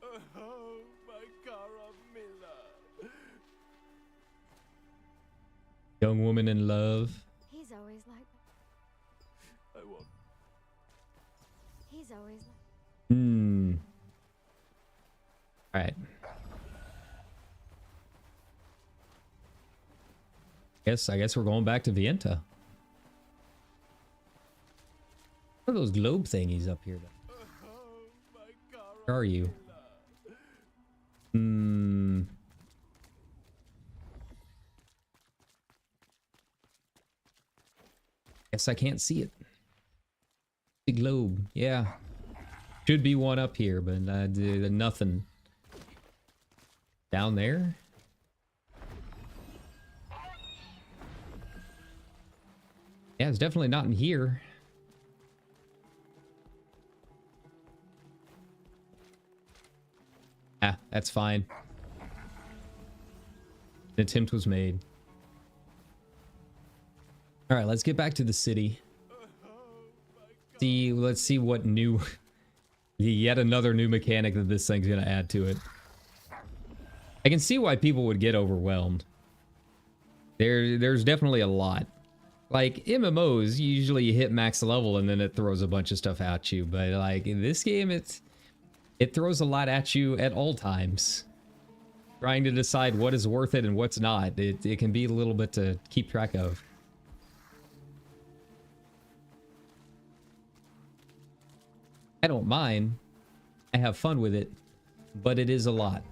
S3: Oh, my Caramilla.
S1: Young woman in love.
S8: He's always like that.
S3: I won't.
S8: He's always like
S1: Alright. I guess we're going back to Vienta. What are those globe thingies up here? Where are you? Guess I can't see it. The globe, yeah. Should be one up here, but nothing. Down there? Yeah, it's definitely not in here. Ah, that's fine. An attempt was made. All right, let's get back to the city. Let's see what new, yet another new mechanic that this thing's gonna add to it. I can see why people would get overwhelmed. There's definitely a lot. Like MMOs, usually you hit max level and then it throws a bunch of stuff at you. But like in this game, it throws a lot at you at all times. Trying to decide what is worth it and what's not. It can be a little bit to keep track of. I don't mind. I have fun with it, but it is a lot.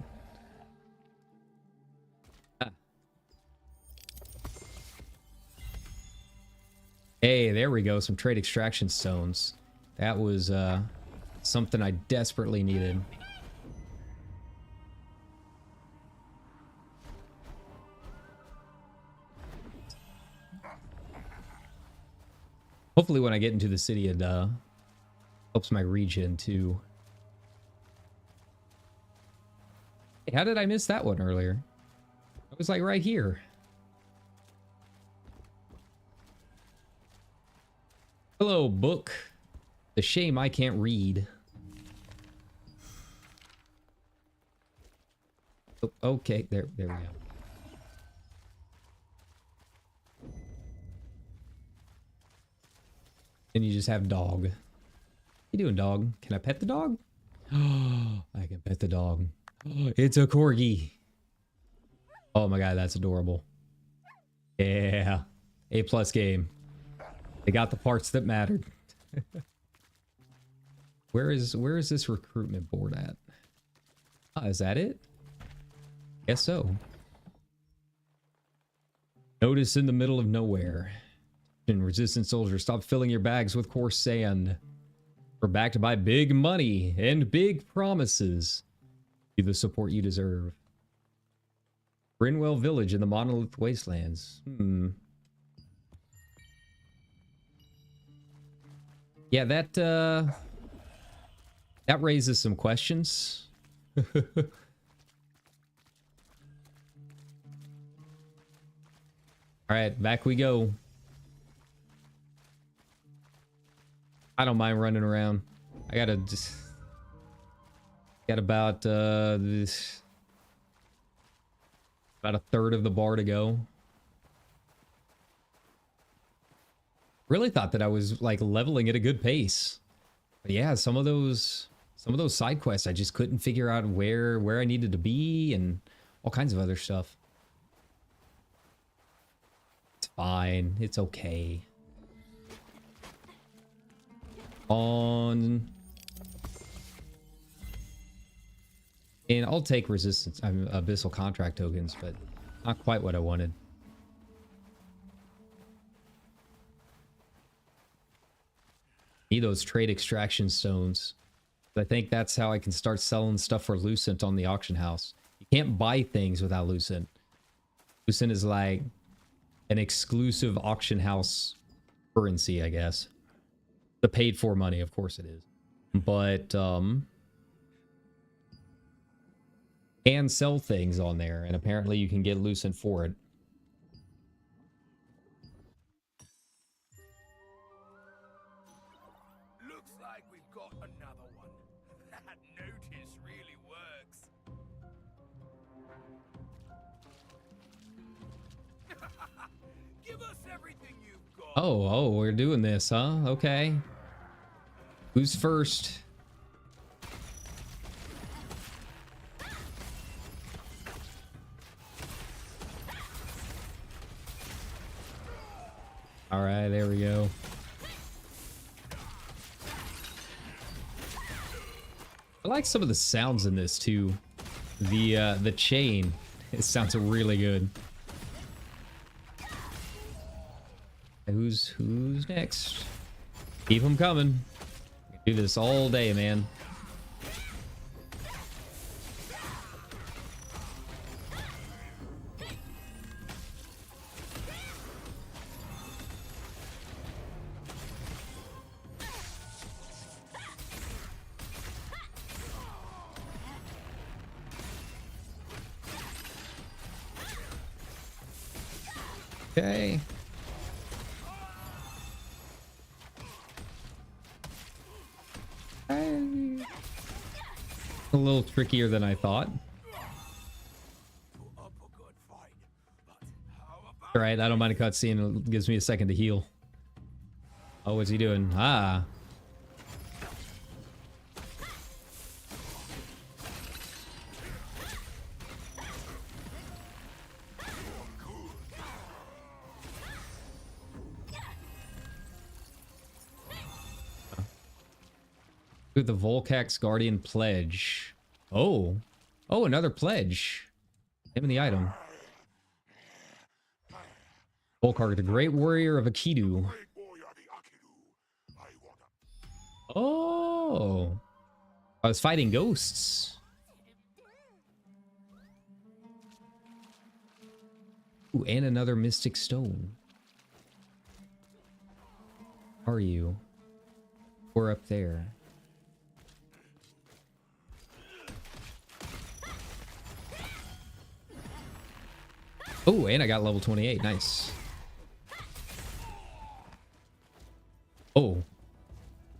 S1: Hey, there we go. Some trade extraction stones. That was something I desperately needed. Hopefully when I get into the city, it helps my region too. Hey, how did I miss that one earlier? I was like right here. Hello, book. The shame I can't read. Oh, okay, there we go. Then you just have dog. How you doing, dog? Can I pet the dog? Oh, I can pet the dog. Oh, it's a corgi. Oh my god, that's adorable. Yeah. A+ game. They got the parts that mattered. Where is this recruitment board at? Ah, is that it? Guess so. Notice in the middle of nowhere. Resistance soldiers, stop filling your bags with coarse sand. We're backed by big money and big promises. Be the support you deserve. Brinwell Village in the Monolith Wastelands. Yeah, that raises some questions. Alright, back we go. I don't mind running around. I gotta just... Got about a third of the bar to go. Really thought that I was like leveling at a good pace. But yeah, some of those side quests I just couldn't figure out where I needed to be and all kinds of other stuff. It's fine. It's okay. On. And I'll take resistance, abyssal contract tokens, but not quite what I wanted. Need those trade extraction stones. I think that's how I can start selling stuff for Lucent on the auction house. You can't buy things without Lucent. Lucent is like an exclusive auction house currency, I guess. The paid for money, of course it is. But can sell things on there, and apparently you can get Lucent for it.
S3: Looks like we've got another one. That notice really works. Give us everything you've got.
S1: Oh, we're doing this, huh? Okay. Who's first? All right, there we go. I like some of the sounds in this too. The chain, it sounds really good. Who's next? Keep them coming. Do this all day, man. Okay. A little trickier than I thought. Alright, I don't mind a cutscene. It gives me a second to heal. Oh, what's he doing? Ah. With the Volcax Guardian Pledge. Oh. Oh, another pledge. Name of the item. Volcark, the Great Warrior of Akidu. Oh. I was fighting ghosts. Ooh, and another Mystic Stone. Are you? We're up there. Oh, and I got level 28. Nice. Oh.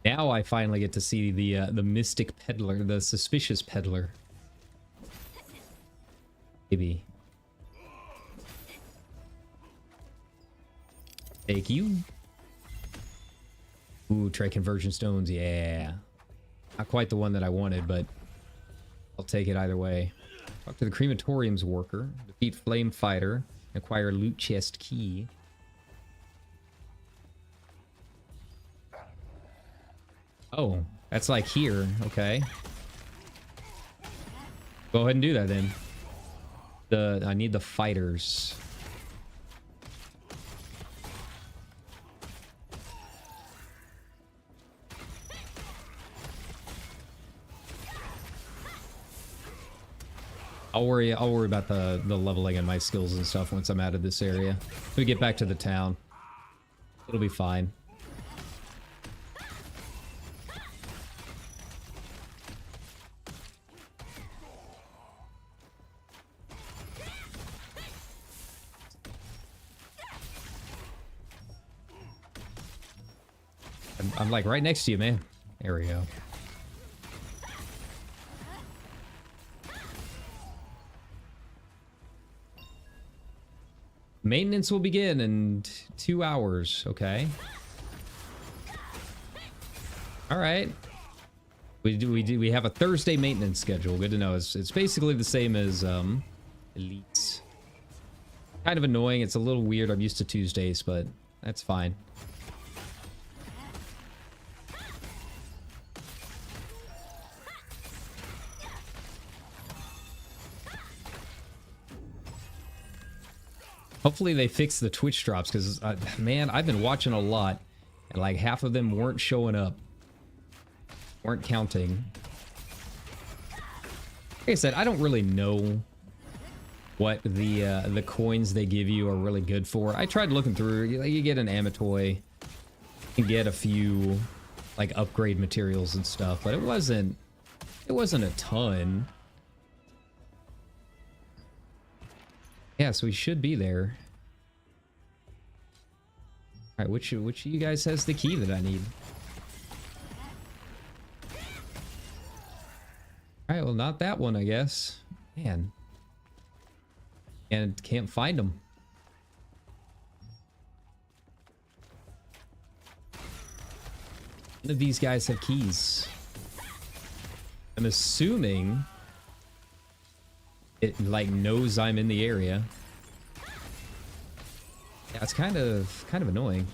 S1: Now I finally get to see the mystic peddler, the suspicious peddler. Maybe. Thank you. Ooh, trade conversion stones. Yeah. Not quite the one that I wanted, but I'll take it either way. Talk to the crematorium's worker. Defeat Flame Fighter. Acquire loot chest key. Oh, that's like here. Okay. Go ahead and do that then. I need the fighters. I'll worry about the leveling and my skills and stuff once I'm out of this area. When we get back to the town, it'll be fine. I'm like right next to you, man. There we go. Maintenance will begin in 2 hours. Okay. All right. We have a Thursday maintenance schedule. Good to know. It's basically the same as Elites. Kind of annoying. It's a little weird. I'm used to Tuesdays, but that's fine. Hopefully they fix the Twitch drops, because, man, I've been watching a lot, and like half of them weren't showing up. Weren't counting. Like I said, I don't really know what the coins they give you are really good for. I tried looking through. You get an Amatoy, you get a few like upgrade materials and stuff, but it wasn't a ton. Yeah, so we should be there. All right, which of you guys has the key that I need? All right, well, not that one, I guess. Man. And can't find them. None of these guys have keys. I'm assuming it like knows I'm in the area. Yeah, it's kind of annoying.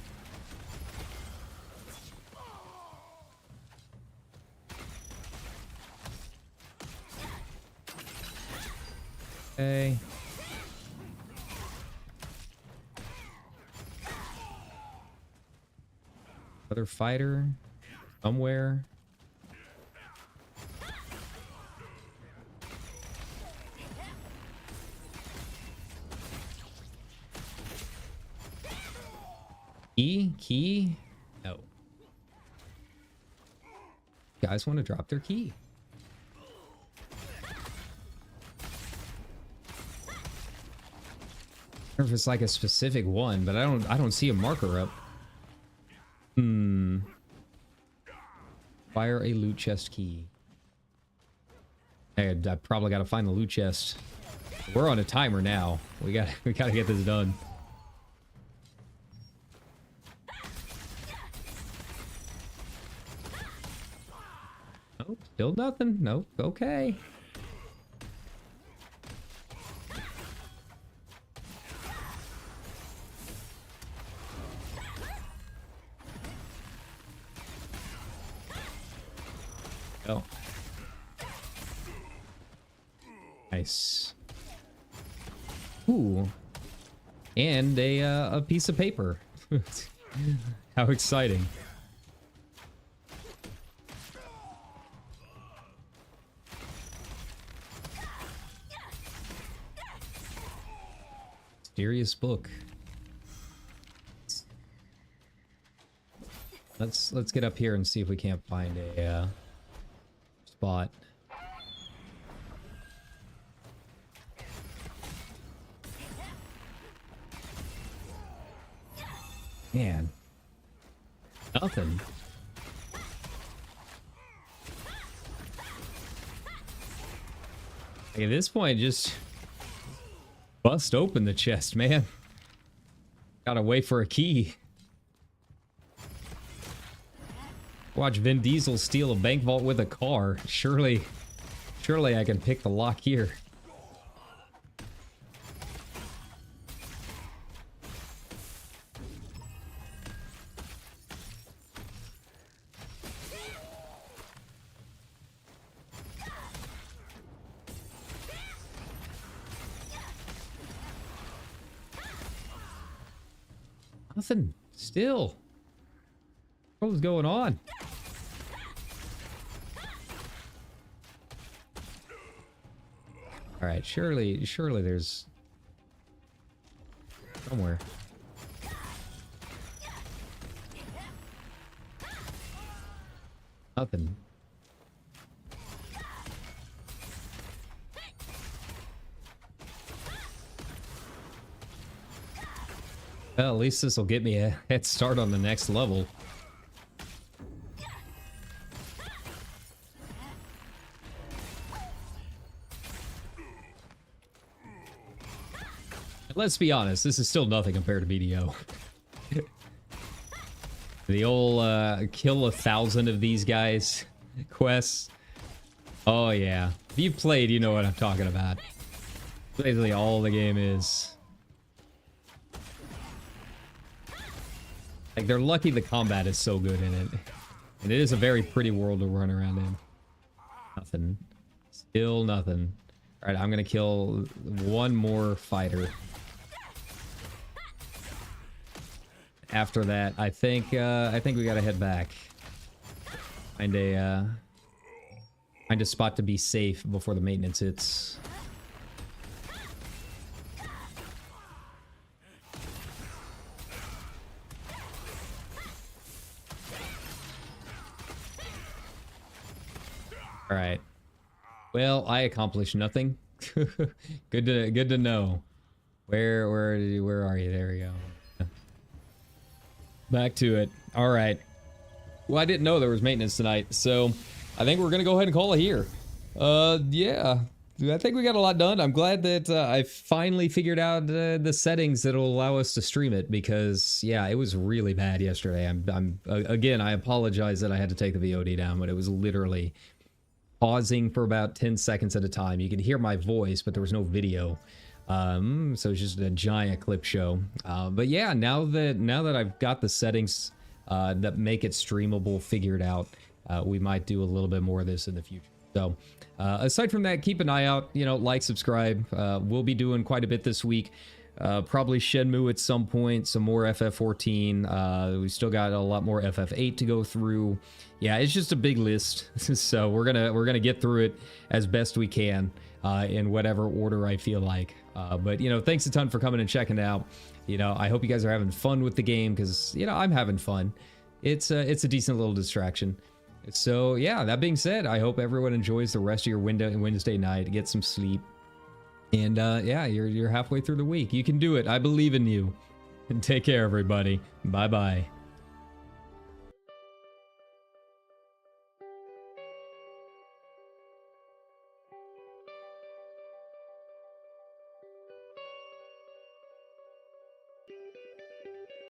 S1: Okay. Other fighter somewhere. Key? No. Guys want to drop their key. I don't know if it's like a specific one, but I don't see a marker up. Fire a loot chest key. Hey, I probably got to find the loot chest. We're on a timer now. We got to get this done. Nope, still nothing. Nope. Okay. Oh. Nice. Ooh. And a piece of paper. How exciting. Mysterious book. Let's get up here and see if we can't find a spot. Man. Nothing. Like, at this point, just bust open the chest, man. Gotta wait for a key. Watch Vin Diesel steal a bank vault with a car. Surely I can pick the lock here. Nothing. Still. What was going on? All right, surely there's somewhere. Nothing. Well, at least this will get me a head start on the next level. Let's be honest, this is still nothing compared to BDO. The old kill 1,000 of these guys quests. Oh yeah. If you've played, you know what I'm talking about. Basically all the game is. Like, they're lucky the combat is so good in it. And it is a very pretty world to run around in. Nothing. Still nothing. Alright, I'm gonna kill one more fighter. After that, I think we gotta head back. Find a spot to be safe before the maintenance hits. All right. Well, I accomplished nothing. Good to know. Where are you? There we go. Back to it. All right. Well, I didn't know there was maintenance tonight, so I think we're gonna go ahead and call it here. Yeah. I think we got a lot done. I'm glad that I finally figured out the settings that'll allow us to stream it, because yeah, it was really bad yesterday. Again, I apologize that I had to take the VOD down, but it was literally pausing for about 10 seconds at a time. You could hear my voice, but there was no video. So it's just a giant clip show. But yeah, now that I've got the settings that make it streamable figured out, we might do a little bit more of this in the future. So aside from that, keep an eye out, like, subscribe. We'll be doing quite a bit this week. Probably Shenmue at some point, some more FF14. We still got a lot more FF8 to go through. Yeah, it's just a big list. So we're gonna get through it as best we can in whatever order I feel like. But thanks a ton for coming and checking it out. I hope you guys are having fun with the game, because I'm having fun. It's a decent little distraction. So yeah, that being said, I hope everyone enjoys the rest of your Wednesday night. Get some sleep. And yeah, you're halfway through the week. You can do it. I believe in you. And take care, everybody. Bye-bye.